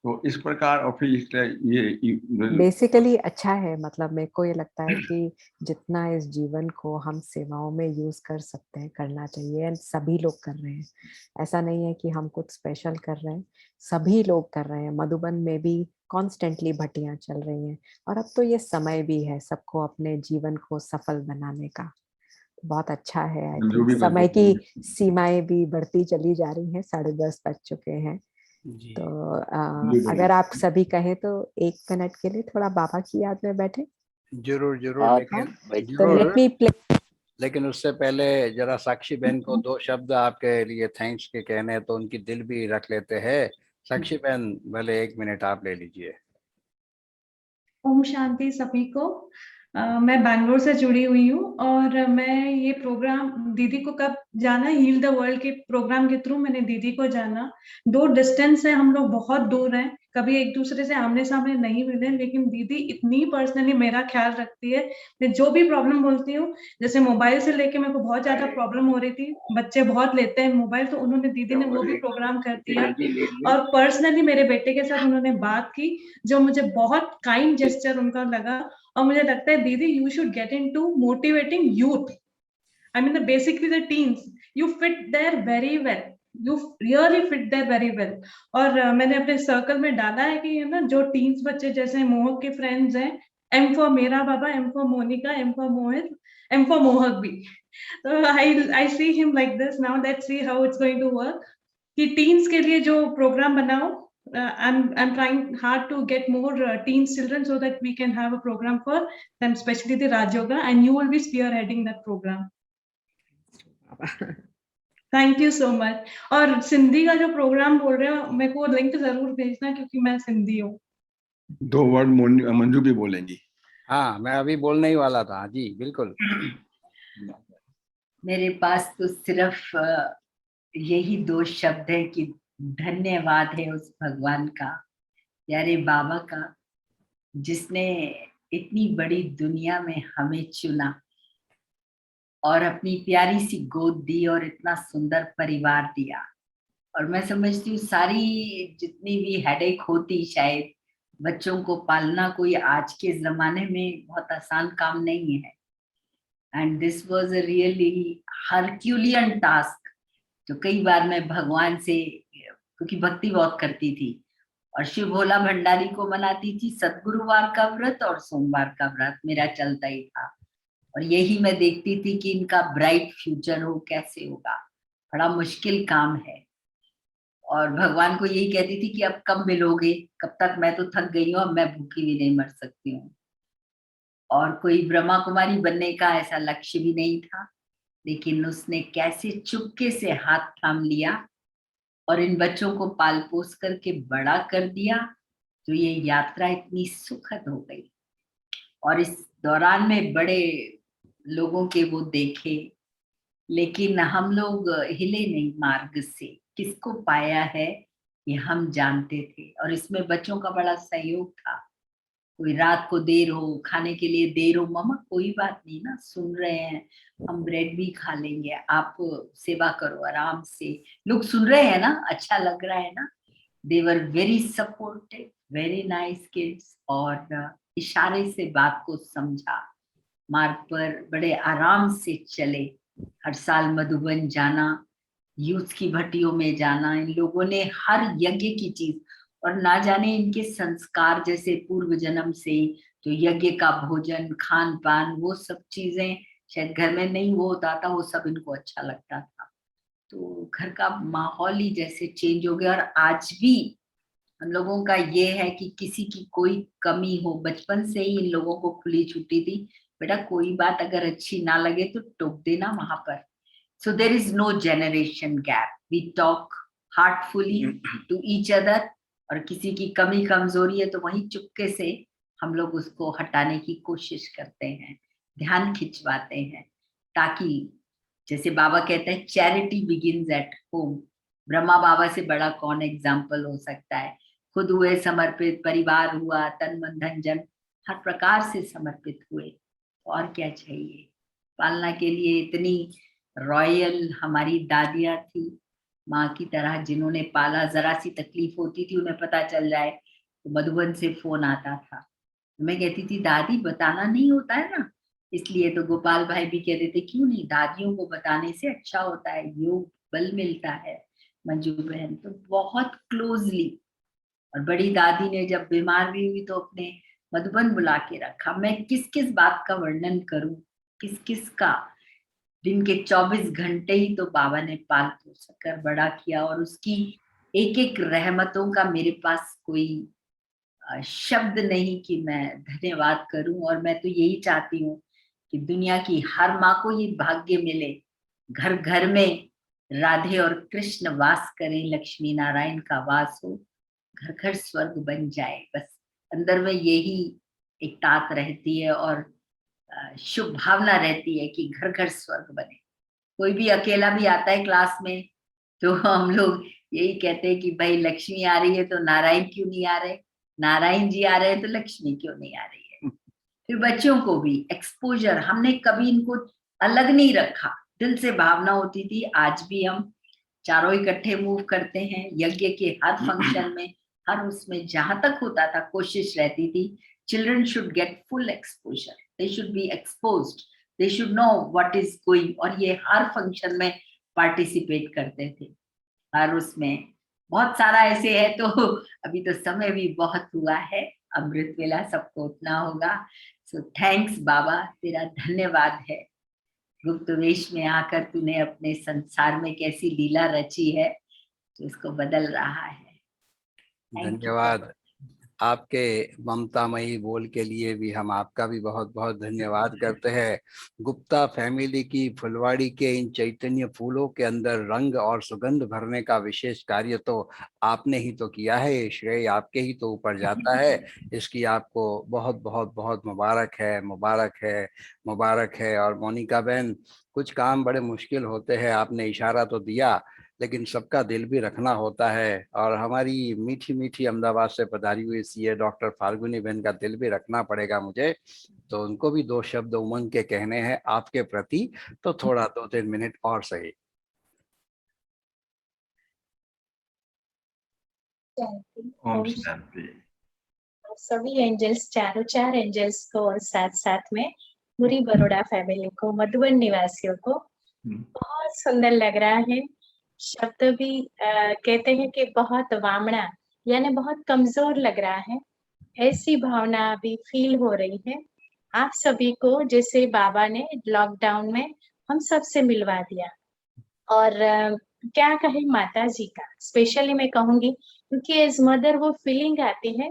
तो इस प्रकार। और फिर ये बेसिकली अच्छा है, मतलब मेरे को ये लगता है कि जितना इस जीवन को हम सेवाओं में यूज कर सकते हैं करना चाहिए, एंड सभी लोग कर रहे हैं। ऐसा नहीं है कि हम कुछ स्पेशल कर रहे हैं, सभी लोग कर रहे हैं। मधुबन में भी कॉन्स्टेंटली भट्टियां चल रही हैं, और अब तो ये समय भी है सबको अपने जीवन को सफल बनाने का। बहुत अच्छा है। आई जो थिंक भी समय की सीमाएं भी बढ़ती चली जा रही हैं, 10:30 बज चुके हैं। तो अगर आप सभी कहें तो 1 मिनट के लिए थोड़ा बाबा की याद में बैठे। जरूर जरूर। हाँ, लेकिन तो लेट मी प्ले। लेकिन उससे पहले जरा साक्षी बहन को 2 शब्द आपके लिए थैंक्स के कहने हैं, तो उनकी दिल भी रख लेते हैं। साक्षी बहन, भले 1 मिनट आप ले लीजिए। ओम शांति सभी को। मैं बैंगलोर से जुड़ी हुई हूँ, और मैं ये प्रोग्राम दीदी को कब जाना, हील द वर्ल्ड के प्रोग्राम के थ्रू मैंने दीदी को जाना। 2 डिस्टेंस है, हम लोग बहुत दूर हैं, कभी एक दूसरे से आमने सामने नहीं मिले, लेकिन दीदी इतनी पर्सनली मेरा ख्याल रखती है। मैं जो भी प्रॉब्लम बोलती हूँ, जैसे मोबाइल से लेके मेरे को बहुत ज्यादा प्रॉब्लम हो रही थी, बच्चे बहुत लेते हैं मोबाइल, तो उन्होंने दीदी ने वो भी प्रोग्राम कर दिया। और पर्सनली मेरे बेटे के साथ उन्होंने बात की, जो मुझे बहुत काइंड जेस्चर उनका लगा। और मुझे लगता है दीदी, you should get into motivating youth. I mean basically the teens, you fit there very well, you really fit there very well. और मैंने अपने सर्कल में डाला है कि है ना, जो टीन्स बच्चे जैसे मोहक के फ्रेंड्स हैं, एम फॉर मेरा Baba, M for Monika, M for Mohit, M for Mohak भी। तो I see him like this. Now let's see how it's going to work. कि टीन्स के लिए जो प्रोग्राम बनाओ, I'm trying hard to get more teen children so that we can have a program for them, especially the Raj Yoga, and you will be spearheading that program. Thank you so much. और सिंधी का जो programme बोल रहे हो, मेरे को link जरूर भेजना, क्योंकि मैं सिंधी हूँ। 2 वर्ड मंजू भी बोलेंगी। हाँ, मैं अभी बोलने ही वाला था। जी बिल्कुल। मेरे पास तो सिर्फ यही 2 शब्द है कि धन्यवाद है उस भगवान का, प्यारे बाबा का, जिसने इतनी बड़ी दुनिया में हमें चुना और अपनी प्यारी सी गोद दी और इतना सुंदर परिवार दिया। और मैं समझती हूँ सारी जितनी भी हेडेक होती, शायद बच्चों को पालना कोई आज के जमाने में बहुत आसान काम नहीं है। And this was a really Herculean task, जो कई बार मैं भगवान से, क्योंकि भक्ति बहुत करती थी, और शिव भोला भंडारी को मनाती थी सतगुरुवार का व्रत और सोमवार का व्रत मेरा चलता ही था। और यही मैं देखती थी कि इनका ब्राइट फ्यूचर हो, कैसे होगा, बड़ा मुश्किल काम है। और भगवान को यही कहती थी कि अब कब मिलोगे, कब तक, मैं तो थक गई हूँ, अब मैं भूखी भी नहीं मर सकती हूँ। और कोई ब्रह्मा कुमारी बनने का ऐसा लक्ष्य भी नहीं था, लेकिन उसने कैसे चुपके से हाथ थाम लिया और इन बच्चों को पाल पोस करके बड़ा कर दिया, तो ये यात्रा इतनी सुखद हो गई। और इस दौरान में बड़े लोगों के वो देखे, लेकिन हम लोग हिले नहीं मार्ग से, किसको पाया है ये हम जानते थे। और इसमें बच्चों का बड़ा सहयोग था। कोई रात को देर हो, खाने के लिए देर हो, मम्मा कोई बात नहीं ना, सुन रहे हैं, हम ब्रेड भी खा लेंगे, आप सेवा करो आराम से, लोग सुन रहे हैं ना, अच्छा लग रहा है ना। They were very supportive, very nice kids. और इशारे से बात को समझा, मार्ग पर बड़े आराम से चले। हर साल मधुबन जाना, यूथ की भट्टियों में जाना, इन लोगों ने हर यज्ञ की चीज, और ना जाने इनके संस्कार जैसे पूर्व जन्म से जो यज्ञ का भोजन, खान पान, वो सब चीजें शायद घर में नहीं वो होता था, वो सब इनको अच्छा लगता था। तो घर का माहौल ही जैसे चेंज हो गया। और आज भी हम लोगों का ये है कि किसी की कोई कमी हो, बचपन से ही इन लोगों को खुली छुट्टी थी, बेटा कोई बात अगर अच्छी ना लगे तो टोक देना वहां पर। So there is no generation gap, we talk heartfully to each other. और किसी की कमी कमजोरी है तो वहीं चुपके से हम लोग उसको हटाने की कोशिश करते हैं, ध्यान खिंचवाते हैं, ताकि जैसे बाबा कहते हैं charity begins at home. Brahma Baba से बड़ा कौन एग्जाम्पल हो सकता है। खुद हुए समर्पित, परिवार हुआ, तन मन धन जन हर प्रकार से समर्पित हुए, और क्या चाहिए। पालना के लिए इतनी रॉयल हमारी दादियां थी, माँ की तरह, जिन्होंने पाला। जरा सी तकलीफ होती थी, उन्हें पता चल जाए तो मधुबन से फोन आता था। मैं कहती थी दादी बताना नहीं होता है ना, इसलिए। तो गोपाल भाई भी कहते थे क्यों नहीं, दादियों को बताने से अच्छा होता है, योग बल मिलता है। मंजू बहन तो बहुत क्लोजली। और बड़ी दादी ने जब बीमार भी हुई तो अपने मधुबन बुला के रखा। मैं किस किस बात का वर्णन करूं, किस किस का। दिन के 24 घंटे ही तो बाबा ने पाल पोस कर बड़ा किया, और उसकी एक एक रहमतों का मेरे पास कोई शब्द नहीं कि मैं धन्यवाद करूं। और मैं तो यही चाहती हूँ कि दुनिया की हर माँ को ये भाग्य मिले, घर घर में राधे और कृष्ण वास करें, लक्ष्मी नारायण का वास हो, घर घर स्वर्ग बन जाए। बस अंदर में यही एक तात रहती है और शुभ भावना रहती है कि घर घर स्वर्ग बने। कोई भी अकेला भी आता है क्लास में तो हम लोग यही कहते हैं कि भाई लक्ष्मी आ रही है तो नारायण क्यों नहीं आ रहे, नारायण जी आ रहे हैं तो लक्ष्मी क्यों नहीं आ रही है। फिर बच्चों को भी एक्सपोजर, हमने कभी इनको अलग नहीं रखा, दिल से भावना होती थी। आज भी हम चारों इकट्ठे मूव करते हैं, यज्ञ के हर फंक्शन में, हर उसमें जहां तक होता था कोशिश रहती थी children should get full exposure, they should be exposed, they should know what is going. और ये हर फंक्शन में पार्टिसिपेट करते थे, हर उसमें। बहुत सारा ऐसे है, तो अभी तो समय भी बहुत हुआ है, अमृत वेला सबको उतना होगा। सो थैंक्स बाबा, तेरा धन्यवाद है। गुप्त वेश में आकर तूने अपने संसार में कैसी लीला रची है जो इसको बदल रहा है। धन्यवाद। आपके ममतामयी बोल के लिए भी हम आपका भी बहुत बहुत धन्यवाद करते हैं। गुप्ता फैमिली की फुलवाड़ी के इन चैतन्य फूलों के अंदर रंग और सुगंध भरने का विशेष कार्य तो आपने ही तो किया है, ये श्रेय आपके ही तो ऊपर जाता है। इसकी आपको बहुत बहुत बहुत मुबारक है, मुबारक है, मुबारक है। और मोनिका बहन, कुछ काम बड़े मुश्किल होते हैं, आपने इशारा तो दिया, लेकिन सबका दिल भी रखना होता है। और हमारी मीठी मीठी अहमदाबाद से पधारी हुई सीए डॉक्टर फाल्गुनी बहन का दिल भी रखना पड़ेगा मुझे, तो उनको भी दो शब्द उमंग के कहने हैं आपके प्रति, तो थोड़ा 2-3 मिनट और सही। ओम शांति। सभी एंजल्स, चारों चार एंजल्स को और साथ साथ में पूरी बड़ौदा फैमिली को, मधुबन निवासियों को बहुत सुंदर लग रहा है। शब्द भी कहते हैं कि बहुत वामना, यानी बहुत कमजोर लग रहा है, ऐसी भावना अभी फील हो रही है। आप सभी को जैसे बाबा ने लॉकडाउन में हम सबसे मिलवा दिया। और क्या कहे माता जी का, स्पेशली मैं कहूंगी क्योंकि एज मदर वो फीलिंग आती है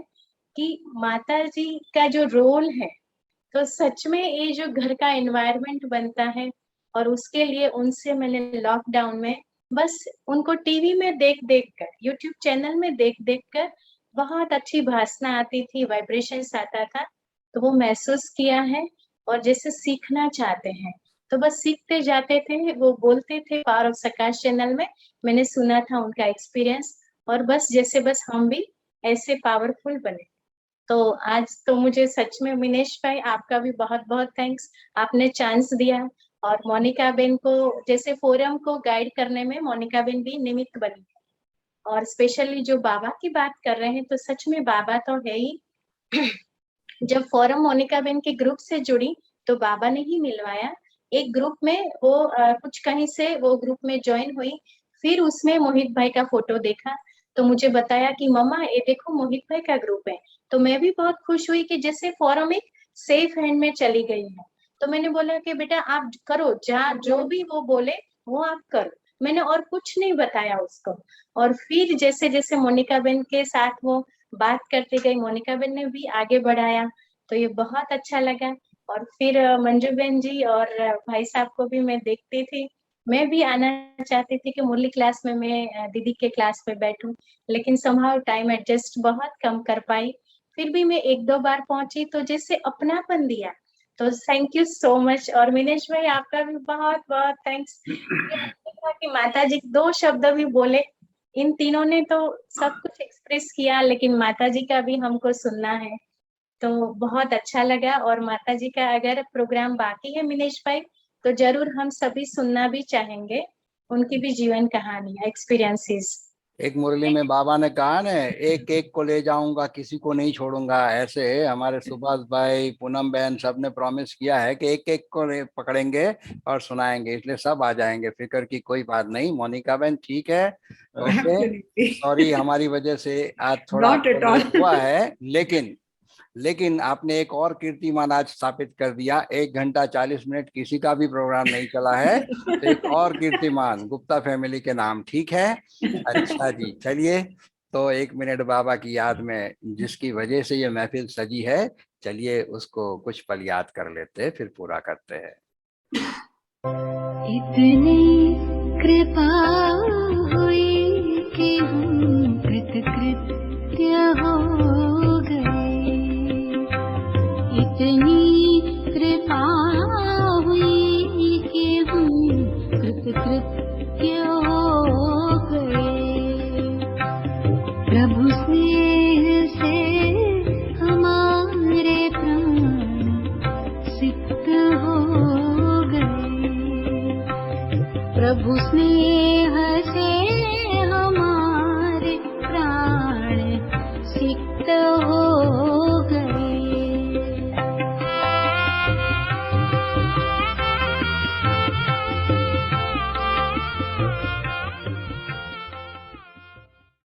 कि माता जी का जो रोल है, तो सच में ये जो घर का एनवायरनमेंट बनता है, और उसके लिए उनसे मैंने लॉकडाउन में बस उनको टीवी में देख देख कर, यूट्यूब चैनल में देख देख कर बहुत अच्छी भाषण आती थी, वाइब्रेशंस आता था, तो वो महसूस किया है। और जैसे सीखना चाहते हैं तो बस सीखते जाते थे। वो बोलते थे पावर ऑफ सकाश चैनल में, मैंने सुना था उनका एक्सपीरियंस, और बस जैसे बस हम भी ऐसे पावरफुल बने। तो आज तो मुझे सच में मिनेश भाई आपका भी बहुत बहुत थैंक्स, आपने चांस दिया। और मोनिका बेन को जैसे फोरम को गाइड करने में मोनिका बेन भी निमित्त बनी है। और स्पेशली जो बाबा की बात कर रहे हैं, तो सच में बाबा तो है ही। जब फोरम मोनिका बेन के ग्रुप से जुड़ी तो बाबा ने ही मिलवाया। एक ग्रुप में वो कुछ कहीं से वो ग्रुप में ज्वाइन हुई, फिर उसमें मोहित भाई का फोटो देखा, तो मुझे बताया कि मम्मा ये देखो मोहित भाई का ग्रुप है। तो मैं भी बहुत खुश हुई कि जैसे फोरम एक सेफ हैंड में चली गई है। तो मैंने बोला कि बेटा आप करो, जो भी वो बोले वो आप करो। मैंने और कुछ नहीं बताया उसको। और फिर जैसे जैसे मोनिका बेन के साथ वो बात करते गई, मोनिका बेन ने भी आगे बढ़ाया, तो ये बहुत अच्छा लगा। और फिर मंजू बेन जी और भाई साहब को भी मैं देखती थी। मैं भी आना चाहती थी कि मुरली क्लास में मैं दीदी के क्लास में बैठूं, लेकिन समहाउ टाइम एडजस्ट बहुत कम कर पाई। फिर भी मैं एक दो बार पहुंची तो जैसे अपनापन दिया, तो थैंक यू सो मच। और मिनेश भाई आपका भी बहुत बहुत थैंक्स कि माता जी दो शब्द भी बोले। इन तीनों ने तो सब कुछ एक्सप्रेस किया, लेकिन माता जी का भी हमको सुनना है, तो बहुत अच्छा लगा। और माता जी का अगर प्रोग्राम बाकी है मिनेश भाई, तो जरूर हम सभी सुनना भी चाहेंगे, उनकी भी जीवन कहानियां, एक्सपीरियंसेस। एक मुरली में बाबा ने कहा ना, एक एक को ले जाऊंगा, किसी को नहीं छोड़ूंगा। ऐसे हमारे सुभाष भाई, पूनम बहन सब ने प्रॉमिस किया है कि एक एक को पकड़ेंगे और सुनाएंगे, इसलिए सब आ जाएंगे, फिक्र की कोई बात नहीं। मोनिका बहन ठीक है, ओके, सॉरी हमारी वजह से आज थोड़ा हुआ है, लेकिन आपने एक और कीर्तिमान आज स्थापित कर दिया। 1 घंटा 40 मिनट किसी का भी प्रोग्राम नहीं चला है, तो एक और कीर्तिमान गुप्ता फैमिली के नाम, ठीक है। अच्छा जी, चलिए, तो 1 मिनट बाबा की याद में, जिसकी वजह से ये महफिल सजी है, चलिए उसको कुछ पल याद कर लेते हैं, फिर पूरा करते हैं। इतनी कृपा हुई कि हम कृतकृत्य हो गए, इतनी